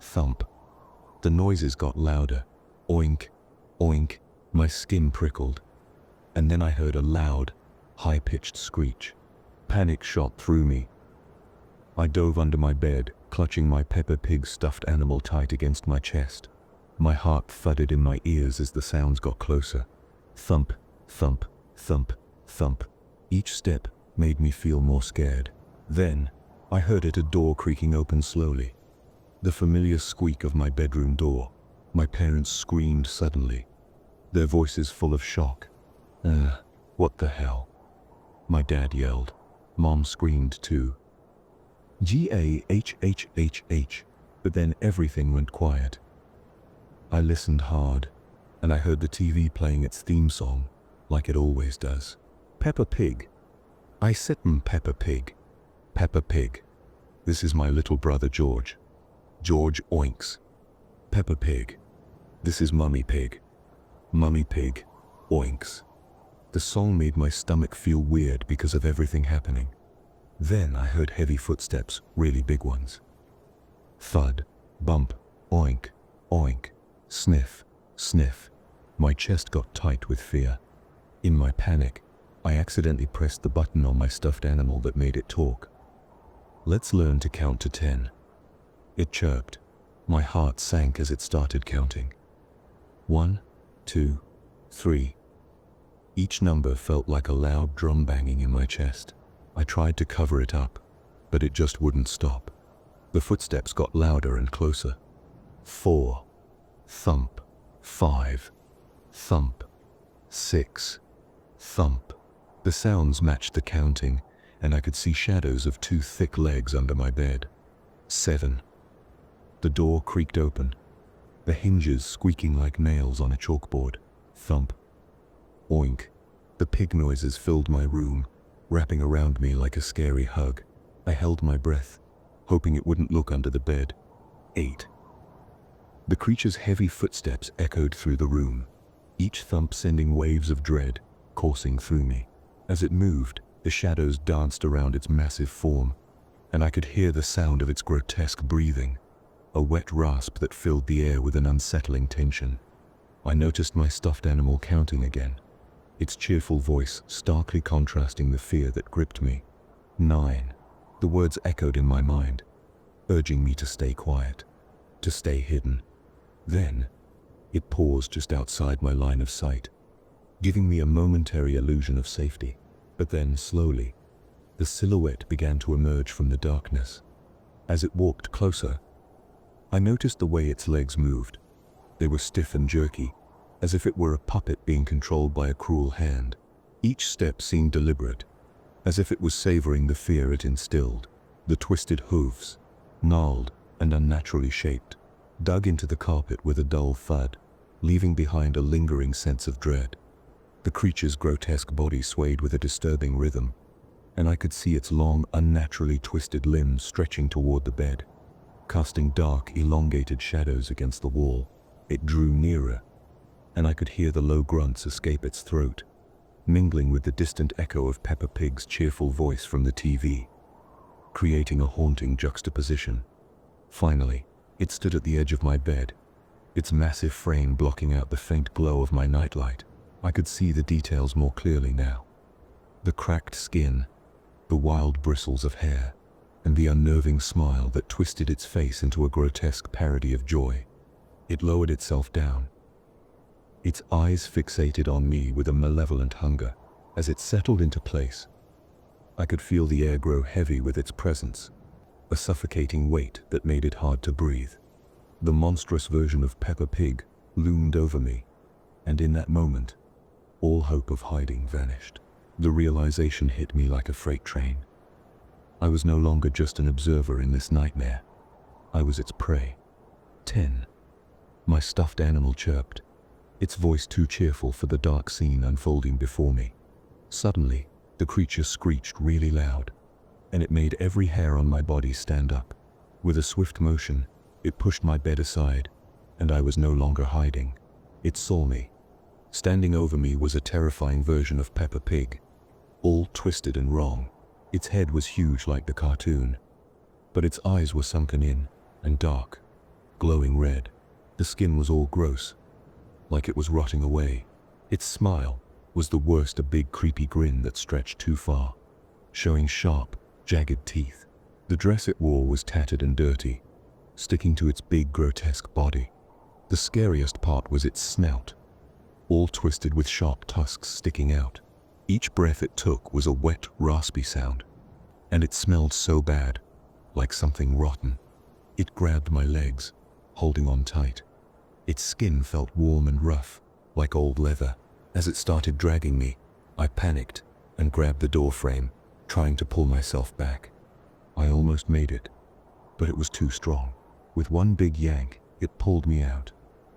thump. The noises got louder. Oink, oink. My skin prickled. And then I heard a loud, high-pitched screech. Panic shot through me. I dove under my bed, clutching my Peppa Pig stuffed animal tight against my chest. My heart thudded in my ears as the sounds got closer. Thump, thump, thump, thump. Each step made me feel more scared. Then, I heard a door creaking open slowly. The familiar squeak of my bedroom door. My parents screamed suddenly, their voices full of shock. What the hell?" My dad yelled. Mom screamed too. Gahhhh, but then everything went quiet. I listened hard, and I heard the TV playing its theme song, like it always does. Peppa Pig. I said Peppa Pig. Peppa Pig. This is my little brother George. George oinks. Peppa Pig. This is Mummy Pig. Mummy Pig oinks. The song made my stomach feel weird because of everything happening. Then I heard heavy footsteps, really big ones. Thud, bump, oink, oink, sniff, sniff. My chest got tight with fear. In my panic, I accidentally pressed the button on my stuffed animal that made it talk. "Let's learn to count to 10. It chirped. My heart sank as it started counting. 1, 2, 3. Each number felt like a loud drum banging in my chest. I tried to cover it up, but it just wouldn't stop. The footsteps got louder and closer. 4. Thump. 5. Thump. 6. Thump. The sounds matched the counting, and I could see shadows of 2 thick legs under my bed. 7. The door creaked open, the hinges squeaking like nails on a chalkboard. Thump. Oink. The pig noises filled my room, wrapping around me like a scary hug. I held my breath, hoping it wouldn't look under the bed. 8. The creature's heavy footsteps echoed through the room, each thump sending waves of dread coursing through me. As it moved, the shadows danced around its massive form, and I could hear the sound of its grotesque breathing, a wet rasp that filled the air with an unsettling tension. I noticed my stuffed animal counting again, its cheerful voice starkly contrasting the fear that gripped me. 9. The words echoed in my mind, urging me to stay quiet, to stay hidden. Then, it paused just outside my line of sight, giving me a momentary illusion of safety. But then, slowly, the silhouette began to emerge from the darkness. As it walked closer, I noticed the way its legs moved. They were stiff and jerky, as if it were a puppet being controlled by a cruel hand. Each step seemed deliberate, as if it was savoring the fear it instilled. The twisted hooves, gnarled, and unnaturally shaped, dug into the carpet with a dull thud, leaving behind a lingering sense of dread. The creature's grotesque body swayed with a disturbing rhythm, and I could see its long, unnaturally twisted limbs stretching toward the bed, casting dark, elongated shadows against the wall. It drew nearer, and I could hear the low grunts escape its throat, mingling with the distant echo of Peppa Pig's cheerful voice from the TV, creating a haunting juxtaposition. Finally, it stood at the edge of my bed, its massive frame blocking out the faint glow of my nightlight. I could see the details more clearly now. The cracked skin, the wild bristles of hair, and the unnerving smile that twisted its face into a grotesque parody of joy. It lowered itself down, its eyes fixated on me with a malevolent hunger. As it settled into place, I could feel the air grow heavy with its presence, a suffocating weight that made it hard to breathe. The monstrous version of Peppa Pig loomed over me, and in that moment, all hope of hiding vanished. The realization hit me like a freight train. I was no longer just an observer in this nightmare. I was its prey. 10. My stuffed animal chirped, its voice too cheerful for the dark scene unfolding before me. Suddenly, the creature screeched really loud, and it made every hair on my body stand up. With a swift motion, it pushed my bed aside, and I was no longer hiding. It saw me. Standing over me was a terrifying version of Peppa Pig, all twisted and wrong. Its head was huge like the cartoon, but its eyes were sunken in and dark, glowing red. The skin was all gross, like it was rotting away. Its smile was the worst, a big creepy grin that stretched too far, showing sharp, jagged teeth. The dress it wore was tattered and dirty, sticking to its big, grotesque body. The scariest part was its snout, all twisted with sharp tusks sticking out. Each breath it took was a wet, raspy sound, and it smelled so bad, like something rotten. It grabbed my legs, holding on tight. Its skin felt warm and rough, like old leather. As it started dragging me, I panicked and grabbed the door frame, trying to pull myself back. I almost made it, but it was too strong. With one big yank, it pulled me out,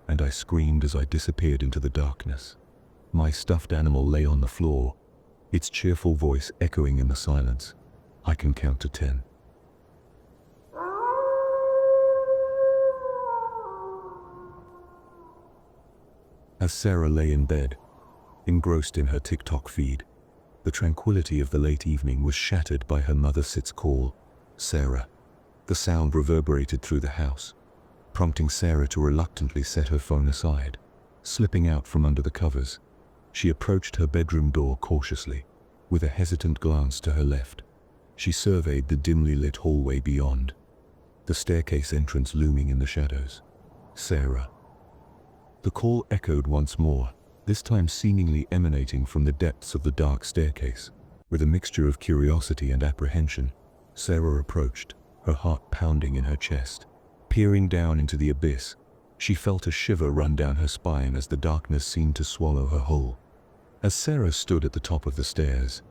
and I screamed as I disappeared into the darkness. My stuffed animal lay on the floor, its cheerful voice echoing in the silence. I can count to 10. As Sarah lay in bed, engrossed in her TikTok feed, the tranquility of the late evening was shattered by her mother Sit's call. Sarah. The sound reverberated through the house, prompting Sarah to reluctantly set her phone aside. Slipping out from under the covers, she approached her bedroom door cautiously, with a hesitant glance to her left. She surveyed the dimly lit hallway beyond, the staircase entrance looming in the shadows. Sarah. The call echoed once more, this time seemingly emanating from the depths of the dark staircase. With a mixture of curiosity and apprehension, Sarah approached, her heart pounding in her chest. Peering down into the abyss, she felt a shiver run down her spine as the darkness seemed to swallow her whole. As Sarah stood at the top of the stairs,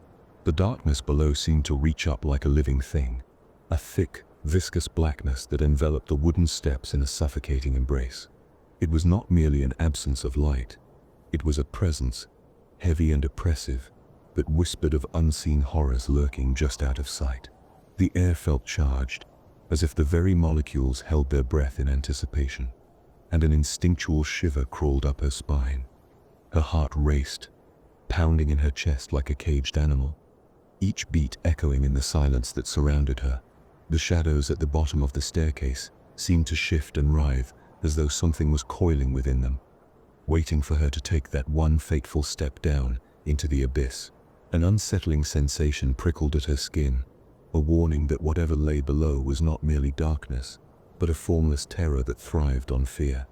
the darkness below seemed to reach up like a living thing, a thick, viscous blackness that enveloped the wooden steps in a suffocating embrace. It was not merely an absence of light, it was a presence, heavy and oppressive, that whispered of unseen horrors lurking just out of sight. The air felt charged, as if the very molecules held their breath in anticipation, and an instinctual shiver crawled up her spine. Her heart raced, pounding in her chest like a caged animal, each beat echoing in the silence that surrounded her. The shadows at the bottom of the staircase seemed to shift and writhe as though something was coiling within them, waiting for her to take that one fateful step down into the abyss. An unsettling sensation prickled at her skin, a warning that whatever lay below was not merely darkness, but a formless terror that thrived on fear.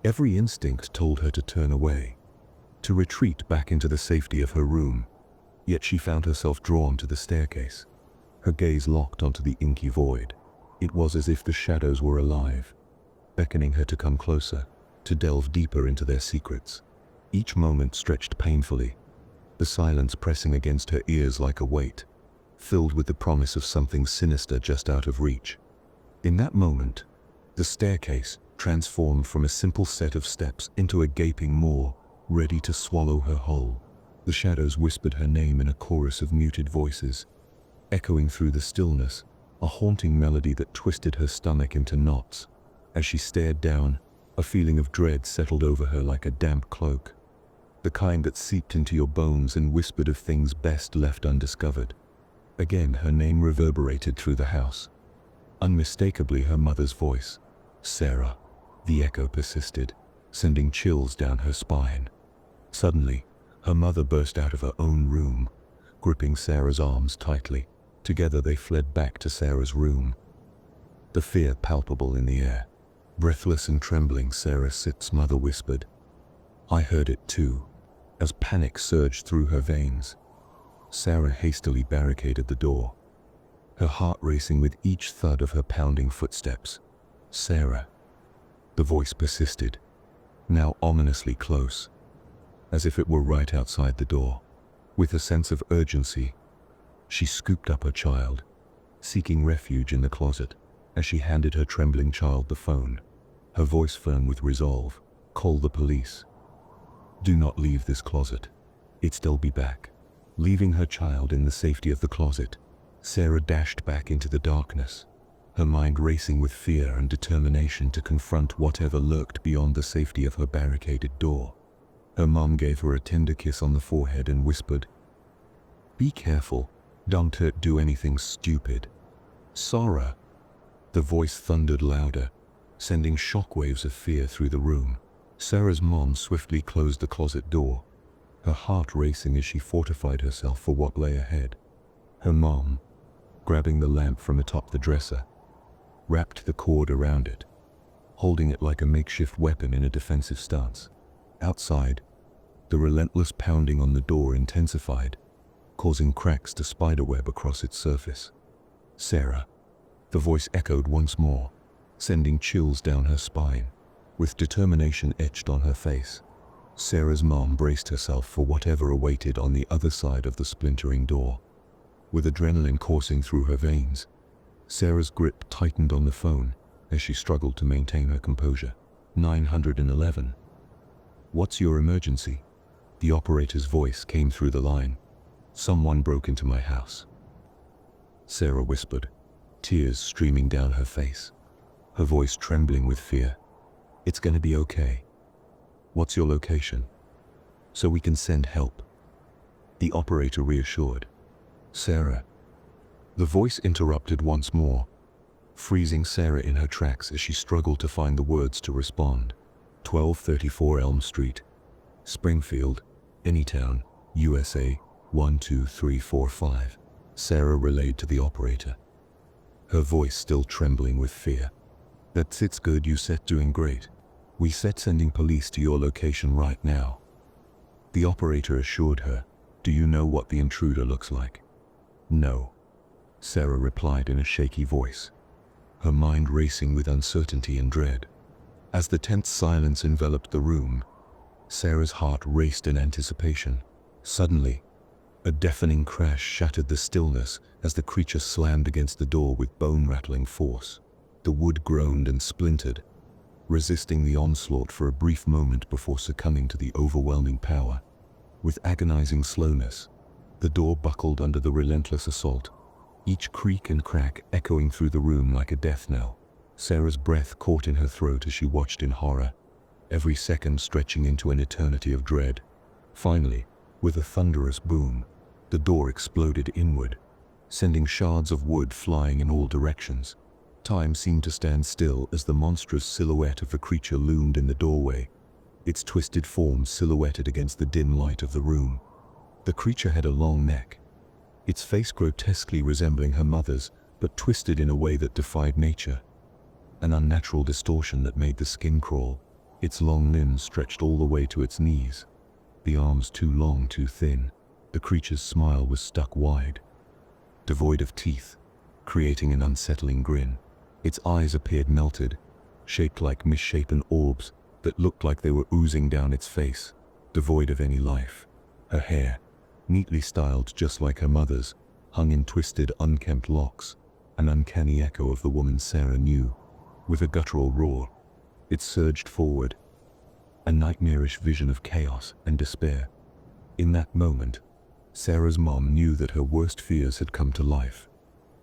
Every instinct told her to turn away, to retreat back into the safety of her room, yet she found herself drawn to the staircase, her gaze locked onto the inky void. It was as if the shadows were alive, beckoning her to come closer, to delve deeper into their secrets. Each moment stretched painfully, the silence pressing against her ears like a weight, filled with the promise of something sinister just out of reach. In that moment, The staircase transformed from a simple set of steps into a gaping maw, ready to swallow her whole. The shadows whispered her name in a chorus of muted voices, echoing through the stillness, a haunting melody that twisted her stomach into knots. As she stared down, a feeling of dread settled over her like a damp cloak, the kind that seeped into your bones and whispered of things best left undiscovered. Again her name reverberated through the house, unmistakably her mother's voice. Sarah. The echo persisted, sending chills down her spine. Suddenly, her mother burst out of her own room, gripping Sarah's arms tightly. Together they fled back to Sarah's room, the fear palpable in the air. Breathless and trembling, Sarah's mother whispered. I heard it too, as panic surged through her veins. Sarah hastily barricaded the door, her heart racing with each thud of her pounding footsteps. Sarah. The voice persisted, now ominously close, as if it were right outside the door. With a sense of urgency, she scooped up her child, seeking refuge in the closet. As she handed her trembling child the phone, her voice firm with resolve, call the police. Do not leave this closet. They'll be back. Leaving her child in the safety of the closet, Sarah dashed back into the darkness, her mind racing with fear and determination to confront whatever lurked beyond the safety of her barricaded door. Her mom gave her a tender kiss on the forehead and whispered, Be careful, don't do anything stupid. Sarah. The voice thundered louder, sending shockwaves of fear through the room. Sarah's mom swiftly closed the closet door, her heart racing as she fortified herself for what lay ahead. Her mom, grabbing the lamp from atop the dresser, wrapped the cord around it, holding it like a makeshift weapon in a defensive stance. Outside, the relentless pounding on the door intensified, causing cracks to spiderweb across its surface. Sarah. The voice echoed once more, sending chills down her spine, with determination etched on her face. Sarah's mom braced herself for whatever awaited on the other side of the splintering door. With adrenaline coursing through her veins, Sarah's grip tightened on the phone as she struggled to maintain her composure. 911. What's your emergency? The operator's voice came through the line. Someone broke into my house. Sarah whispered, tears streaming down her face, her voice trembling with fear. It's gonna be okay. What's your location? So we can send help. The operator reassured. Sarah. The voice interrupted once more, freezing Sarah in her tracks as she struggled to find the words to respond. 1234 Elm Street, Springfield, Anytown, USA, 12345. Sarah relayed to the operator, her voice still trembling with fear. It's good, you said. Doing great. We said sending police to your location right now. The operator assured her. Do you know what the intruder looks like? No, Sarah replied in a shaky voice, her mind racing with uncertainty and dread. As the tense silence enveloped the room, Sarah's heart raced in anticipation. Suddenly, a deafening crash shattered the stillness as the creature slammed against the door with bone-rattling force. The wood groaned and splintered, resisting the onslaught for a brief moment before succumbing to the overwhelming power. With agonizing slowness, the door buckled under the relentless assault, each creak and crack echoing through the room like a death knell. Sarah's breath caught in her throat as she watched in horror, every second stretching into an eternity of dread. Finally, with a thunderous boom, the door exploded inward, sending shards of wood flying in all directions. Time seemed to stand still as the monstrous silhouette of the creature loomed in the doorway, its twisted form silhouetted against the dim light of the room. The creature had a long neck, its face grotesquely resembling her mother's, but twisted in a way that defied nature, an unnatural distortion that made the skin crawl. Its long limbs stretched all the way to its knees, the arms too long, too thin. The creature's smile was stuck wide, devoid of teeth, creating an unsettling grin. Its eyes appeared melted, shaped like misshapen orbs that looked like they were oozing down its face, devoid of any life. Her hair, neatly styled just like her mother's, hung in twisted, unkempt locks, an uncanny echo of the woman Sarah knew. With a guttural roar, it surged forward, a nightmarish vision of chaos and despair. In that moment, Sarah's mom knew that her worst fears had come to life,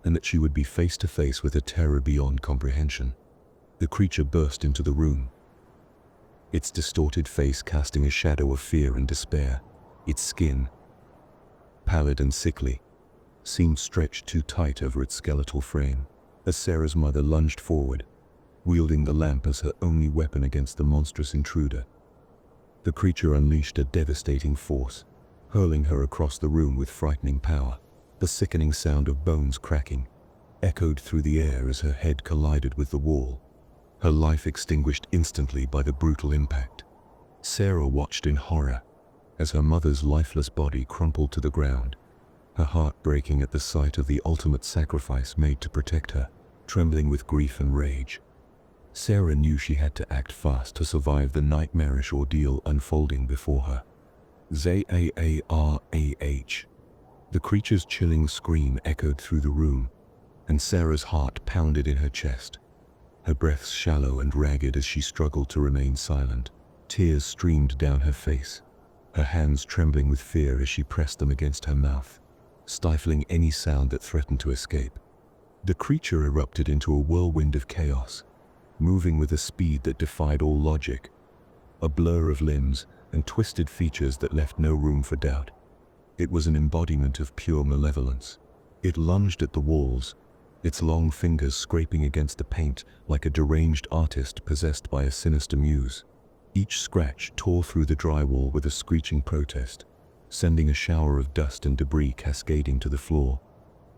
and that she would be face to face with a terror beyond comprehension. The creature burst into the room, its distorted face casting a shadow of fear and despair. Its skin, pallid and sickly, seemed stretched too tight over its skeletal frame. As Sarah's mother lunged forward, wielding the lamp as her only weapon against the monstrous intruder, the creature unleashed a devastating force, hurling her across the room with frightening power. The sickening sound of bones cracking echoed through the air as her head collided with the wall, her life extinguished instantly by the brutal impact. Sarah watched in horror as her mother's lifeless body crumpled to the ground, her heart breaking at the sight of the ultimate sacrifice made to protect her. Trembling with grief and rage, Sarah knew she had to act fast to survive the nightmarish ordeal unfolding before her. Zaarah. The creature's chilling scream echoed through the room, and Sarah's heart pounded in her chest, her breaths shallow and ragged as she struggled to remain silent. Tears streamed down her face, her hands trembling with fear as she pressed them against her mouth, stifling any sound that threatened to escape. The creature erupted into a whirlwind of chaos, moving with a speed that defied all logic, a blur of limbs and twisted features that left no room for doubt. It was an embodiment of pure malevolence. It lunged at the walls, its long fingers scraping against the paint like a deranged artist possessed by a sinister muse. Each scratch tore through the drywall with a screeching protest, sending a shower of dust and debris cascading to the floor.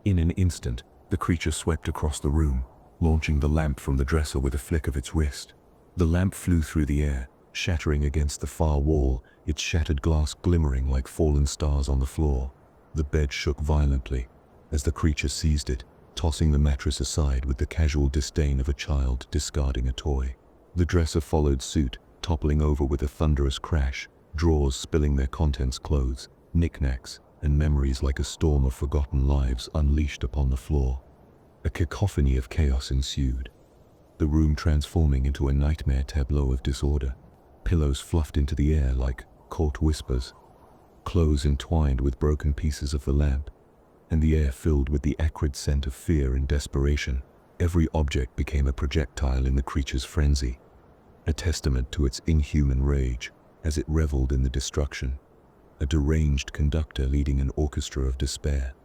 In an instant, the creature swept across the room, launching the lamp from the dresser with a flick of its wrist. The lamp flew through the air, shattering against the far wall, its shattered glass glimmering like fallen stars on the floor. The bed shook violently as the creature seized it, tossing the mattress aside with the casual disdain of a child discarding a toy. The dresser followed suit, toppling over with a thunderous crash, drawers spilling their contents, clothes, knickknacks, and memories like a storm of forgotten lives unleashed upon the floor. A cacophony of chaos ensued, the room transforming into a nightmare tableau of disorder. Pillows fluffed into the air like caught whispers, clothes entwined with broken pieces of the lamp, and the air filled with the acrid scent of fear and desperation. Every object became a projectile in the creature's frenzy, a testament to its inhuman rage as it reveled in the destruction, a deranged conductor leading an orchestra of despair.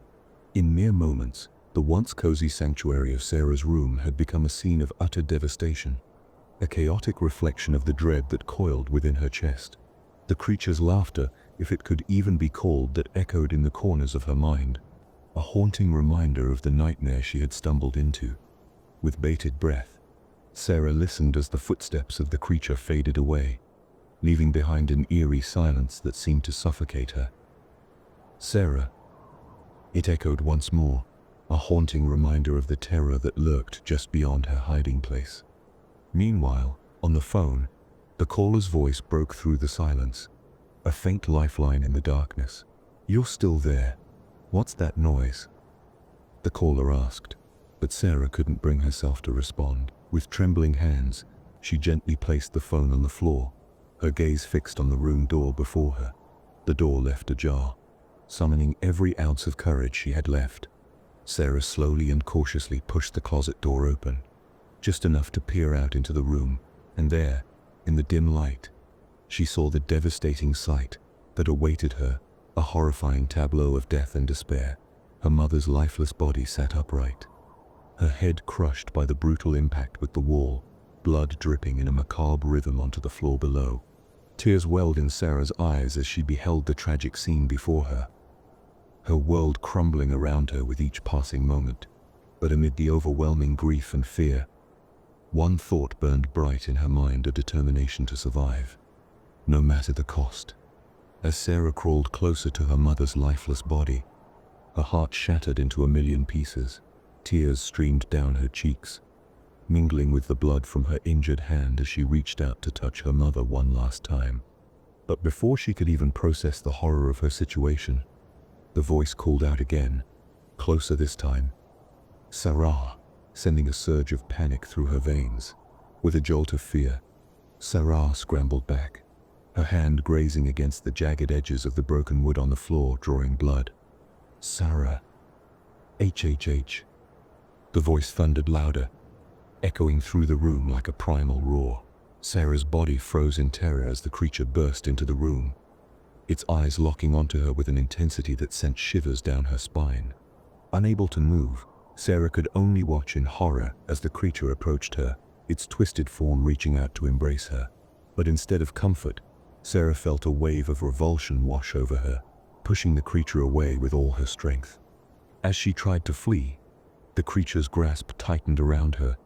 In mere moments, the once cozy sanctuary of Sarah's room had become a scene of utter devastation, a chaotic reflection of the dread that coiled within her chest. The creature's laughter, if it could even be called, that echoed in the corners of her mind, a haunting reminder of the nightmare she had stumbled into. With bated breath, Sarah listened as the footsteps of the creature faded away, leaving behind an eerie silence that seemed to suffocate her. Sarah, it echoed once more, a haunting reminder of the terror that lurked just beyond her hiding place. Meanwhile, on the phone, the caller's voice broke through the silence, a faint lifeline in the darkness. "You're still there. What's that noise?" the caller asked, but Sarah couldn't bring herself to respond. With trembling hands, she gently placed the phone on the floor, her gaze fixed on the room door before her. The door left ajar, summoning every ounce of courage she had left. Sarah slowly and cautiously pushed the closet door open, just enough to peer out into the room, and there, in the dim light, she saw the devastating sight that awaited her, a horrifying tableau of death and despair. Her mother's lifeless body sat upright, her head crushed by the brutal impact with the wall, blood dripping in a macabre rhythm onto the floor below. Tears welled in Sarah's eyes as she beheld the tragic scene before her, her world crumbling around her with each passing moment. But amid the overwhelming grief and fear, one thought burned bright in her mind, a determination to survive, no matter the cost. As Sarah crawled closer to her mother's lifeless body, her heart shattered into a million pieces. Tears streamed down her cheeks, mingling with the blood from her injured hand as she reached out to touch her mother one last time. But before she could even process the horror of her situation, the voice called out again, closer this time. "Sarah, sending a surge of panic through her veins. With a jolt of fear, Sarah scrambled back, her hand grazing against the jagged edges of the broken wood on the floor, drawing blood. "Sarah. HHH. The voice thundered louder, echoing through the room like a primal roar. Sarah's body froze in terror as the creature burst into the room, its eyes locking onto her with an intensity that sent shivers down her spine. Unable to move, Sarah could only watch in horror as the creature approached her, its twisted form reaching out to embrace her. But instead of comfort, Sarah felt a wave of revulsion wash over her, pushing the creature away with all her strength. As she tried to flee, the creature's grasp tightened around her,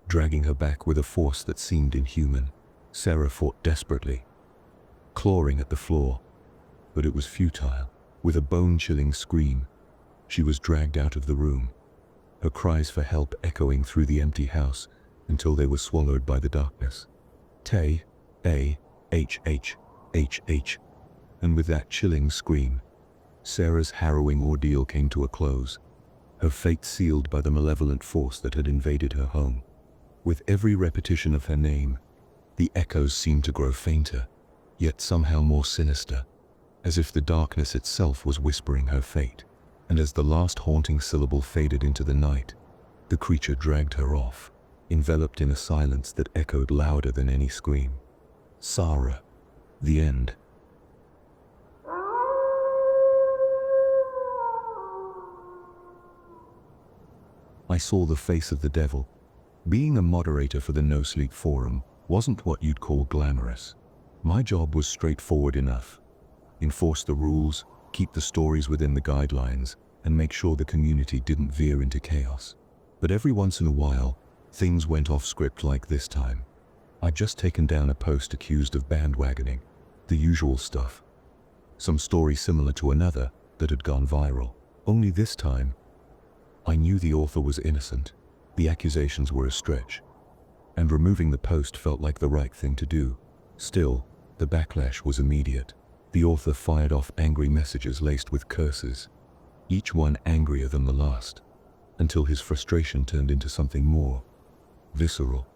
dragging her back with a force that seemed inhuman. Sarah fought desperately, clawing at the floor, but it was futile. With a bone-chilling scream, she was dragged out of the room, her cries for help echoing through the empty house until they were swallowed by the darkness. Tay, A, H, H, H, H. And with that chilling scream, Sarah's harrowing ordeal came to a close, her fate sealed by the malevolent force that had invaded her home. With every repetition of her name, the echoes seemed to grow fainter, yet somehow more sinister, as if the darkness itself was whispering her fate. And as the last haunting syllable faded into the night, the creature dragged her off, enveloped in a silence that echoed louder than any scream. Sarah. The end. I saw the face of the devil. Being a moderator for the No Sleep Forum wasn't what you'd call glamorous. My job was straightforward enough. Enforce the rules, keep the stories within the guidelines, and make sure the community didn't veer into chaos. But every once in a while, things went off script like this time. I'd just taken down a post accused of bandwagoning, the usual stuff. Some story similar to another that had gone viral. Only this time, I knew the author was innocent. The accusations were a stretch, and removing the post felt like the right thing to do. Still, the backlash was immediate. The author fired off angry messages laced with curses, each one angrier than the last, until his frustration turned into something more visceral.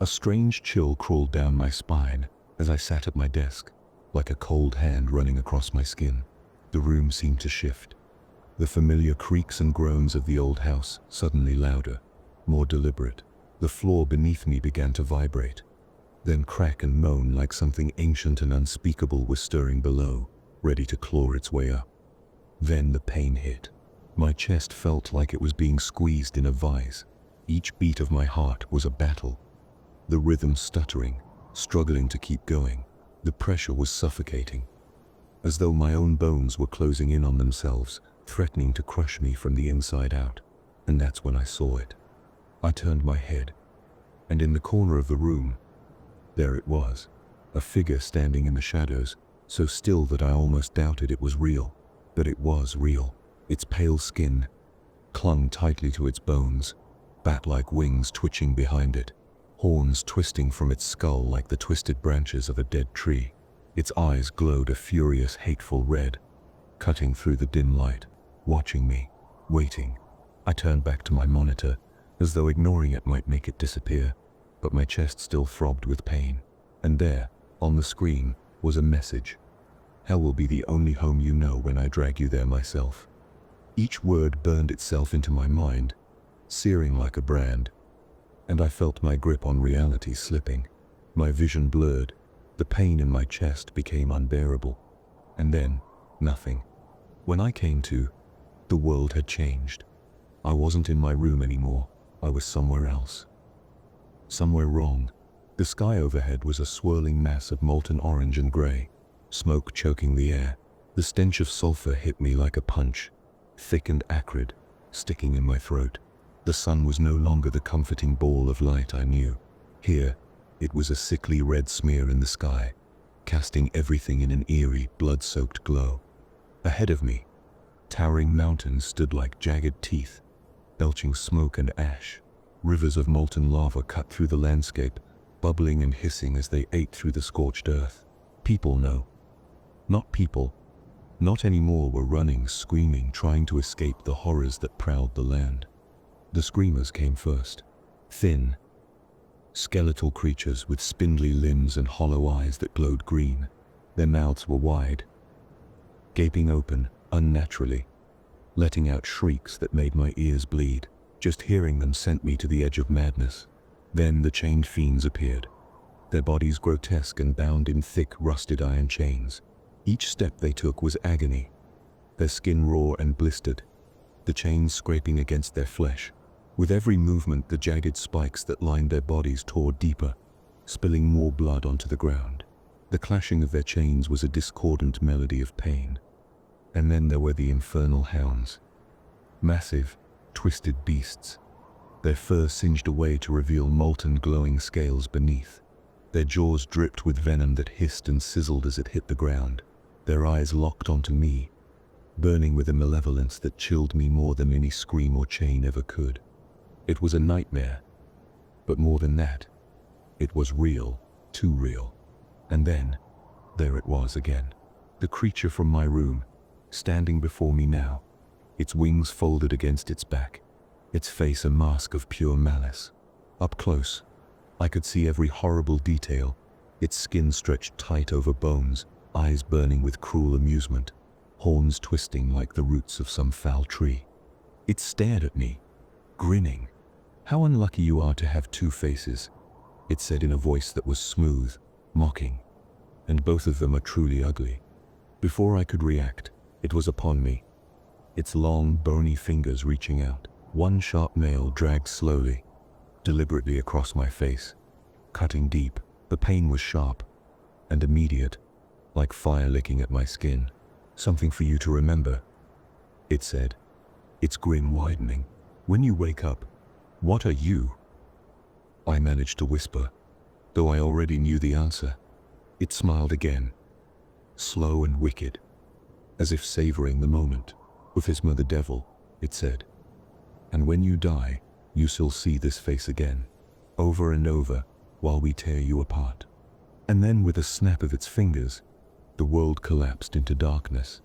A strange chill crawled down my spine as I sat at my desk, like a cold hand running across my skin. The room seemed to shift, the familiar creaks and groans of the old house suddenly louder, more deliberate. The floor beneath me began to vibrate, then crack and moan like something ancient and unspeakable was stirring below, ready to claw its way up. Then the pain hit. My chest felt like it was being squeezed in a vise. Each beat of my heart was a battle, the rhythm stuttering, struggling to keep going. The pressure was suffocating, as though my own bones were closing in on themselves, threatening to crush me from the inside out. And that's when I saw it. I turned my head, and in the corner of the room, there it was, a figure standing in the shadows, so still that I almost doubted it was real. But it was real. Its pale skin clung tightly to its bones, bat-like wings twitching behind it, horns twisting from its skull like the twisted branches of a dead tree. Its eyes glowed a furious, hateful red, cutting through the dim light, watching me, waiting. I turned back to my monitor, as though ignoring it might make it disappear, but my chest still throbbed with pain. And there, on the screen, was a message. Hell will be the only home you know when I drag you there myself. Each word burned itself into my mind, searing like a brand, and I felt my grip on reality slipping. My vision blurred, the pain in my chest became unbearable. And then, nothing. When I came to, the world had changed. I wasn't in my room anymore. I was somewhere else. Somewhere wrong. The sky overhead was a swirling mass of molten orange and gray, smoke choking the air. The stench of sulfur hit me like a punch, thick and acrid, sticking in my throat. The sun was no longer the comforting ball of light I knew. Here, it was a sickly red smear in the sky, casting everything in an eerie, blood-soaked glow. Ahead of me, towering mountains stood like jagged teeth, belching smoke and ash. Rivers of molten lava cut through the landscape, bubbling and hissing as they ate through the scorched earth. People, no. Not people. Not anymore, were running, screaming, trying to escape the horrors that prowled the land. The screamers came first. Thin, skeletal creatures with spindly limbs and hollow eyes that glowed green. Their mouths were wide, gaping open unnaturally, letting out shrieks that made my ears bleed. Just hearing them sent me to the edge of madness. Then the chained fiends appeared, their bodies grotesque and bound in thick, rusted iron chains. Each step they took was agony, their skin raw and blistered, the chains scraping against their flesh. With every movement, the jagged spikes that lined their bodies tore deeper, spilling more blood onto the ground. The clashing of their chains was a discordant melody of pain. And then there were the infernal hounds. Massive, twisted beasts, their fur singed away to reveal molten glowing scales beneath. Their jaws dripped with venom that hissed and sizzled as it hit the ground. Their eyes locked onto me, burning with a malevolence that chilled me more than any scream or chain ever could. It was a nightmare, but more than that, it was real, too real. And then, there it was again, the creature from my room, standing before me now, its wings folded against its back, its face a mask of pure malice. Up close, I could see every horrible detail, its skin stretched tight over bones, eyes burning with cruel amusement, horns twisting like the roots of some foul tree. It stared at me, grinning. "How unlucky you are to have two faces," it said in a voice that was smooth, mocking. "And both of them are truly ugly." Before I could react, it was upon me, its long, bony fingers reaching out. One sharp nail dragged slowly, deliberately across my face, cutting deep. The pain was sharp and immediate, like fire licking at my skin. "Something for you to remember," it said, its grin widening. "When you wake up, what are you?" I managed to whisper, though I already knew the answer. It smiled again, slow and wicked, as if savoring the moment. "Ufisma the devil," it said. "And when you die, you shall see this face again, over and over, while we tear you apart." And then with a snap of its fingers, the world collapsed into darkness.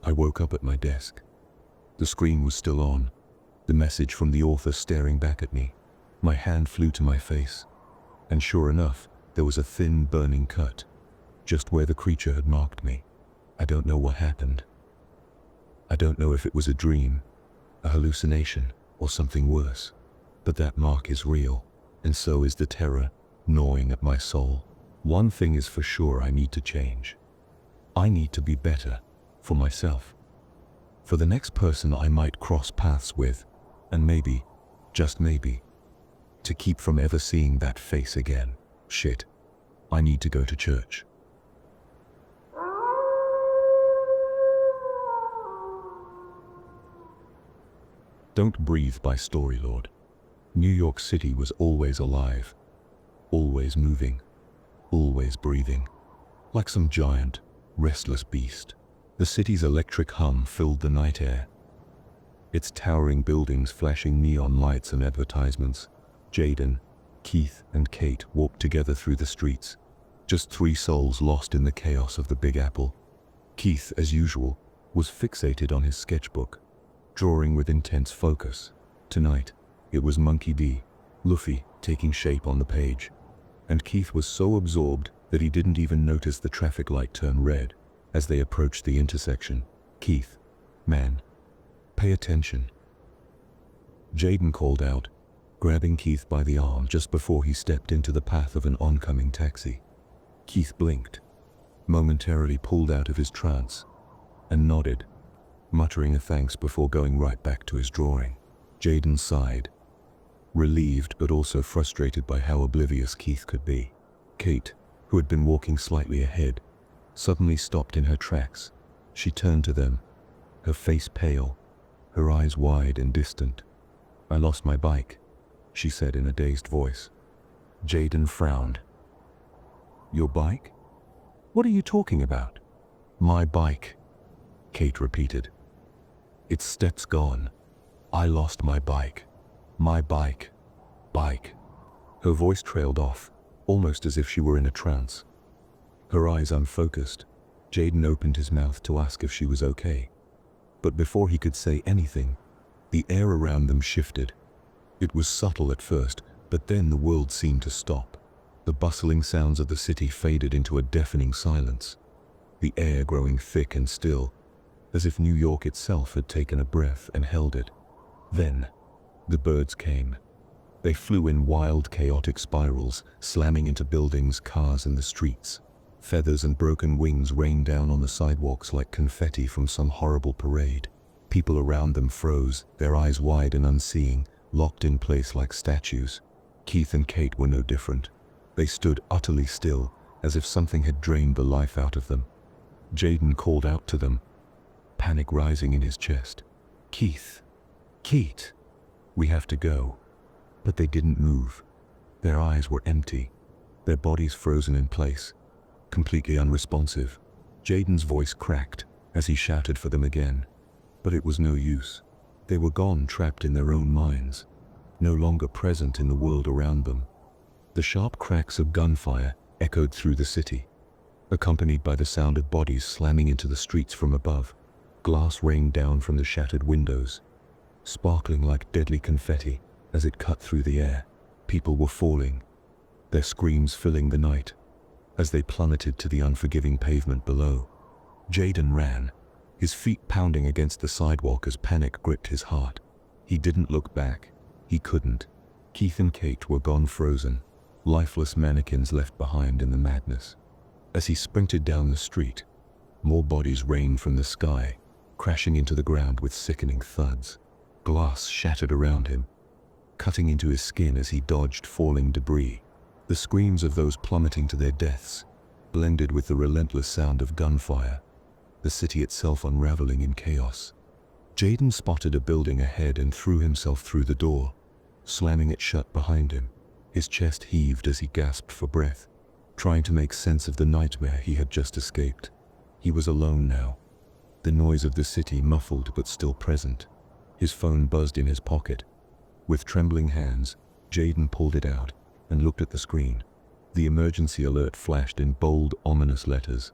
I woke up at my desk. The screen was still on, the message from the author staring back at me. My hand flew to my face, and sure enough, there was a thin, burning cut, just where the creature had marked me. I don't know what happened. I don't know if it was a dream, a hallucination, or something worse. But that mark is real, and so is the terror gnawing at my soul. One thing is for sure, I need to change. I need to be better, for myself, for the next person I might cross paths with, and maybe, just maybe, to keep from ever seeing that face again. Shit, I need to go to church. Don't Breathe by Storylord. New York City was always alive, always moving, always breathing, like some giant, restless beast. The city's electric hum filled the night air, its towering buildings flashing neon lights and advertisements. Jaden, Keith, and Kate walked together through the streets, just three souls lost in the chaos of the Big Apple. Keith, as usual, was fixated on his sketchbook, drawing with intense focus. Tonight, it was Monkey D. Luffy taking shape on the page, and Keith was so absorbed that he didn't even notice the traffic light turn red as they approached the intersection. "Keith, man, pay attention," Jaden called out, grabbing Keith by the arm just before he stepped into the path of an oncoming taxi. Keith blinked, momentarily pulled out of his trance, and nodded, muttering a thanks before going right back to his drawing. Jaden sighed, relieved but also frustrated by how oblivious Keith could be. Kate, who had been walking slightly ahead, suddenly stopped in her tracks. She turned to them, her face pale, her eyes wide and distant. "I lost my bike," she said in a dazed voice. Jaden frowned. "Your bike? What are you talking about?" "My bike," Kate repeated. "Its steps gone. I lost my bike. My bike. Bike." Her voice trailed off, almost as if she were in a trance. Her eyes unfocused, Jaden opened his mouth to ask if she was okay. But before he could say anything, the air around them shifted, It was subtle at first, but then the world seemed to stop. The bustling sounds of the city faded into a deafening silence, the air growing thick and still, as if New York itself had taken a breath and held it. Then, the birds came. They flew in wild, chaotic spirals, slamming into buildings, cars, and the streets. Feathers and broken wings rained down on the sidewalks like confetti from some horrible parade. People around them froze, their eyes wide and unseeing, locked in place like statues. Keith and Kate were no different. They stood utterly still, as if something had drained the life out of them. Jaden called out to them, panic rising in his chest. "Keith! Kate! We have to go." But they didn't move. Their eyes were empty, their bodies frozen in place, completely unresponsive. Jaden's voice cracked as he shouted for them again. But it was no use. They were gone, trapped in their own minds, no longer present in the world around them. The sharp cracks of gunfire echoed through the city, accompanied by the sound of bodies slamming into the streets from above. Glass rained down from the shattered windows, sparkling like deadly confetti as it cut through the air. People were falling, their screams filling the night as they plummeted to the unforgiving pavement below. Jaden ran, his feet pounding against the sidewalk as panic gripped his heart. He didn't look back. He couldn't. Keith and Kate were gone, frozen, lifeless mannequins left behind in the madness. As he sprinted down the street, more bodies rained from the sky, crashing into the ground with sickening thuds. Glass shattered around him, cutting into his skin as he dodged falling debris. The screams of those plummeting to their deaths blended with the relentless sound of gunfire, the city itself unraveling in chaos. Jaden spotted a building ahead and threw himself through the door, slamming it shut behind him. His chest heaved as he gasped for breath, trying to make sense of the nightmare he had just escaped. He was alone now, the noise of the city muffled but still present. His phone buzzed in his pocket. With trembling hands, Jaden pulled it out and looked at the screen. The emergency alert flashed in bold, ominous letters.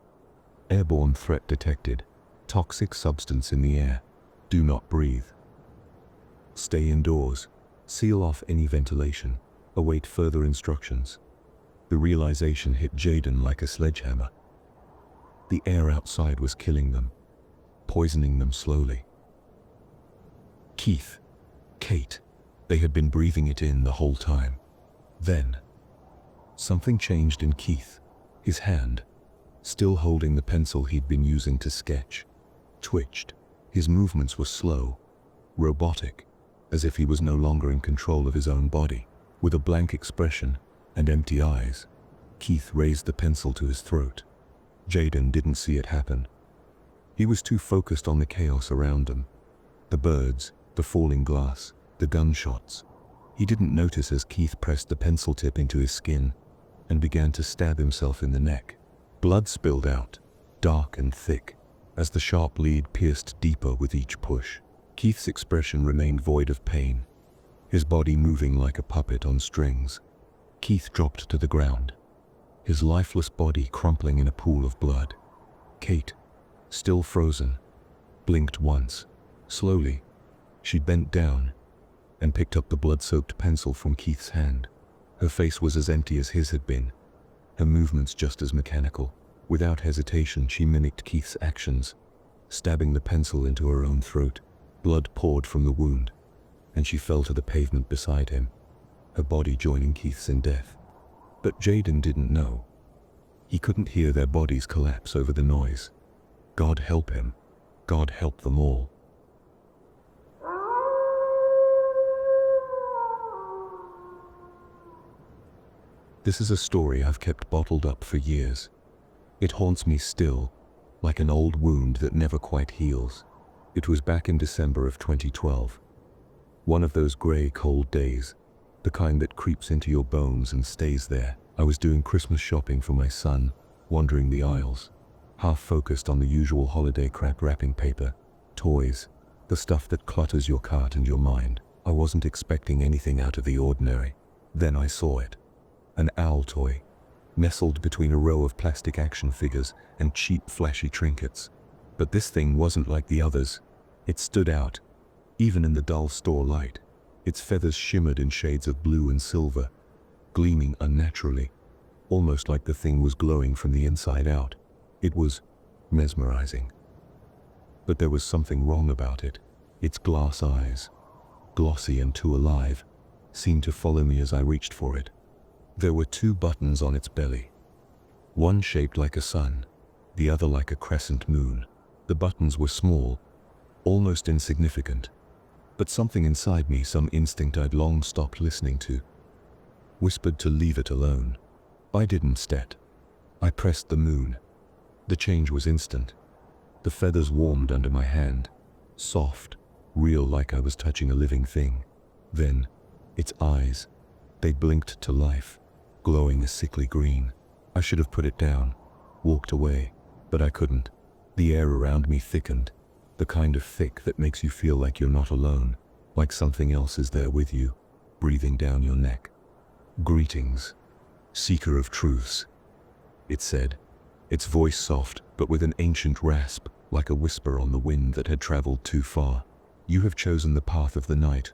Airborne threat detected. Toxic substance in the air. Do not breathe. Stay indoors. Seal off any ventilation. Await further instructions. The realization hit Jaden like a sledgehammer. The air outside was killing them, poisoning them slowly. Keith, Kate, they had been breathing it in the whole time. Then, something changed in Keith. His hand, still holding the pencil he'd been using to sketch, twitched. His movements were slow, robotic, as if he was no longer in control of his own body. With a blank expression and empty eyes, Keith raised the pencil to his throat. Jaden didn't see it happen. He was too focused on the chaos around them. The birds, the falling glass, the gunshots. He didn't notice as Keith pressed the pencil tip into his skin and began to stab himself in the neck. Blood spilled out, dark and thick, as the sharp lead pierced deeper with each push. Keith's expression remained void of pain, his body moving like a puppet on strings. Keith dropped to the ground, his lifeless body crumpling in a pool of blood. Kate, still frozen, blinked once. Slowly, she bent down and picked up the blood-soaked pencil from Keith's hand. Her face was as empty as his had been, her movements just as mechanical. Without hesitation, she mimicked Keith's actions, stabbing the pencil into her own throat. Blood poured from the wound, and she fell to the pavement beside him, her body joining Keith's in death. But Jaden didn't know. He couldn't hear their bodies collapse over the noise. God help him. God help them all. This is a story I've kept bottled up for years. It haunts me still, like an old wound that never quite heals. It was back in December of 2012. One of those grey, cold days, the kind that creeps into your bones and stays there. I was doing Christmas shopping for my son, wandering the aisles, half focused on the usual holiday crap: wrapping paper, toys, the stuff that clutters your cart and your mind. I wasn't expecting anything out of the ordinary. Then I saw it. An owl toy, nestled between a row of plastic action figures and cheap, flashy trinkets. But this thing wasn't like the others. It stood out, even in the dull store light. Its feathers shimmered in shades of blue and silver, gleaming unnaturally, almost like the thing was glowing from the inside out. It was mesmerizing. But there was something wrong about it. Its glass eyes, glossy and too alive, seemed to follow me as I reached for it. There were 2 buttons on its belly, one shaped like a sun, the other like a crescent moon. The buttons were small, almost insignificant, but something inside me, some instinct I'd long stopped listening to, whispered to leave it alone. I didn't stat. I pressed the moon. The change was instant. The feathers warmed under my hand, soft, real, like I was touching a living thing. Then, its eyes, they blinked to life, glowing a sickly green. I should have put it down, walked away, but I couldn't. The air around me thickened, the kind of thick that makes you feel like you're not alone, like something else is there with you, breathing down your neck. "Greetings, seeker of truths," it said, its voice soft but with an ancient rasp, like a whisper on the wind that had traveled too far. "You have chosen the path of the night,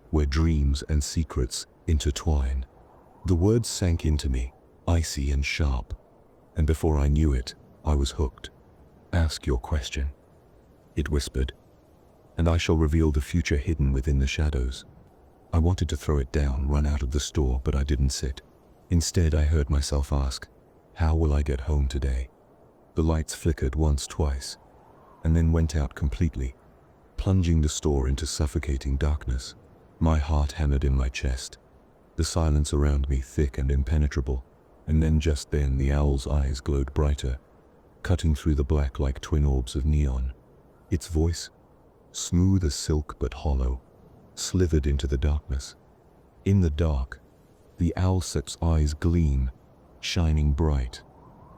where dreams and secrets intertwine." The words sank into me, icy and sharp, and before I knew it, I was hooked. "Ask your question," it whispered, "and I shall reveal the future hidden within the shadows." I wanted to throw it down, run out of the store, but I didn't sit. Instead, I heard myself ask, "How will I get home today?" The lights flickered once, twice, and then went out completely, plunging the store into suffocating darkness. My heart hammered in my chest, the silence around me thick and impenetrable, and then just then the owl's eyes glowed brighter, cutting through the black like twin orbs of neon. Its voice, smooth as silk but hollow, slithered into the darkness. In the dark, the owlset's eyes gleam, shining bright,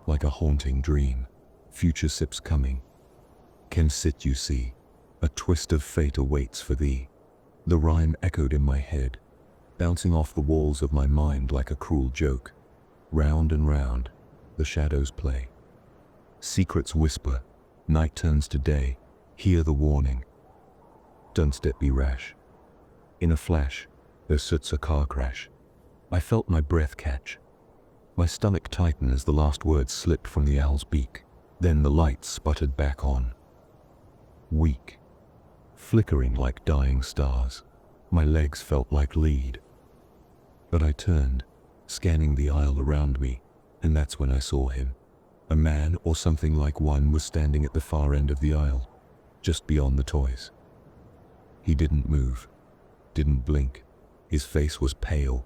like a haunting dream. "Future sips coming. Can sit you see, a twist of fate awaits for thee." The rhyme echoed in my head, bouncing off the walls of my mind like a cruel joke. Round and round, the shadows play. Secrets whisper, night turns to day, hear the warning. Don't step, be rash. In a flash, there sits a car crash. I felt my breath catch. My stomach tighten as the last words slipped from the owl's beak. Then the lights sputtered back on. Weak, flickering like dying stars. My legs felt like lead. But I turned, scanning the aisle around me, and that's when I saw him. A man, or something like one, was standing at the far end of the aisle, just beyond the toys. He didn't move, didn't blink. His face was pale,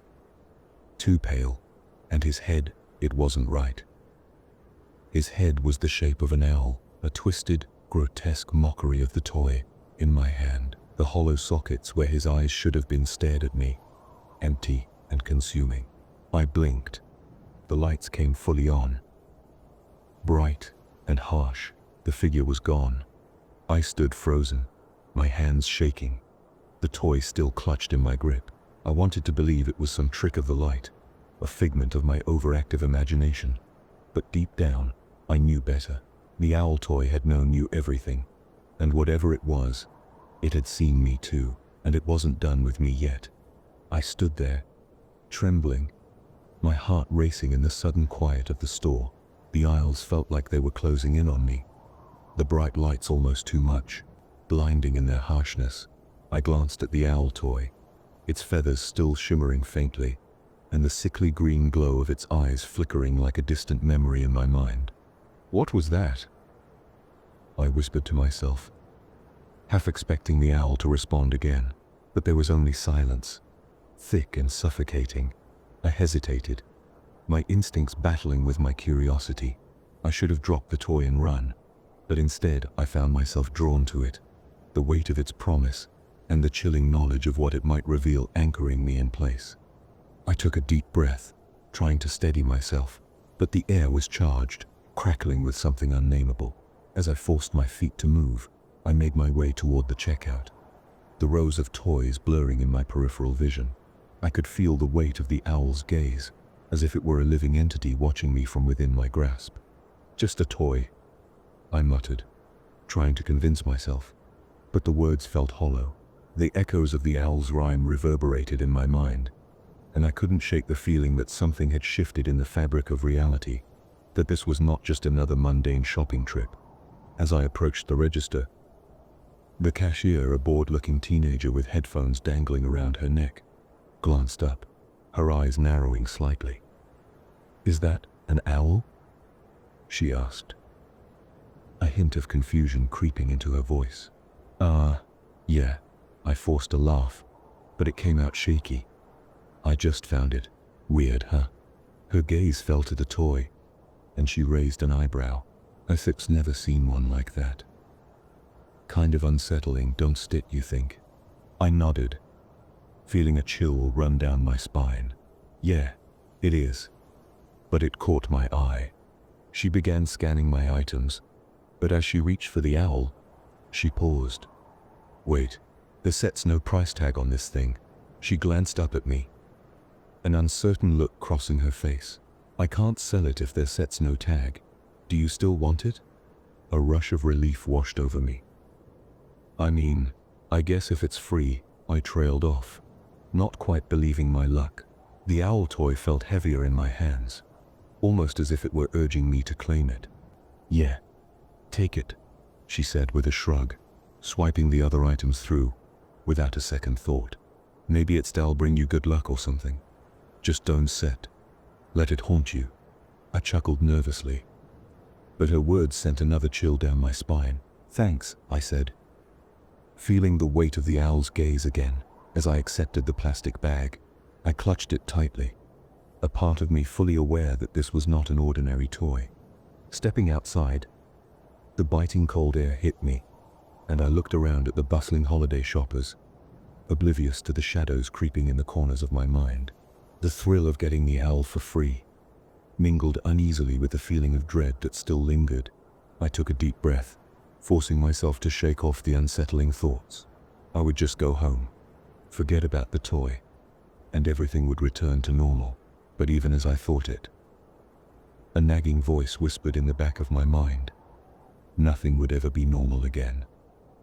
too pale, and his head, it wasn't right. His head was the shape of an owl, a twisted, grotesque mockery of the toy in my hand. The hollow sockets where his eyes should have been stared at me, empty and consuming. I blinked. The lights came fully on. Bright and harsh, the figure was gone. I stood frozen, my hands shaking, the toy still clutched in my grip. I wanted to believe it was some trick of the light, a figment of my overactive imagination. But deep down, I knew better. The owl toy had known you everything, and whatever it was, it had seen me too, and it wasn't done with me yet. I stood there, trembling, my heart racing in the sudden quiet of the store. The aisles felt like they were closing in on me, the bright lights almost too much, blinding in their harshness. I glanced at the owl toy, its feathers still shimmering faintly, and the sickly green glow of its eyes flickering like a distant memory in my mind. "What was that?" I whispered to myself, half expecting the owl to respond again, but there was only silence, thick and suffocating. I hesitated, my instincts battling with my curiosity. I should have dropped the toy and run, but instead I found myself drawn to it, the weight of its promise, and the chilling knowledge of what it might reveal anchoring me in place. I took a deep breath, trying to steady myself, but the air was charged, crackling with something unnameable. As I forced my feet to move, I made my way toward the checkout, the rows of toys blurring in my peripheral vision. I could feel the weight of the owl's gaze, as if it were a living entity watching me from within my grasp. "Just a toy," I muttered, trying to convince myself, but the words felt hollow. The echoes of the owl's rhyme reverberated in my mind, and I couldn't shake the feeling that something had shifted in the fabric of reality, that this was not just another mundane shopping trip. As I approached the register, the cashier, a bored-looking teenager with headphones dangling around her neck, glanced up, her eyes narrowing slightly. "Is that an owl?" she asked, a hint of confusion creeping into her voice. Yeah," I forced a laugh, but it came out shaky. "I just found it. Weird, huh?" Her gaze fell to the toy, and she raised an eyebrow. "I've never seen one like that. Kind of unsettling, don't it, you think?" I nodded, feeling a chill run down my spine. "Yeah, it is." But it caught my eye. She began scanning my items, but as she reached for the owl, she paused. "Wait, there's no price tag on this thing." She glanced up at me, an uncertain look crossing her face. "I can't sell it if there's no tag. Do you still want it?" A rush of relief washed over me. "I mean, I guess if it's free," I trailed off, not quite believing my luck. The owl toy felt heavier in my hands, almost as if it were urging me to claim it. "Yeah, take it," she said with a shrug, swiping the other items through, without a second thought. "Maybe it'll bring you good luck or something. Just don't let it haunt you." I chuckled nervously, but her words sent another chill down my spine. "Thanks," I said, feeling the weight of the owl's gaze again. As I accepted the plastic bag, I clutched it tightly, a part of me fully aware that this was not an ordinary toy. Stepping outside, the biting cold air hit me, and I looked around at the bustling holiday shoppers, oblivious to the shadows creeping in the corners of my mind. The thrill of getting the owl for free mingled uneasily with the feeling of dread that still lingered. I took a deep breath, forcing myself to shake off the unsettling thoughts. I would just go home, forget about the toy, and everything would return to normal. But even as I thought it, a nagging voice whispered in the back of my mind, nothing would ever be normal again.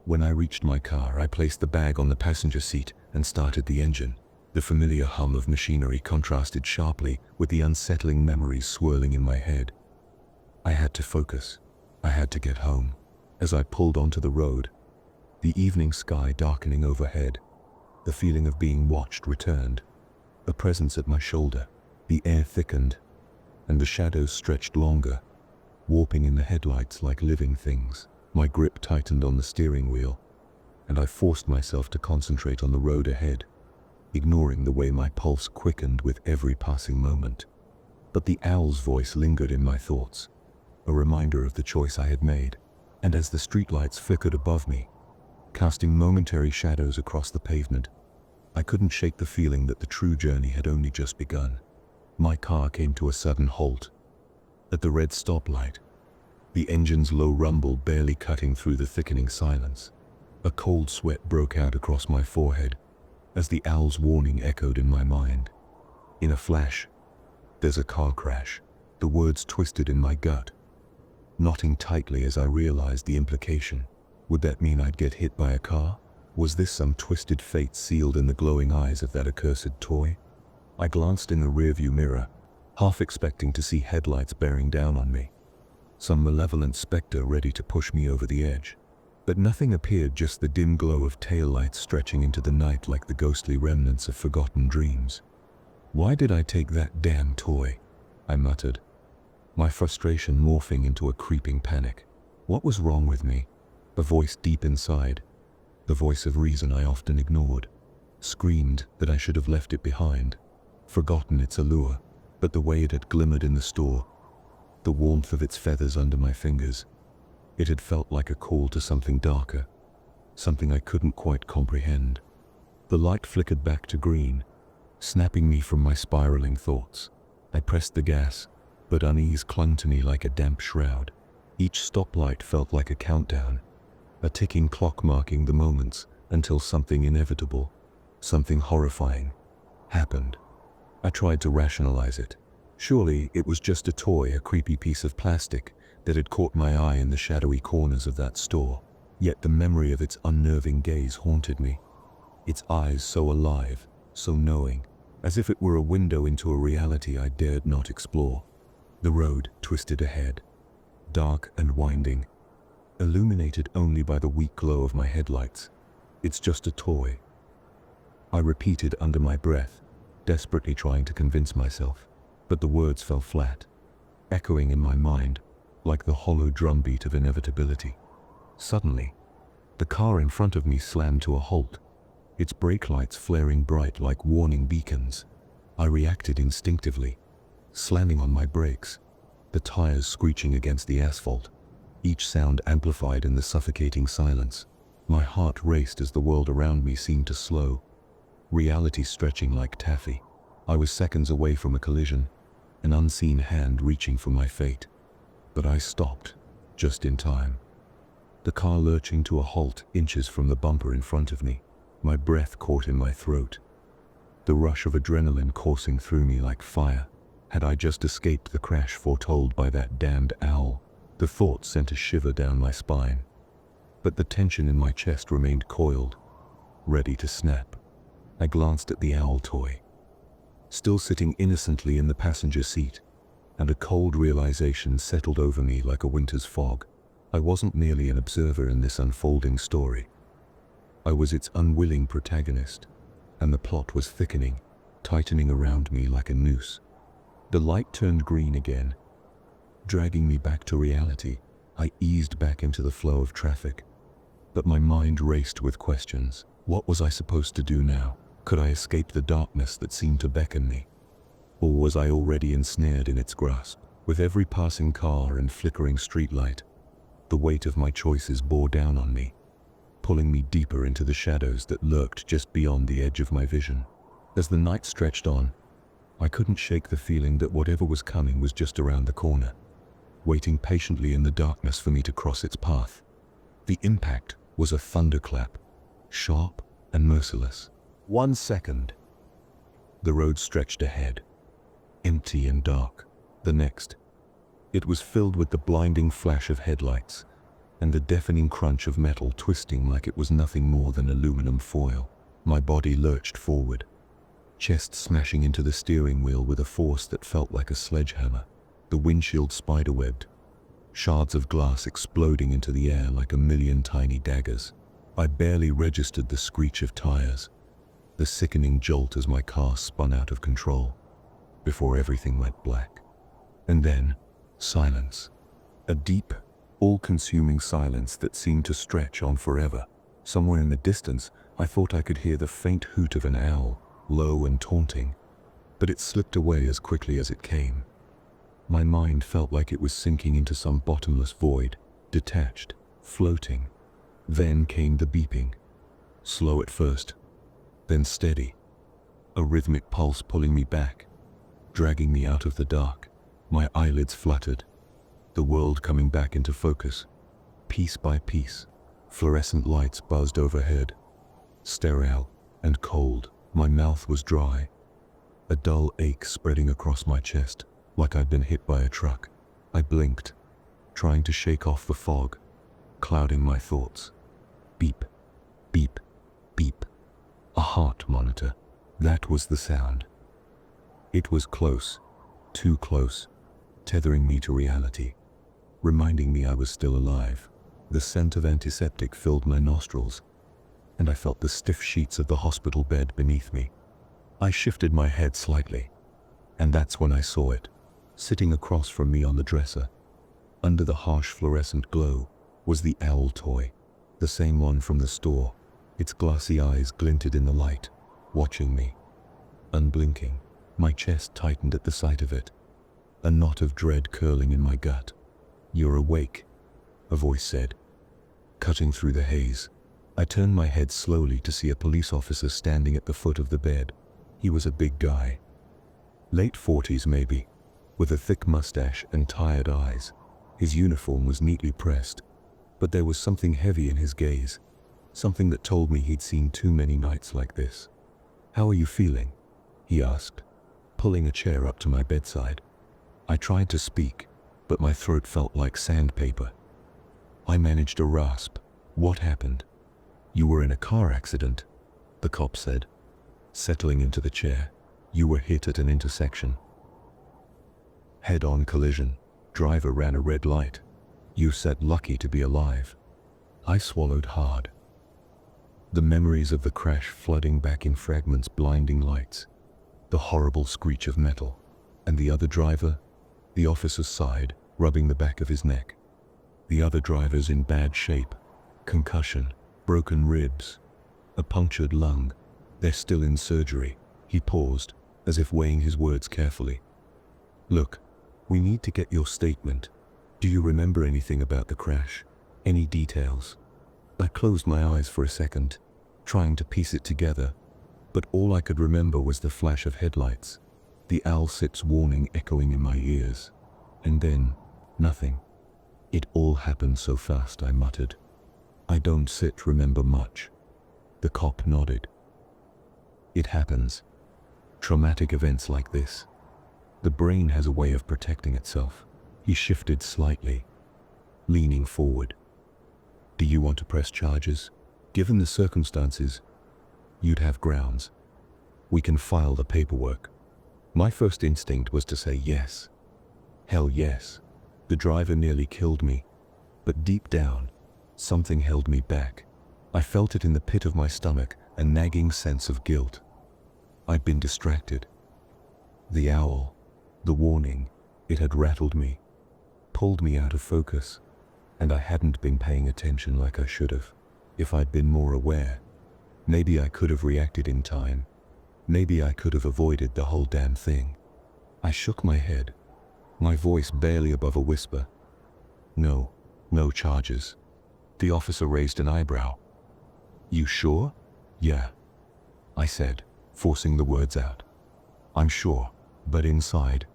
When I reached my car, I placed the bag on the passenger seat and started the engine. The familiar hum of machinery contrasted sharply with the unsettling memories swirling in my head. I had to focus. I had to get home. As I pulled onto the road, the evening sky darkening overhead, the feeling of being watched returned. A presence at my shoulder. The air thickened, and the shadows stretched longer, warping in the headlights like living things. My grip tightened on the steering wheel, and I forced myself to concentrate on the road ahead, ignoring the way my pulse quickened with every passing moment. But the owl's voice lingered in my thoughts, a reminder of the choice I had made. And as the streetlights flickered above me, casting momentary shadows across the pavement, I couldn't shake the feeling that the true journey had only just begun. My car came to a sudden halt at the red stoplight, the engine's low rumble barely cutting through the thickening silence. A cold sweat broke out across my forehead as the owl's warning echoed in my mind. In a flash, "There's a car crash." The words twisted in my gut, knotting tightly as I realized the implication. Would that mean I'd get hit by a car? Was this some twisted fate sealed in the glowing eyes of that accursed toy? I glanced in the rearview mirror, half expecting to see headlights bearing down on me, some malevolent specter ready to push me over the edge. But nothing appeared, just the dim glow of taillights stretching into the night like the ghostly remnants of forgotten dreams. "Why did I take that damn toy?" I muttered, my frustration morphing into a creeping panic. What was wrong with me? A voice deep inside, the voice of reason I often ignored, screamed that I should have left it behind, forgotten its allure. But the way it had glimmered in the store, the warmth of its feathers under my fingers, it had felt like a call to something darker, something I couldn't quite comprehend. The light flickered back to green, snapping me from my spiraling thoughts. I pressed the gas, but unease clung to me like a damp shroud. Each stoplight felt like a countdown, a ticking clock marking the moments until something inevitable, something horrifying, happened. I tried to rationalize it. Surely it was just a toy, a creepy piece of plastic that had caught my eye in the shadowy corners of that store. Yet the memory of its unnerving gaze haunted me. its eyes so alive, so knowing, as if it were a window into a reality I dared not explore. The road twisted ahead, dark and winding, illuminated only by the weak glow of my headlights. "It's just a toy," I repeated under my breath, desperately trying to convince myself, but the words fell flat, echoing in my mind like the hollow drumbeat of inevitability. Suddenly, the car in front of me slammed to a halt, its brake lights flaring bright like warning beacons. I reacted instinctively, slamming on my brakes, the tires screeching against the asphalt, each sound amplified in the suffocating silence. My heart raced as the world around me seemed to slow, reality stretching like taffy. I was seconds away from a collision, an unseen hand reaching for my fate. But I stopped, just in time. The car lurching to a halt inches from the bumper in front of me, my breath caught in my throat. The rush of adrenaline coursing through me like fire. Had I just escaped the crash foretold by that damned owl? The thought sent a shiver down my spine. But the tension in my chest remained coiled, ready to snap. I glanced at the owl toy, still sitting innocently in the passenger seat, and a cold realization settled over me like a winter's fog. I wasn't merely an observer in this unfolding story. I was its unwilling protagonist, and the plot was thickening, tightening around me like a noose. The light turned green again, dragging me back to reality. I eased back into the flow of traffic, but my mind raced with questions. What was I supposed to do now? Could I escape the darkness that seemed to beckon me? Or was I already ensnared in its grasp? With every passing car and flickering streetlight, the weight of my choices bore down on me, pulling me deeper into the shadows that lurked just beyond the edge of my vision. As the night stretched on, I couldn't shake the feeling that whatever was coming was just around the corner, waiting patiently in the darkness for me to cross its path. The impact was a thunderclap, sharp and merciless. 1 second. The road stretched ahead, empty and dark. The next, it was filled with the blinding flash of headlights and the deafening crunch of metal twisting like it was nothing more than aluminum foil. My body lurched forward, chest smashing into the steering wheel with a force that felt like a sledgehammer. The windshield spiderwebbed, shards of glass exploding into the air like a million tiny daggers. I barely registered the screech of tires, the sickening jolt as my car spun out of control, before everything went black. And then, silence. A deep, all-consuming silence that seemed to stretch on forever. Somewhere in the distance, I thought I could hear the faint hoot of an owl, low and taunting, but it slipped away as quickly as it came. My mind felt like it was sinking into some bottomless void, detached, floating. Then came the beeping, slow at first, then steady, a rhythmic pulse pulling me back, dragging me out of the dark. My eyelids fluttered, the world coming back into focus. Piece by piece, fluorescent lights buzzed overhead, sterile and cold. My mouth was dry, a dull ache spreading across my chest, like I'd been hit by a truck. I blinked, trying to shake off the fog, clouding my thoughts. Beep, beep, beep. A heart monitor. That was the sound. It was close, too close, tethering me to reality, reminding me I was still alive. The scent of antiseptic filled my nostrils, and I felt the stiff sheets of the hospital bed beneath me. I shifted my head slightly, and that's when I saw it, sitting across from me on the dresser. Under the harsh fluorescent glow was the owl toy, the same one from the store. Its glassy eyes glinted in the light, watching me. Unblinking, my chest tightened at the sight of it, a knot of dread curling in my gut. "You're awake," a voice said, cutting through the haze. I turned my head slowly to see a police officer standing at the foot of the bed. He was a big guy, late 40s maybe, with a thick mustache and tired eyes. His uniform was neatly pressed, but there was something heavy in his gaze, something that told me he'd seen too many nights like this. "How are you feeling?" he asked, pulling a chair up to my bedside. I tried to speak, but my throat felt like sandpaper. I managed a rasp. "What happened?" "You were in a car accident," the cop said, settling into the chair. You were hit at an intersection. Head-on collision. Driver ran a red light. You said lucky to be alive. I swallowed hard. The memories of the crash flooding back in fragments, blinding lights, the horrible screech of metal, and the other driver, the officer's side, rubbing the back of his neck. The other driver's in bad shape, concussion, broken ribs, a punctured lung. They're still in surgery. He paused, as if weighing his words carefully. Look, we need to get your statement. Do you remember anything about the crash? Any details? I closed my eyes for a second, trying to piece it together, but all I could remember was the flash of headlights, the Al-Sit's warning echoing in my ears, and then nothing. It all happened so fast, I muttered. I don't remember much. The cop nodded. It happens. Traumatic events like this. The brain has a way of protecting itself. He shifted slightly, leaning forward. Do you want to press charges? Given the circumstances, you'd have grounds. We can file the paperwork. My first instinct was to say yes. Hell yes. The driver nearly killed me. But deep down, something held me back. I felt it in the pit of my stomach, a nagging sense of guilt. I'd been distracted. The owl, the warning, it had rattled me, pulled me out of focus, and I hadn't been paying attention like I should have. If I'd been more aware, maybe I could have reacted in time. Maybe I could have avoided the whole damn thing. I shook my head, my voice barely above a whisper. No charges. The officer raised an eyebrow. You sure? Yeah, I said, forcing the words out. I'm sure, but inside,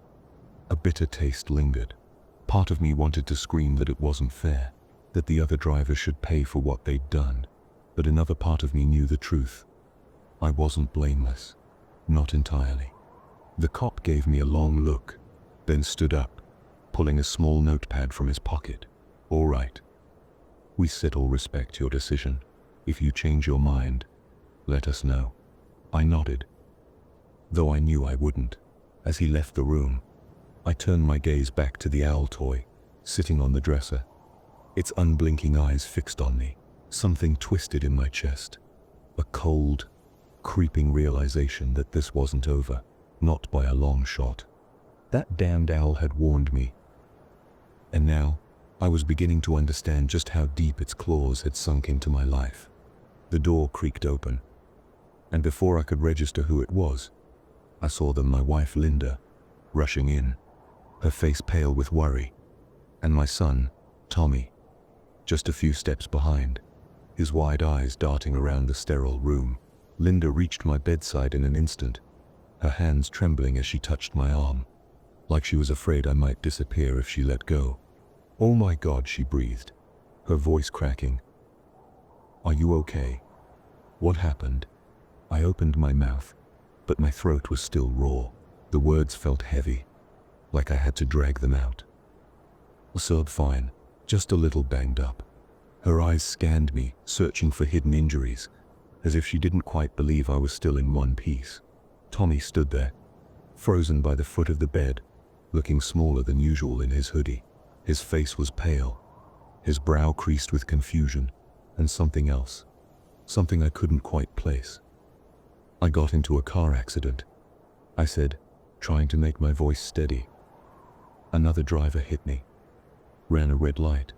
a bitter taste lingered. Part of me wanted to scream that it wasn't fair, that the other driver should pay for what they'd done, but another part of me knew the truth. I wasn't blameless. Not entirely. The cop gave me a long look, then stood up, pulling a small notepad from his pocket. All right. We said we'll respect your decision. If you change your mind, let us know. I nodded, though I knew I wouldn't. As he left the room, I turned my gaze back to the owl toy, sitting on the dresser, its unblinking eyes fixed on me. Something twisted in my chest, a cold, creeping realization that this wasn't over, not by a long shot. That damned owl had warned me. And now, I was beginning to understand just how deep its claws had sunk into my life. The door creaked open, and before I could register who it was, I saw my wife Linda, rushing in, her face pale with worry, and my son, Tommy, just a few steps behind, his wide eyes darting around the sterile room. Linda reached my bedside in an instant, her hands trembling as she touched my arm, like she was afraid I might disappear if she let go. Oh my God, she breathed, her voice cracking. Are you okay? What happened? I opened my mouth, but my throat was still raw. The words felt heavy, like I had to drag them out. So fine, just a little banged up. Her eyes scanned me, searching for hidden injuries, as if she didn't quite believe I was still in one piece. Tommy stood there, frozen by the foot of the bed, looking smaller than usual in his hoodie. His face was pale, his brow creased with confusion, and something else, something I couldn't quite place. I got into a car accident, I said, trying to make my voice steady. Another driver hit me, ran a red light,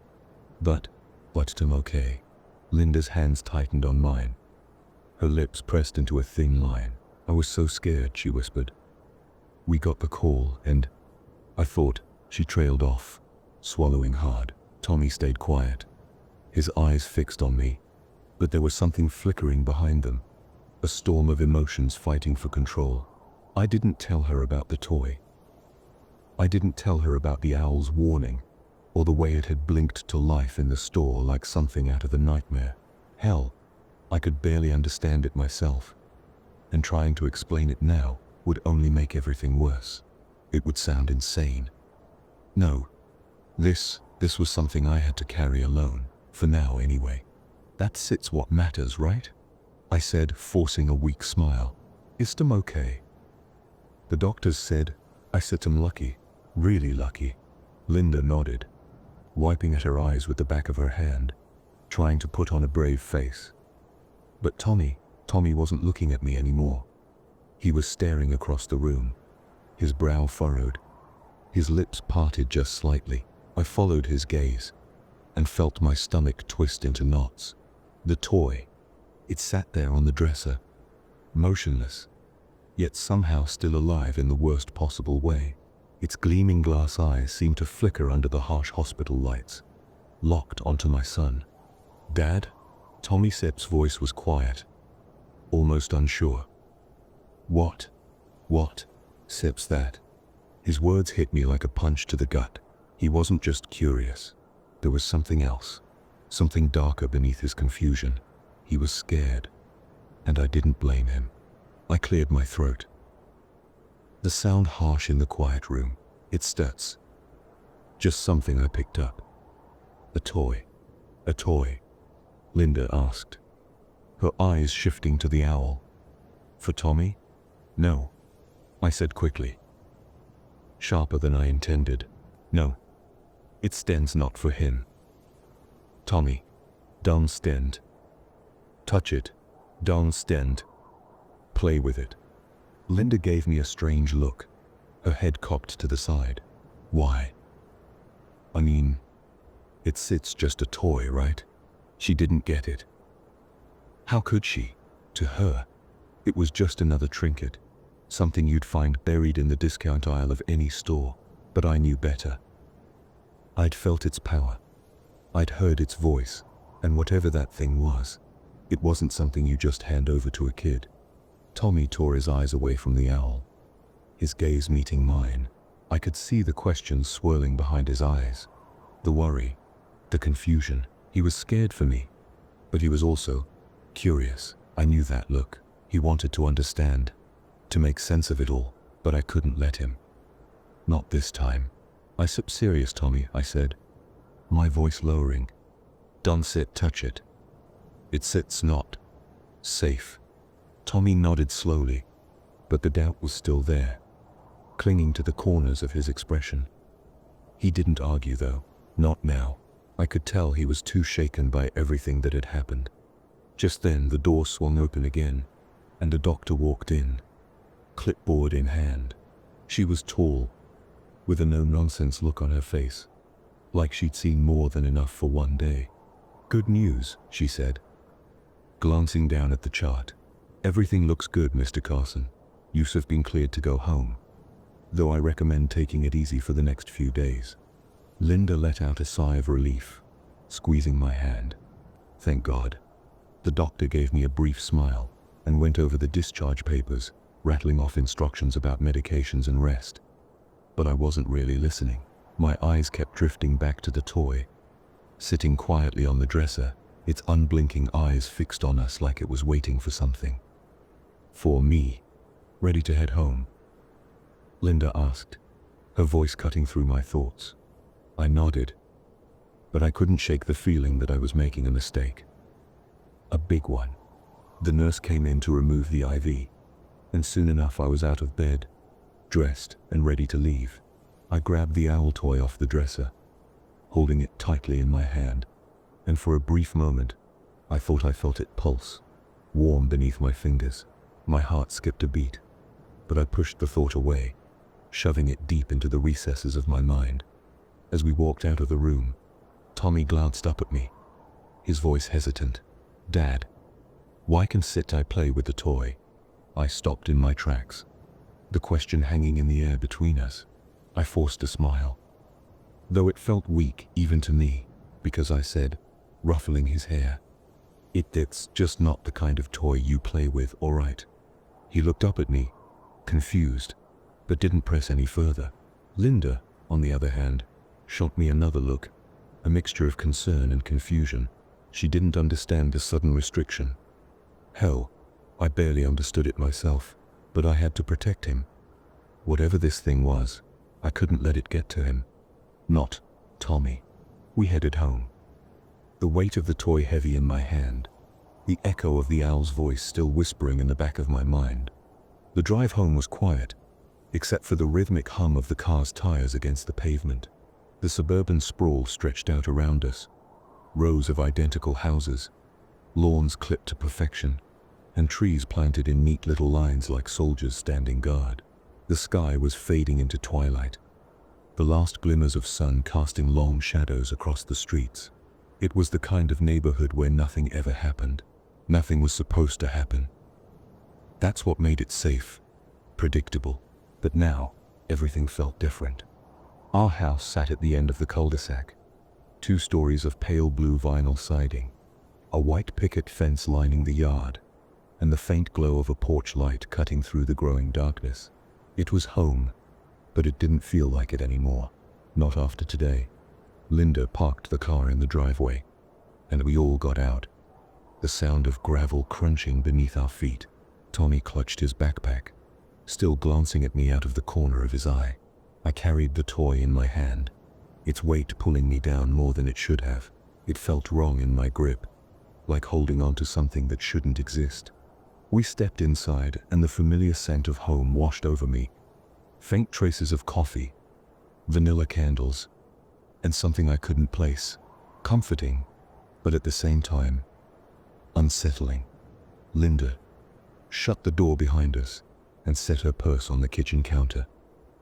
but I'm okay. Linda's hands tightened on mine, her lips pressed into a thin line. I was so scared, she whispered. We got the call and I thought. She trailed off, swallowing hard. Tommy stayed quiet, his eyes fixed on me, but there was something flickering behind them, a storm of emotions fighting for control. I didn't tell her about the toy. I didn't tell her about the owl's warning, or the way it had blinked to life in the store like something out of a nightmare. Hell, I could barely understand it myself, and trying to explain it now would only make everything worse. It would sound insane. No, this was something I had to carry alone, for now anyway. That's what matters, right? I said, forcing a weak smile. Is Tom okay? The doctors said. I said I'm lucky, really lucky. Linda nodded, wiping at her eyes with the back of her hand, trying to put on a brave face. But Tommy wasn't looking at me anymore. He was staring across the room, his brow furrowed, his lips parted just slightly. I followed his gaze and felt my stomach twist into knots. The toy, it sat there on the dresser, motionless, yet somehow still alive in the worst possible way. Its gleaming glass eyes seemed to flicker under the harsh hospital lights, locked onto my son. Dad? Tommy Sepp's voice was quiet, almost unsure. What? Sepp's that. His words hit me like a punch to the gut. He wasn't just curious. There was something else, something darker beneath his confusion. He was scared, and I didn't blame him. I cleared my throat. The sound harsh in the quiet room. It starts. Just something I picked up. A toy. A toy? Linda asked, her eyes shifting to the owl. For Tommy? No, I said quickly, sharper than I intended. No, it stands not for him. Tommy, don't stand. Touch it, don't stand. Play with it. Linda gave me a strange look, her head cocked to the side. Why? I mean, it's just a toy, right? She didn't get it. How could she? To her, it was just another trinket, something you'd find buried in the discount aisle of any store. But I knew better. I'd felt its power. I'd heard its voice, and whatever that thing was, it wasn't something you just hand over to a kid. Tommy tore his eyes away from the owl, his gaze meeting mine. I could see the questions swirling behind his eyes, the worry, the confusion. He was scared for me, but he was also curious. I knew that look. He wanted to understand, to make sense of it all, but I couldn't let him. Not this time. I'm serious, Tommy, I said, my voice lowering. Don't touch it. It's not safe. Tommy nodded slowly, but the doubt was still there, clinging to the corners of his expression. He didn't argue though, not now. I could tell he was too shaken by everything that had happened. Just then the door swung open again, and a doctor walked in, clipboard in hand. She was tall, with a no-nonsense look on her face, like she'd seen more than enough for one day. Good news, she said, glancing down at the chart. Everything looks good, Mr. Carson. You've been cleared to go home, though I recommend taking it easy for the next few days. Linda let out a sigh of relief, squeezing my hand. Thank God. The doctor gave me a brief smile and went over the discharge papers, rattling off instructions about medications and rest. But I wasn't really listening. My eyes kept drifting back to the toy, sitting quietly on the dresser, its unblinking eyes fixed on us like it was waiting for something. For me, ready to head home? Linda asked, her voice cutting through my thoughts. I nodded, but I couldn't shake the feeling that I was making a mistake. A big one. The nurse came in to remove the IV, and soon enough I was out of bed, dressed and ready to leave. I grabbed the owl toy off the dresser, holding it tightly in my hand, and for a brief moment, I thought I felt it pulse, warm beneath my fingers. My heart skipped a beat, but I pushed the thought away, shoving it deep into the recesses of my mind. As we walked out of the room, Tommy glanced up at me, his voice hesitant. Dad, why can I play with the toy? I stopped in my tracks, the question hanging in the air between us. I forced a smile, though it felt weak even to me, because I said, ruffling his hair, It's just not the kind of toy you play with, all right? He looked up at me, confused, but didn't press any further. Linda, on the other hand, shot me another look, a mixture of concern and confusion. She didn't understand the sudden restriction. Hell, I barely understood it myself, but I had to protect him. Whatever this thing was, I couldn't let it get to him. Not Tommy. We headed home, the weight of the toy heavy in my hand, the echo of the owl's voice still whispering in the back of my mind. The drive home was quiet, except for the rhythmic hum of the car's tires against the pavement. The suburban sprawl stretched out around us, rows of identical houses, lawns clipped to perfection, and trees planted in neat little lines like soldiers standing guard. The sky was fading into twilight, the last glimmers of sun casting long shadows across the streets. It was the kind of neighborhood where nothing ever happened. Nothing was supposed to happen. That's what made it safe, predictable. But now, everything felt different. Our house sat at the end of the cul-de-sac. 2 stories of pale blue vinyl siding, a white picket fence lining the yard, and the faint glow of a porch light cutting through the growing darkness. It was home, but it didn't feel like it anymore. Not after today. Linda parked the car in the driveway, and we all got out. The sound of gravel crunching beneath our feet. Tommy clutched his backpack, still glancing at me out of the corner of his eye. I carried the toy in my hand, its weight pulling me down more than it should have. It felt wrong in my grip, like holding on to something that shouldn't exist. We stepped inside, and the familiar scent of home washed over me. Faint traces of coffee, vanilla candles, and something I couldn't place. Comforting, but at the same time, unsettling. Linda shut the door behind us and set her purse on the kitchen counter,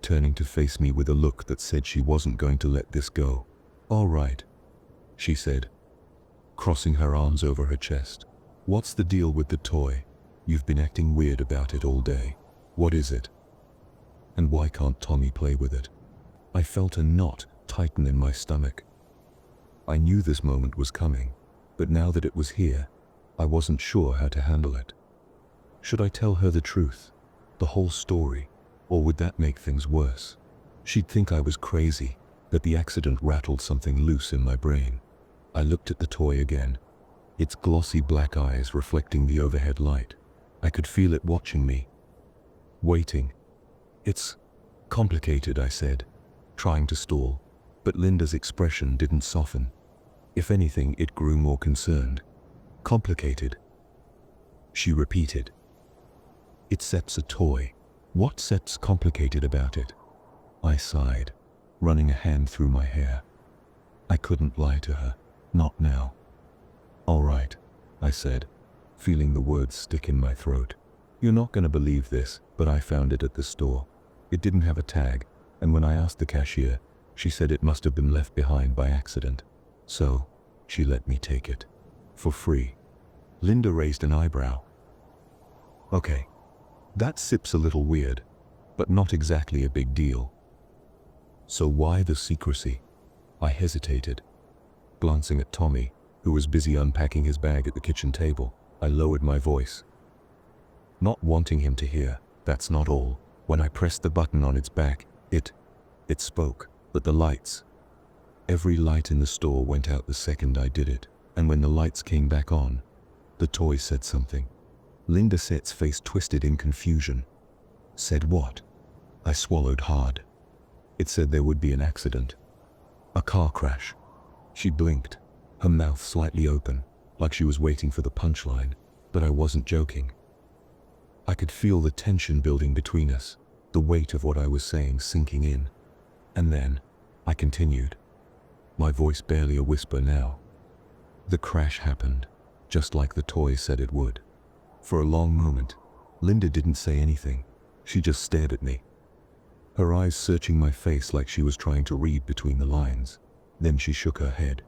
turning to face me with a look that said she wasn't going to let this go. "All right," she said, crossing her arms over her chest. "What's the deal with the toy? You've been acting weird about it all day. What is it? And why can't Tommy play with it?" I felt a knot tighten in my stomach. I knew this moment was coming, but now that it was here, I wasn't sure how to handle it. Should I tell her the truth, the whole story, or would that make things worse? She'd think I was crazy, that the accident rattled something loose in my brain. I looked at the toy again, its glossy black eyes reflecting the overhead light. I could feel it watching me, waiting. "It's complicated," I said, trying to stall, but Linda's expression didn't soften. If anything, it grew more concerned. "Complicated," she repeated. "It sets a toy. What sets complicated about it?" I sighed, running a hand through my hair. I couldn't lie to her, not now. "All right," I said, feeling the words stick in my throat. "You're not going to believe this, but I found it at the store. It didn't have a tag, and when I asked the cashier, she said it must have been left behind by accident. So, she let me take it. For free." Linda raised an eyebrow. "Okay. That sip's a little weird, but not exactly a big deal. So why the secrecy?" I hesitated. Glancing at Tommy, who was busy unpacking his bag at the kitchen table, I lowered my voice. Not wanting him to hear, "That's not all." When I pressed the button on its back, it spoke, but the lights. Every light in the store went out the second I did it, and when the lights came back on, the toy said something. Linda Set's face twisted in confusion. "Said what?" I swallowed hard. "It said there would be an accident. A car crash." She blinked, her mouth slightly open, like she was waiting for the punchline, but I wasn't joking. I could feel the tension building between us, the weight of what I was saying sinking in. And then, I continued, my voice barely a whisper now. "The crash happened, just like the toy said it would." For a long moment, Linda didn't say anything. She just stared at me, her eyes searching my face like she was trying to read between the lines. Then she shook her head,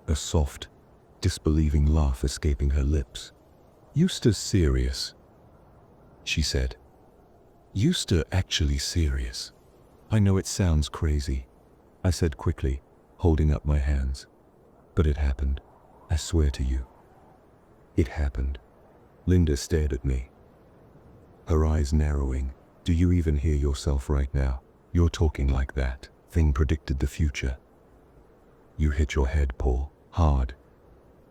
a soft, disbelieving laugh escaping her lips. "Eustace serious," she said. "Eustace actually serious." "I know it sounds crazy," I said quickly, holding up my hands. "But it happened. I swear to you. It happened." Linda stared at me, her eyes narrowing. "Do you even hear yourself right now? You're talking like that thing predicted the future. You hit your head, Paul, hard.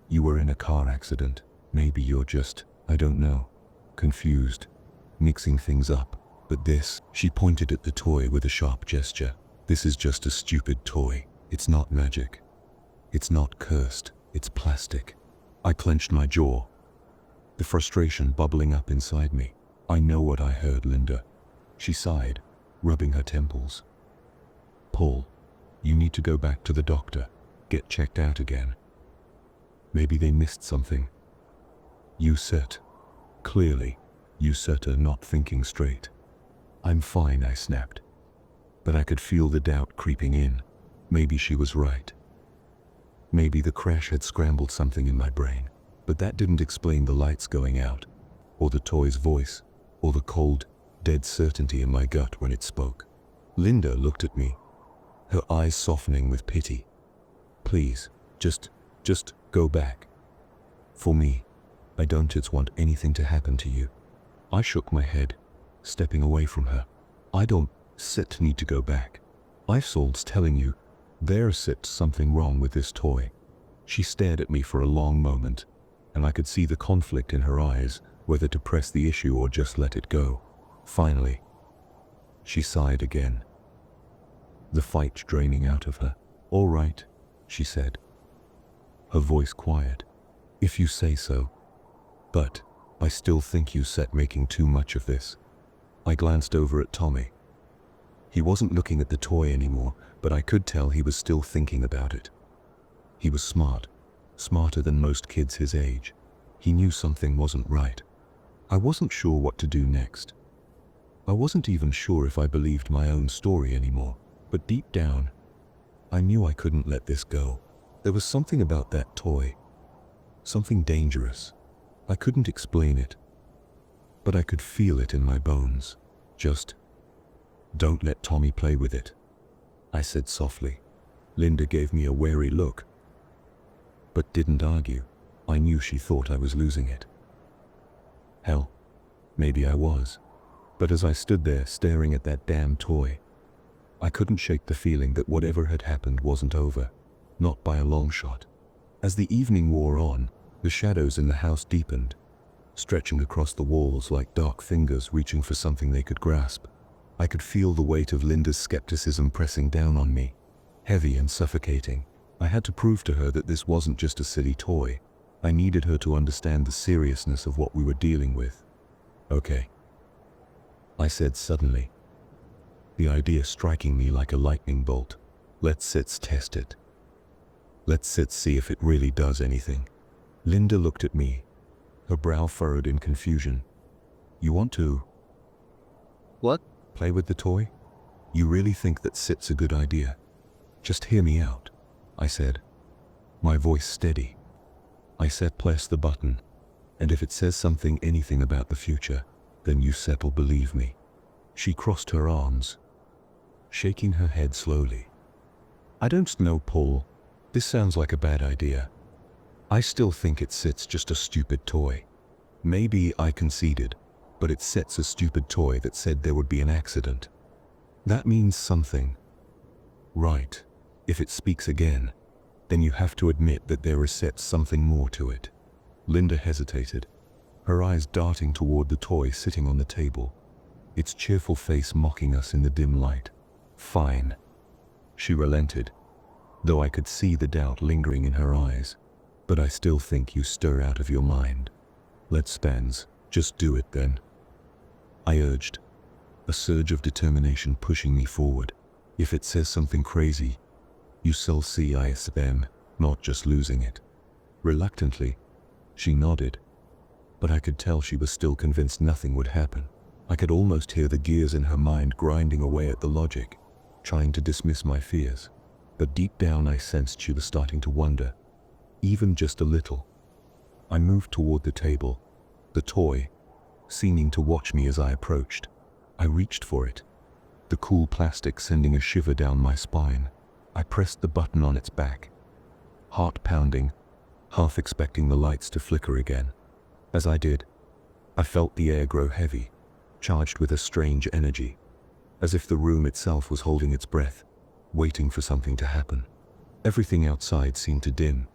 You were in a car accident. Maybe you're just, I don't know, confused, mixing things up. But this," she pointed at the toy with a sharp gesture, "this is just a stupid toy. It's not magic. It's not cursed. It's plastic. I clenched my jaw, the frustration bubbling up inside me. I know what I heard, Linda. She sighed, rubbing her temples. Paul, you need to go back to the doctor, get checked out again. Maybe they missed something. You sit. Clearly, you set her not thinking straight. I'm fine, I snapped. But I could feel the doubt creeping in. Maybe she was right. Maybe the crash had scrambled something in my brain. But that didn't explain the lights going out, or the toy's voice, or the cold, dead certainty in my gut when it spoke. Linda looked at me, her eyes softening with pity. Please, just go back. For me, I don't want anything to happen to you. I shook my head, stepping away from her. I don't need to go back. Isolde's telling you, there's something wrong with this toy. She stared at me for a long moment, and I could see the conflict in her eyes, whether to press the issue or just let it go. Finally, she sighed again, the fight draining out of her. All right, she said, her voice quiet. If you say so. But I still think you making too much of this. I glanced over at Tommy. He wasn't looking at the toy anymore, but I could tell he was still thinking about it. He was smart, smarter than most kids his age. He knew something wasn't right. I wasn't sure what to do next. I wasn't even sure if I believed my own story anymore, but deep down, I knew I couldn't let this go. There was something about that toy, something dangerous. I couldn't explain it, but I could feel it in my bones. Just, don't let Tommy play with it, I said softly. Linda gave me a wary look, but didn't argue. I knew she thought I was losing it. Hell, maybe I was. But as I stood there staring at that damn toy, I couldn't shake the feeling that whatever had happened wasn't over, not by a long shot. As the evening wore on, the shadows in the house deepened, stretching across the walls like dark fingers reaching for something they could grasp. I could feel the weight of Linda's skepticism pressing down on me, heavy and suffocating. I had to prove to her that this wasn't just a silly toy. I needed her to understand the seriousness of what we were dealing with. Okay, I said suddenly, the idea striking me like a lightning bolt. Let's test it. Let's see if it really does anything. Linda looked at me, her brow furrowed in confusion. You want to? What? Play with the toy? You really think that's a good idea? Just hear me out, I said, my voice steady. I said press the button, and if it says anything about the future, then you will believe me. She crossed her arms, shaking her head slowly. I don't know, Paul. This sounds like a bad idea. I still think it's just a stupid toy. Maybe I conceded, but it's a stupid toy that said there would be an accident. That means something. Right. If it speaks again, then you have to admit that there is something more to it. Linda hesitated, her eyes darting toward the toy sitting on the table, its cheerful face mocking us in the dim light. Fine. She relented, though I could see the doubt lingering in her eyes. But I still think you stir out of your mind. Let's just do it then, I urged, a surge of determination pushing me forward. If it says something crazy, you shall see I am not just losing it. Reluctantly, she nodded, but I could tell she was still convinced nothing would happen. I could almost hear the gears in her mind grinding away at the logic, trying to dismiss my fears. But deep down I sensed she was starting to wonder, even just a little. I moved toward the table, the toy seeming to watch me as I approached. I reached for it, the cool plastic sending a shiver down my spine. I pressed the button on its back, heart pounding, half expecting the lights to flicker again. As I did, I felt the air grow heavy, charged with a strange energy, as if the room itself was holding its breath, waiting for something to happen. Everything outside seemed to dim,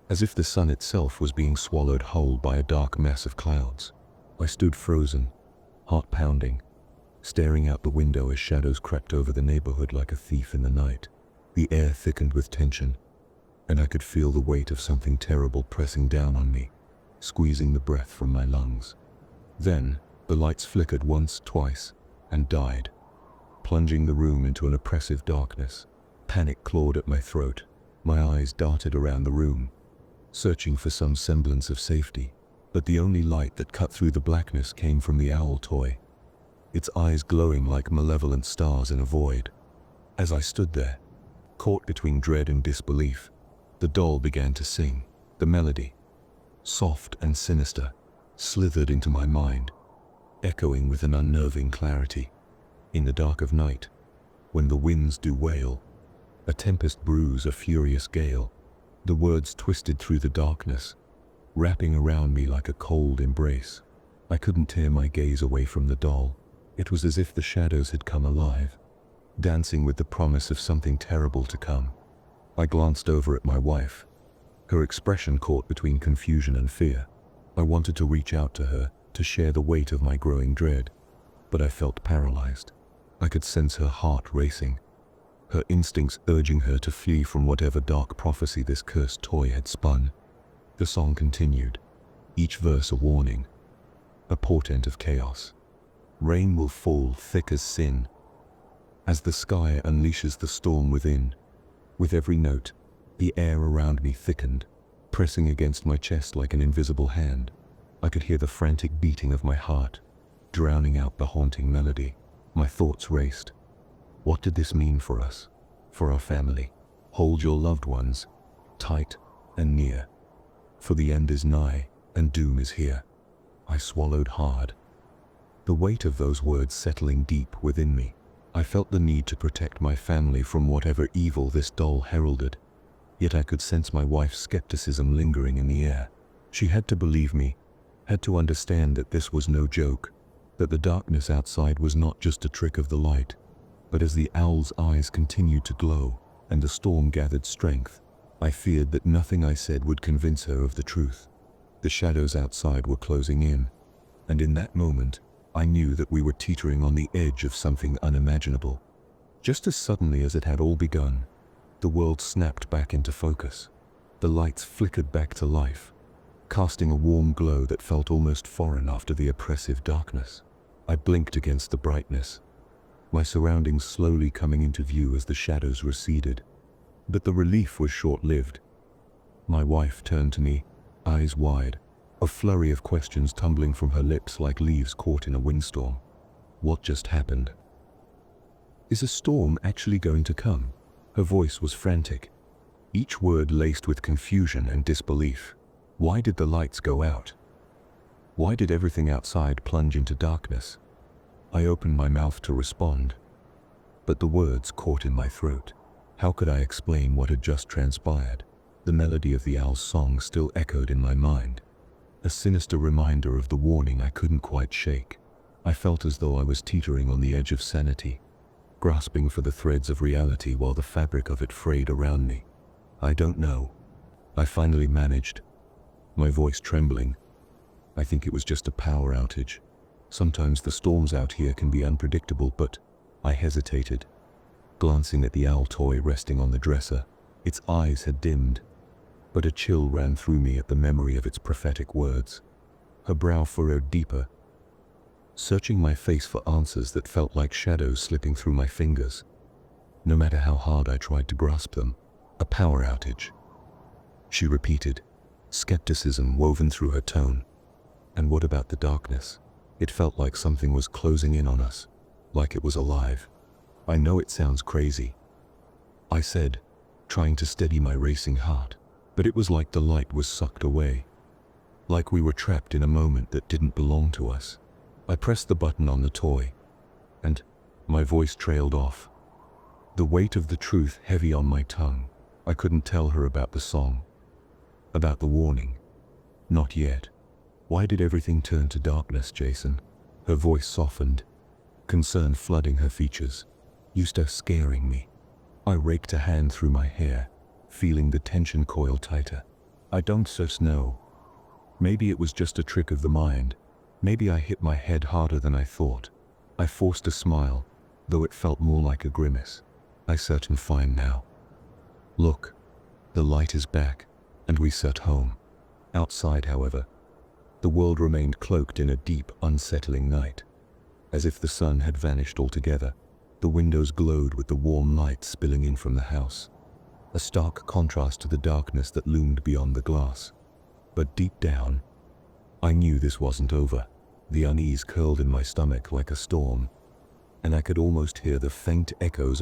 as if the sun itself was being swallowed whole by a dark mass of clouds. I stood frozen, heart pounding, staring out the window as shadows crept over the neighborhood like a thief in the night. The air thickened with tension, and I could feel the weight of something terrible pressing down on me, squeezing the breath from my lungs. Then, the lights flickered once, twice, and died, plunging the room into an oppressive darkness. Panic clawed at my throat. My eyes darted around the room, searching for some semblance of safety, but the only light that cut through the blackness came from the owl toy, its eyes glowing like malevolent stars in a void. As I stood there, caught between dread and disbelief, the doll began to sing. The melody, soft and sinister, slithered into my mind, echoing with an unnerving clarity. In the dark of night, when the winds do wail, a tempest brews a furious gale, the words twisted through the darkness, wrapping around me like a cold embrace. I couldn't tear my gaze away from the doll. It was as if the shadows had come alive, dancing with the promise of something terrible to come. I glanced over at my wife, her expression caught between confusion and fear. I wanted to reach out to her, to share the weight of my growing dread, but I felt paralyzed. I could sense her heart racing, her instincts urging her to flee from whatever dark prophecy this cursed toy had spun. The song continued, each verse a warning, a portent of chaos. Rain will fall thick as sin, as the sky unleashes the storm within. With every note, the air around me thickened, pressing against my chest like an invisible hand. I could hear the frantic beating of my heart, drowning out the haunting melody. My thoughts raced. What did this mean for us, for our family? Hold your loved ones tight and near, for the end is nigh and doom is here. I swallowed hard, the weight of those words settling deep within me. I felt the need to protect my family from whatever evil this doll heralded, yet I could sense my wife's skepticism lingering in the air. She had to believe me, had to understand that this was no joke, that the darkness outside was not just a trick of the light. But as the owl's eyes continued to glow and the storm gathered strength, I feared that nothing I said would convince her of the truth. The shadows outside were closing in, and in that moment, I knew that we were teetering on the edge of something unimaginable. Just as suddenly as it had all begun, the world snapped back into focus. The lights flickered back to life, casting a warm glow that felt almost foreign after the oppressive darkness. I blinked against the brightness, my surroundings slowly coming into view as the shadows receded. But the relief was short-lived. My wife turned to me, eyes wide, a flurry of questions tumbling from her lips like leaves caught in a windstorm. What just happened? Is a storm actually going to come? Her voice was frantic, each word laced with confusion and disbelief. Why did the lights go out? Why did everything outside plunge into darkness? I opened my mouth to respond, but the words caught in my throat. How could I explain what had just transpired? The melody of the owl's song still echoed in my mind, a sinister reminder of the warning I couldn't quite shake. I felt as though I was teetering on the edge of sanity, grasping for the threads of reality while the fabric of it frayed around me. I don't know, I finally managed, my voice trembling. I think it was just a power outage. Sometimes the storms out here can be unpredictable, but I hesitated, glancing at the owl toy resting on the dresser. Its eyes had dimmed, but a chill ran through me at the memory of its prophetic words. Her brow furrowed deeper, searching my face for answers that felt like shadows slipping through my fingers. No matter how hard I tried to grasp them, a power outage, she repeated, skepticism woven through her tone. And what about the darkness? It felt like something was closing in on us, like it was alive. I know it sounds crazy, I said, trying to steady my racing heart, but it was like the light was sucked away, like we were trapped in a moment that didn't belong to us. I pressed the button on the toy, and my voice trailed off, the weight of the truth heavy on my tongue. I couldn't tell her about the song, about the warning. Not yet. Why did everything turn to darkness, Jason? Her voice softened, concern flooding her features. You start scaring me. I raked a hand through my hair, feeling the tension coil tighter. I don't know. Maybe it was just a trick of the mind. Maybe I hit my head harder than I thought. I forced a smile, though it felt more like a grimace. I certain fine now. Look, The light is back, and we sat home. Outside, however, the world remained cloaked in a deep, unsettling night. As if the sun had vanished altogether, the windows glowed with the warm light spilling in from the house, a stark contrast to the darkness that loomed beyond the glass. But deep down, I knew this wasn't over. The unease curled in my stomach like a storm, and I could almost hear the faint echoes